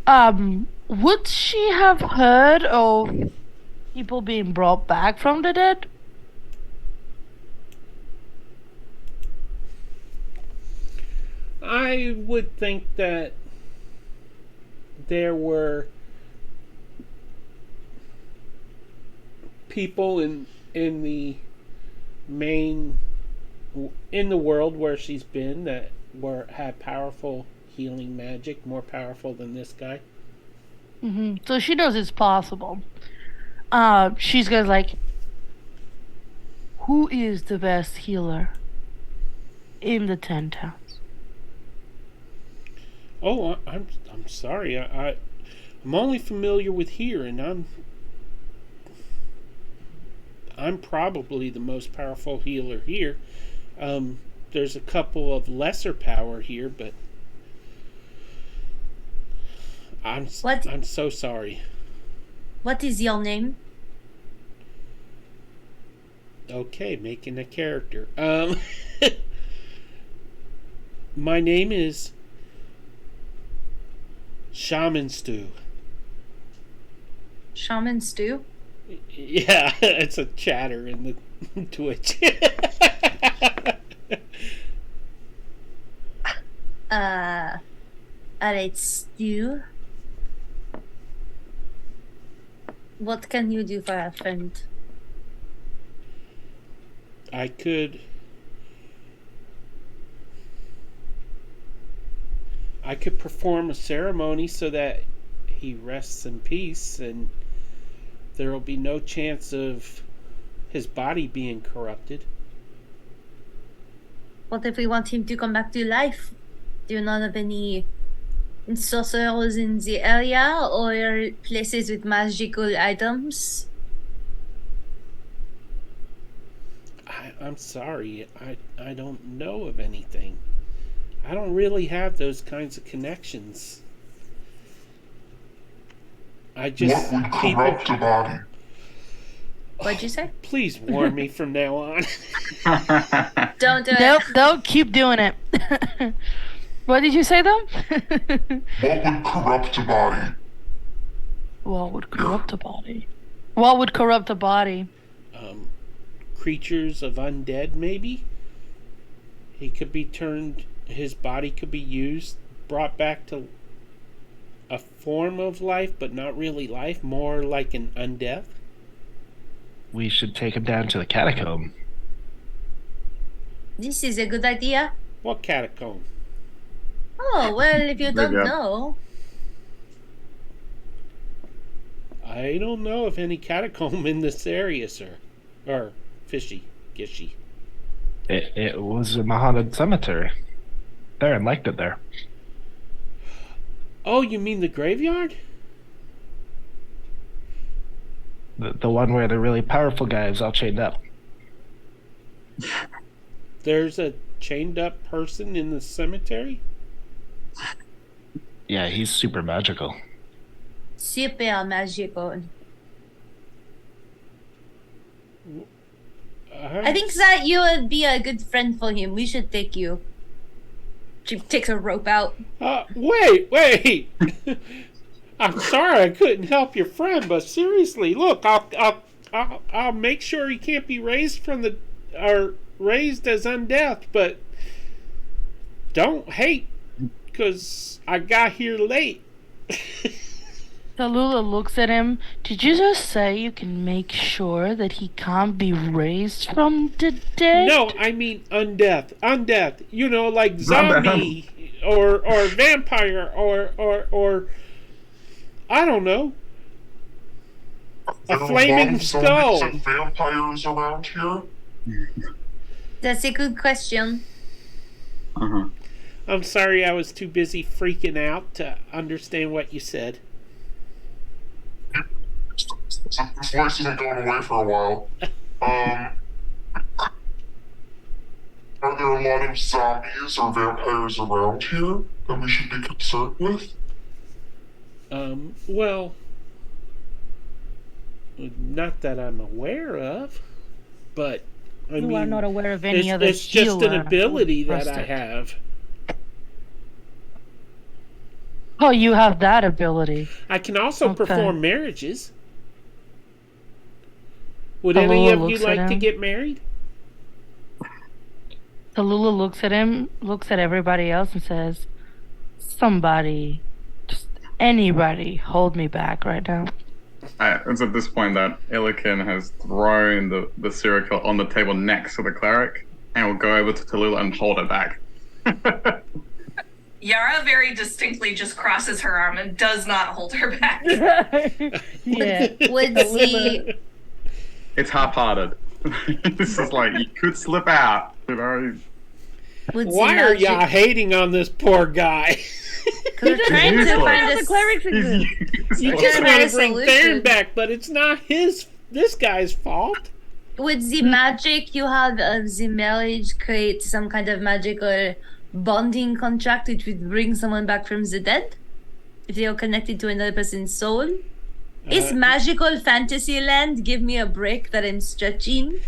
Would she have heard of people being brought back from the dead? I would think that there were people in the main in the world where she's been that had powerful healing magic, more powerful than this guy. Mm-hmm. So she knows it's possible. She's gonna like, who is the best healer in the 10 towns? Oh, I'm sorry. I'm only familiar with here, and I'm probably the most powerful healer here. There's a couple of lesser power here, but I'm so sorry. What is your name? Okay, making a character. My name is Shaman Stew. Shaman Stew? Yeah, it's a chatter in the Twitch. Alright, Stew. What can you do for a friend? I could perform a ceremony so that he rests in peace, and there will be no chance of his body being corrupted. What if we want him to come back to life? Do you know of any sorcerers in the area or places with magical items? I'm sorry, I don't know of anything. I don't really have those kinds of connections. I just What would corrupt a body? What'd you say? Please warn me from now on. Don't do Nope, it. don't keep doing it. What did you say though? What would corrupt a body? What would corrupt a body? What would corrupt a body? Creatures of undead, maybe? He could be turned, his body could be used, brought back to a form of life, but not really life, more like an undeath. We should take him down to the catacomb. This is a good idea. What catacomb? Oh, well, if you don't Graveyard. know. I don't know of any catacomb in this area, sir. Or fishy, gishy. It was in the haunted cemetery. Theron liked it there. Oh, you mean the graveyard? The one where the really powerful guy is all chained up. There's a chained up person in the cemetery? Yeah, he's super magical. Super magical. I think that you would be a good friend for him. We should take you. She takes a rope out. Wait! I'm sorry I couldn't help your friend, but seriously, look, I'll make sure he can't be raised raised as undeath, but don't hate, cause I got here late. Tallulah looks at him. Did you just say you can make sure that he can't be raised from the dead? No, I mean undeath. You know, like zombie or vampire or I don't know. There A are flaming lot of zombies skull. and vampires around here. That's a good question. Uh-huh. I'm sorry I was too busy freaking out to understand what you said. This voice isn't going away for a while. Are there a lot of zombies or vampires around here that we should be concerned with? Well, not that I'm aware of, but I You mean, are not aware of any it's, other it's just an healer ability who that I trusted. have. Oh, you have that ability. I can also Okay. perform marriages. Would any Tallulah of you looks at like to him. get married? Tallulah looks at him, looks at everybody else, and says, "Somebody, just anybody, hold me back right now." It's at this point that Illikin has thrown the spherical on the table next to the cleric and will go over to Tallulah and hold it back. Yara very distinctly just crosses her arm and does not hold her back. Yeah. Would the It's half-hearted. This is like, you could slip out, you know? would the Why are magic- y'all hating on this poor guy? We're trying to useless. find the a clerics exist. You We're just trying to want find to a bring solution. Theron back, but it's not this guy's fault. Would the magic you have of the marriage create some kind of magical bonding contract which would bring someone back from the dead? If they are connected to another person's soul? Is magical fantasy land give me a break that I'm stretching?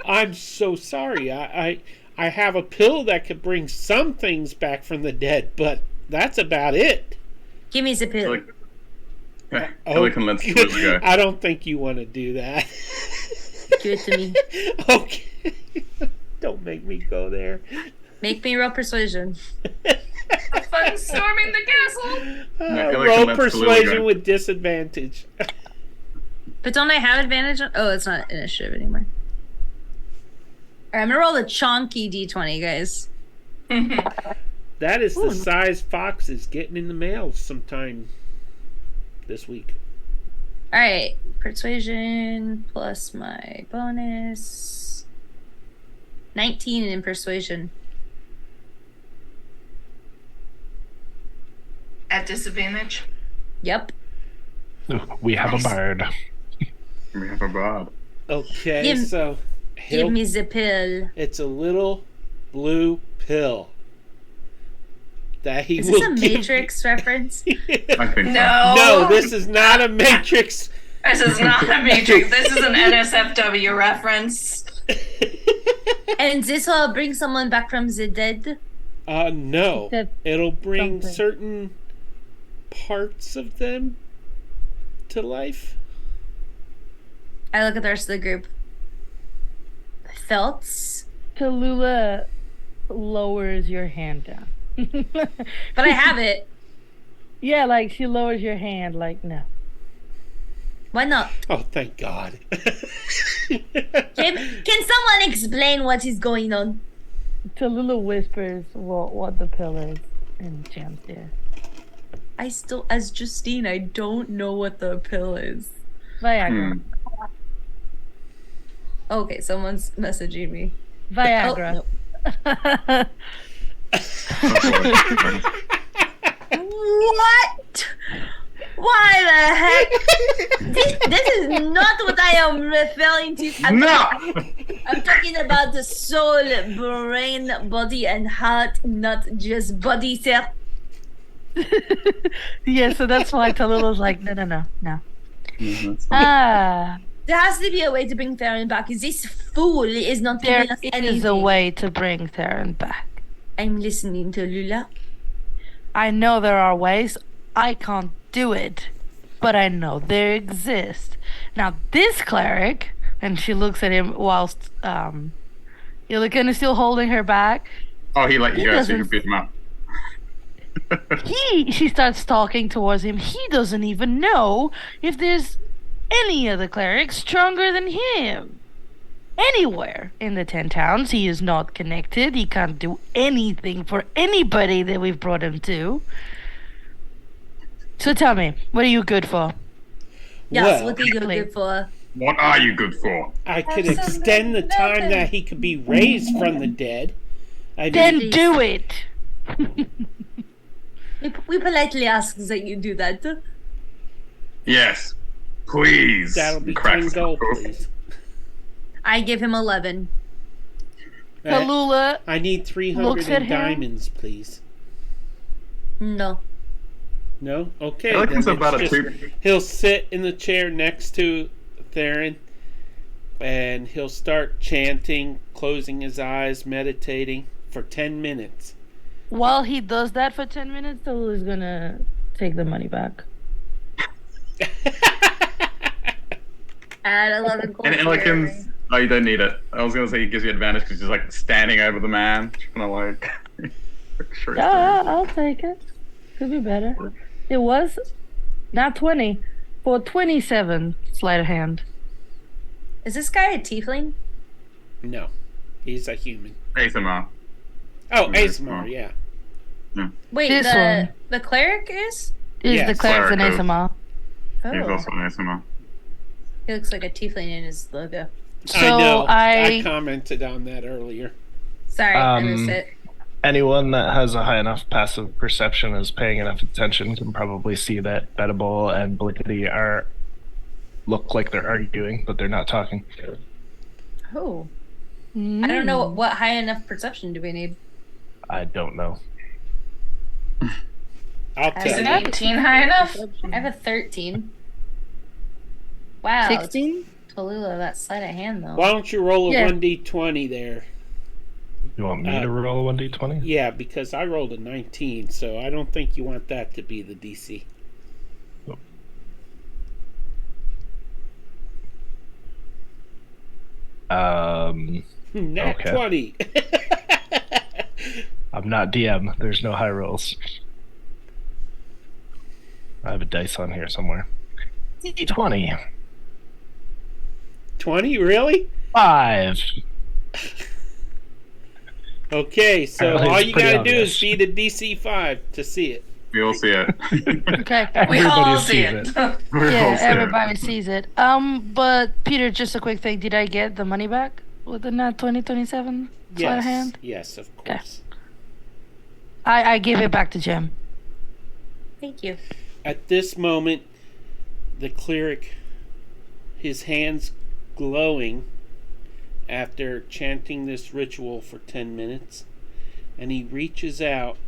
I'm so sorry. I have a pill that could bring some things back from the dead, but that's about it. Give me the pill. Illikin lets Tallulah go. I don't think you want to do that. Give it to me. Okay. Don't make me go there. Make me roll persuasion. Have fun storming the castle. Illikin Roll lets Tallulah persuasion go. with disadvantage. But don't I have advantage on? Oh, it's not initiative anymore. Alright, I'm gonna roll the chonky d20, guys. That is the size Fox is getting in the mail sometime this week. Alright, persuasion plus my bonus. 19 in persuasion. At disadvantage. Yep. We have a bard. We have a bard. Okay, Give- so Give me the pill. it's a little blue pill that he Is will this a give Matrix reference? I think so. No, this is not a Matrix. This is not a Matrix. This is an NSFW reference. And this will bring someone back from the dead? No. Said It'll bring something. certain parts of them to life. I look at the rest of the group. Felts? Tallulah lowers your hand down. But I have it. Yeah, like she lowers your hand, like no. Why not? Oh, thank God. Can someone explain what is going on? Tallulah whispers what the pill is in Jam's ear. I still, as Justine, I don't know what the pill is. Viagra. Okay, someone's messaging me. Viagra. Oh, what? Why the heck? This is not what I am referring to. I'm talking about the soul, brain, body, and heart, not just body, sir. Yeah, so that's why Tallulah's like, no. There has to be a way to bring Theron back. This fool is not There giving us anything. is a way to bring Theron back. I'm listening to Lula. I know there are ways. I can't do it, but I know they exist. Now, this cleric, and she looks at him whilst you're kind of still holding her back. Oh, he let you go so you could beat him up. She starts talking towards him. He doesn't even know if there's any other cleric stronger than him. Anywhere in the 10 towns, he is not connected. He can't do anything for anybody that we've brought him to. So tell me, what are you good for? Yes, Well, what are you good for? What are you good for? I could extend the time that he could be raised from the dead. Then do it! We politely ask that you do that. Yes, please. That'll be Cracks 10 gold, knuckles. please. I give him 11. Tallulah I need 300 looks at in him. diamonds, please. No. No? Okay. I like then it's about it's a just- 2. He'll sit in the chair next to Theron, and he'll start chanting, closing his eyes, meditating for 10 minutes. While he does that for 10 minutes, Tallulah's gonna take the money back. Add 11 gold. And Elikins, oh, you don't need it. I was going to say he gives you advantage because he's like standing over the man. Kind of like. Sure. Yeah, I'll take it. Could be better. It was not 20, for 27 sleight of hand. Is this guy a tiefling? No. He's a human. ASMR. Oh, Yeah, ASMR, yeah. Wait, This one. the cleric is? Is Yes. the clerics an Cleric. ASMR? He's Oh, also an ASMR. he looks like a tiefling in his logo. So I know. I I commented on that earlier. Sorry, I missed it. Anyone that has a high enough passive perception is paying enough attention can probably see that Bedable and Blickety look like they're arguing, but they're not talking. Oh. I don't know what high enough perception do we need. I don't know. I'll Is Is tell an you. 18 high enough? I have a 13. Wow. 16? Tallulah, that sleight of hand though. Why don't you roll a Yeah. 1d20 there? You want me to roll a 1d20? Yeah, because I rolled a 19, so I don't think you want that to be the DC. Nat Okay. 20. I'm not DM. There's no high rolls. I have a dice on here somewhere. 20. 20, really? 5. Okay, so Apparently all it's you pretty gotta do obvious. is beat a DC 5 to see it. We all see it. Okay. We all Everybody see sees it. We all Yeah, see everybody it. sees it. But Peter, just a quick thing. Did I get the money back with the nat 2027 sleight of Yes, hand? yes, of Okay. course. I gave it back to Jim. Thank you. At this moment, the cleric, his hands glowing after chanting this ritual for 10 minutes, and he reaches out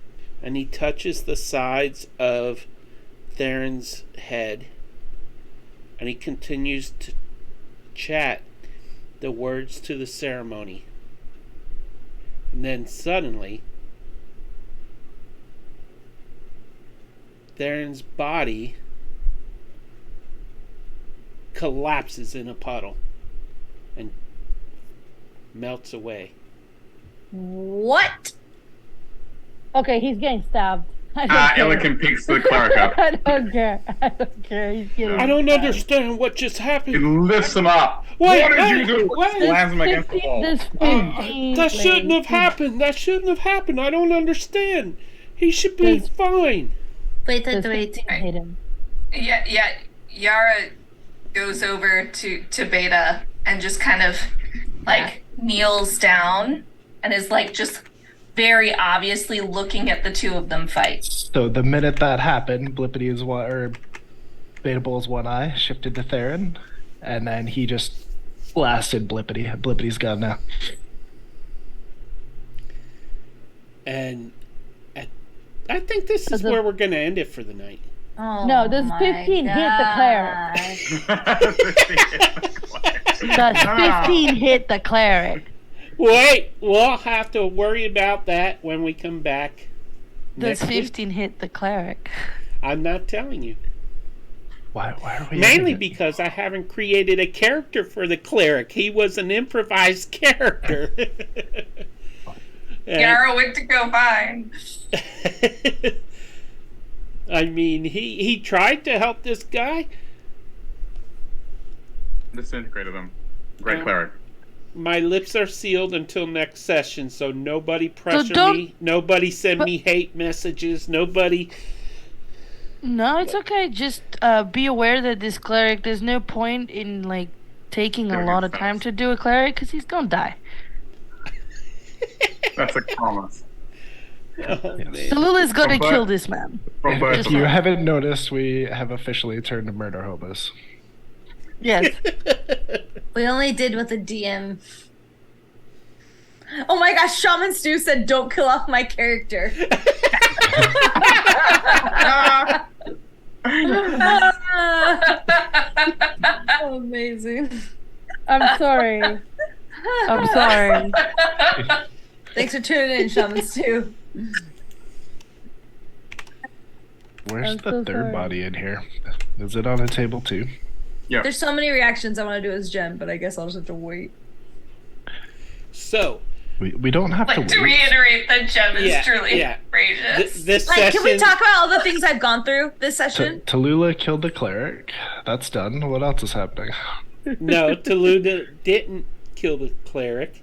and he touches the sides of Theron's head, and he continues to chat the words to the ceremony. And then suddenly, Theron's body collapses in a puddle and melts away. What? Okay, he's getting stabbed. Illican peeks the cleric up. I don't care. I don't care. He's getting I don't understand what just He happened. lifts him up. Wait, what did wait, you do? wait. Slams him against the 15 wall. There's 15. That shouldn't have happened. That shouldn't have happened. I don't understand. He should be Does- fine. Wait. Hit him. Yeah. Yara goes over to Beta and just kind of like kneels down and is like just very obviously looking at the two of them fight. So the minute that happened, Blippity's one or Beta Bull's one eye shifted to Theron, and then he just blasted Blippity. Blippity's gone now. And I think this is where we're going to end it for the night. Oh, No, does my 15 hit the cleric? Does 15 hit the cleric? Wait, we'll have to worry about that when we come back. Does next week. 15 hit the cleric? I'm not telling you. Why are we Mainly ending it? because I haven't created a character for the cleric. He was an improvised character. And- Yara went to go find. I mean, he tried to help this guy. Disintegrated him. Great cleric. My lips are sealed until next session, so nobody pressure don't- me. Nobody send me hate messages. Nobody. No, it's okay. Just be aware that this cleric, there's no point in like taking a Doing lot it of time fast. to do a cleric because he's gonna die. That's a promise. Oh, man. Tallulah gonna But- kill this man. From both If of you us. haven't noticed, we have officially turned to murder hobos. Yes. We only did what the DM. Oh my gosh, Shaman Stu said, "Don't kill off my character." Amazing. I'm sorry. I'm sorry. Thanks for tuning in, Shaman Stu. Where's I'm the so third sorry. body in here? Is it on a table too? There's so many reactions I want to do as Jen, but I guess I'll just have to wait. So, We don't have to Like to wait. reiterate that Jem is Yeah, truly yeah. courageous. this Like, session. can we talk about all the things I've gone through this session? Tallulah killed the cleric. That's done. What else is happening? No, Tallulah didn't kill the cleric.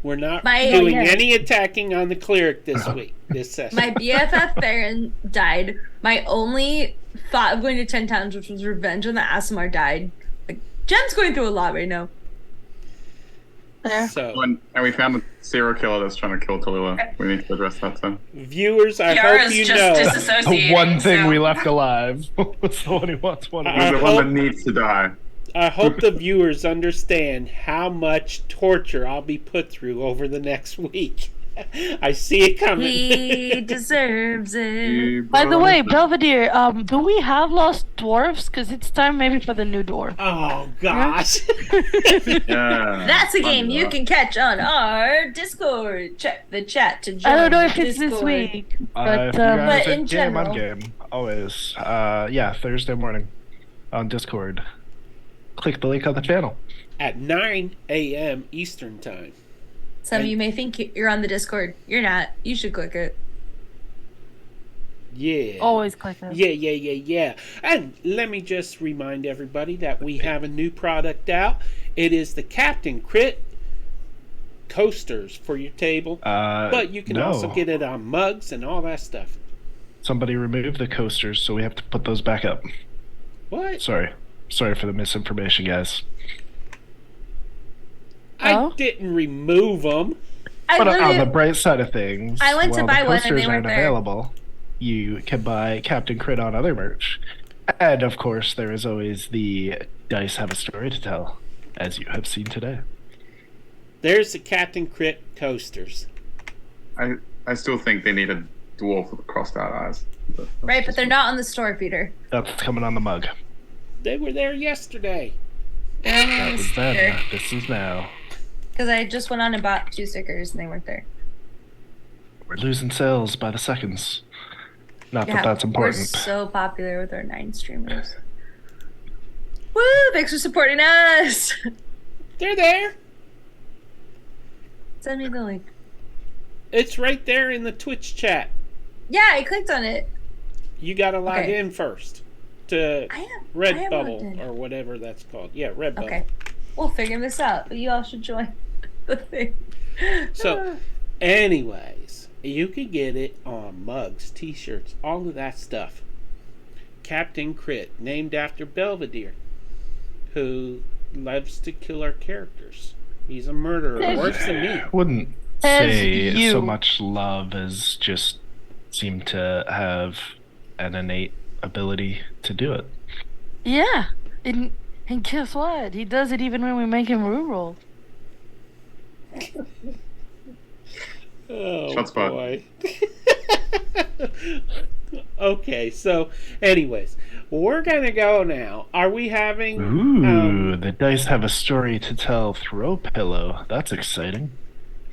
We're not My- doing yeah. any attacking on the cleric this week, this session. My BFF Theron died. My only thought of going to 10 Towns, which was revenge when the Asimar died. Like, Jen's going through a lot right now. There. So, And we found a serial killer that's trying to kill Tallulah. We need to address that soon. viewers, I Yara's hope you just know. disassociating. The one thing so- we left alive was the one who wants one. I The hope- one that needs to die. I hope the viewers understand how much torture I'll be put through over the next week. I see it coming. He deserves it. By the way, Belvedere, do we have lost dwarfs? Because it's time maybe for the new dwarf. Oh gosh. Yeah. That's a Fun game you stuff. can catch on our Discord. Check the chat to join I don't know if the it's this Discord. week, If but you guys But are in game, general- I'm game. Always. Yeah, Thursday morning on Discord. Click the link on the channel. At 9 a.m. Eastern time. Some of you may think you're on the Discord. You're not. You should click it. Yeah. always click it. Yeah. And let me just remind everybody that we have a new product out. It is the Captain Crit coasters for your table. But you can no. also get it on mugs and all that stuff. Somebody removed the coasters, so we have to put those back up. What? Sorry for the misinformation, guys. Oh? I didn't remove them. I But on literally- the bright side of things, I went to while buy the one and coasters they weren't aren't there. available, you can buy Captain Crit on other merch. And of course, there is always the Dice Have a Story to Tell, as you have seen today. There's the Captain Crit coasters. I still think they need a dwarf with crossed out eyes. Right, but they're not on the store, Peter. That's coming on the mug. They were there yesterday. That was then. This is now. Because I just went on and bought 2 stickers and they weren't there. We're losing sales by the seconds. Not Yeah, that that's important. We're so popular with our 9 streamers. Woo! Thanks for supporting us. They're there. Send me the link. It's right there in the Twitch chat. Yeah, I clicked on it. You got to log Okay. in first to I am Redbubble logged in. or whatever that's called. Yeah, Redbubble. Okay. We'll figure this out. But you all should join the thing. So, anyways, you can get it on mugs, t-shirts, all of that stuff. Captain Crit, named after Belvedere, who loves to kill our characters. He's a murderer, worse than me. Wouldn't As say you. so much love as just seem to have an innate ability to do it. Yeah. And guess what? He does it even when we make him reroll. Oh, Shot spot. boy. Okay, so, anyways, we're gonna go now. Are we having... Ooh, the dice have a story to tell. Throw pillow. That's exciting.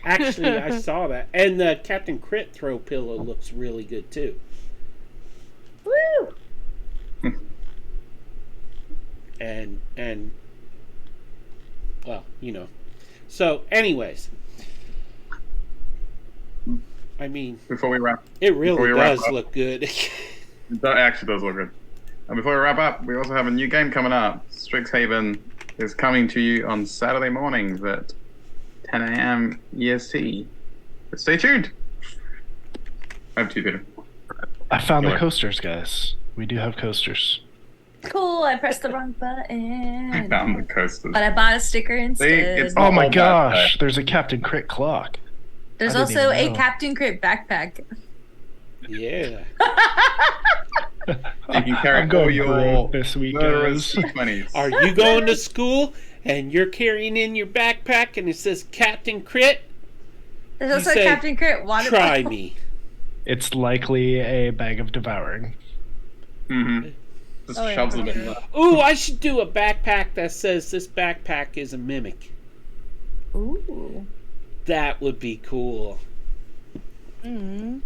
Actually, I saw that. And the Captain Crit throw pillow looks really good, too. Woo! And well, you know. So, anyways. I mean, Before we wrap, it really we wrap does up. look good. that actually does look good. And before we wrap up, we also have a new game coming up. Strixhaven is coming to you on Saturday mornings at 10 a.m. EST. But stay tuned. Over to you, Peter. I found the Go ahead. coasters, guys. We do have coasters. Cool. I pressed the wrong I button. found the coasters. But I bought a sticker instead. it's Oh not my all bad, gosh, there's a Captain Crit clock. There's I didn't also even a know. Captain Crit backpack. Yeah. You can carry I'm going all your broke this week, murderous guys. C20s. Are you going to school and you're carrying in your backpack and it says Captain Crit? There's You also a say, Captain Crit water Try bottle. me. It's likely a bag of devouring. Mm-hmm. Just Oh, yeah. shoves them in there. Ooh, I should do a backpack that says this backpack is a mimic. Ooh. That would be cool. Mm-hmm.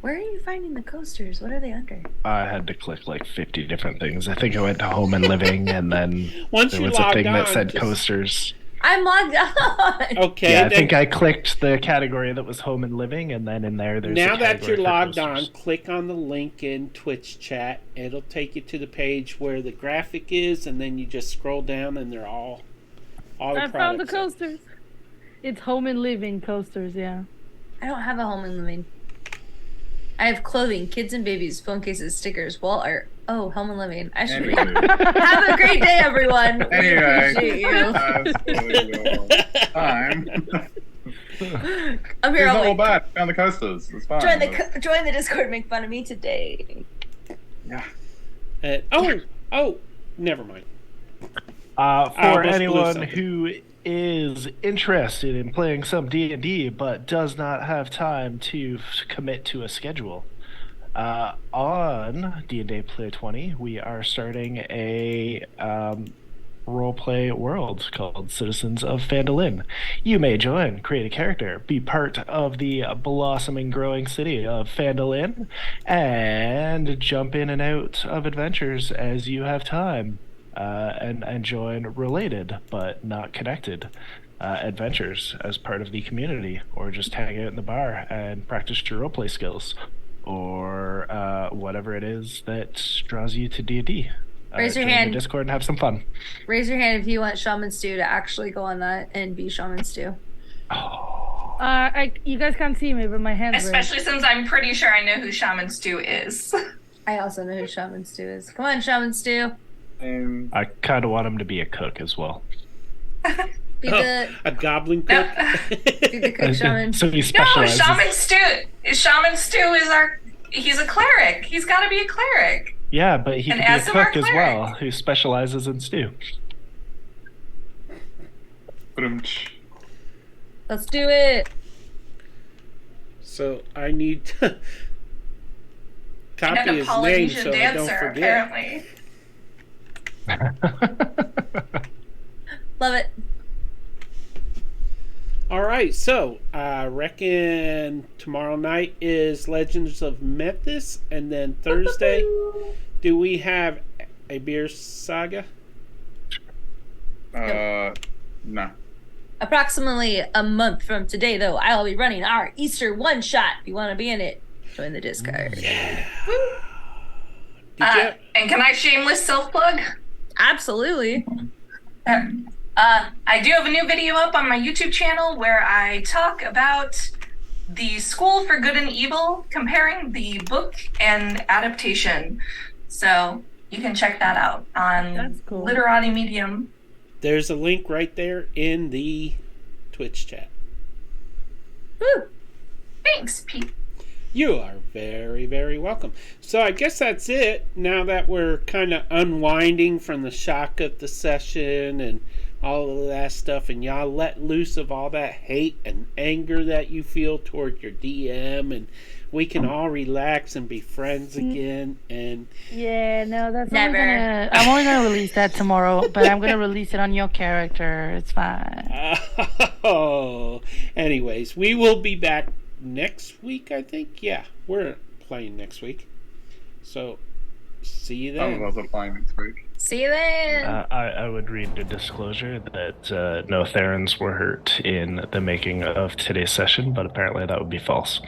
Where are you finding the coasters? What are they under? I had to click like 50 different things. I think I went to home and living, and then Once there you was a logged thing that on, said just- coasters. I'm logged on. Okay, Yeah, I then think I clicked the category that was home and living, and then in there, there's now a that category you're for logged on, coasters. click on the link in Twitch chat. It'll take you to the page where the graphic is, and then you just scroll down, and they're all the I found the products. coasters. It's home and living coasters, yeah. I don't have a home and living. I have clothing, kids and babies, phone cases, stickers, wall art. Oh, home and living. I should read. Anyway, Have a great day, everyone. We Anyway. appreciate you. time. I'm It's here not all all week. bad. Found the coasters. It's fine. Join the Discord. Make fun of me today. Yeah. Oh, never mind. For almost blew anyone something. who is interested in playing some D&D but does not have time to commit to a schedule, on D&D Play 20, we are starting a roleplay world called Citizens of Phandalin. You may join, create a character, be part of the blossoming, growing city of Phandalin, and jump in and out of adventures as you have time. And join related but not connected adventures as part of the community, or just hang out in the bar and practice your roleplay skills, or whatever it is that draws you to D&D. Raise your join hand. the Discord and have some fun. Raise your hand if you want Shaman Stew to actually go on that and be Shaman Stew. You guys can't see me, but my hands raised. Especially since I'm pretty sure I know who Shaman Stew is. I also know who Shaman Stew is. Come on, Shaman Stew. I kind of want him to be a cook as well. Be the A goblin cook. be the cook shaman. So he No, specializes. Shaman Stew is he's a cleric. He's got to be a cleric. Yeah, but he And can be a as of our cook as cleric. well, who specializes in stew. Let's do it. So I need to And copy a his name Polynesian so I don't dancer, forget. apparently. Love it. All right, so I reckon tomorrow night is Legends of Memphis, and then Thursday, do we have a beer saga? No. Approximately a month from today, though, I'll be running our Easter one shot. If you want to be in it, Join the Discord. Yeah. Woo. Did you? And can I shameless self-plug? Absolutely. I do have a new video up on my YouTube channel where I talk about the School for Good and Evil, comparing the book and adaptation. So you can check that out on That's cool. Literati Medium. There's a link right there in the Twitch chat. Woo! Thanks, Pete. You are very, very welcome. So I guess that's it. Now that we're kind of unwinding from the shock of the session and all of that stuff, and y'all let loose of all that hate and anger that you feel toward your DM, and we can all relax and be friends again. And Yeah, no, that's Never. I'm only gonna release that tomorrow, but I'm gonna release it on your character. It's fine. oh, anyways, we will be back next week, I think. Yeah, we're playing next week. So, see you I then. was also playing next week. See you then. I would read a disclosure that no Therans were hurt in the making of today's session, but apparently that would be false.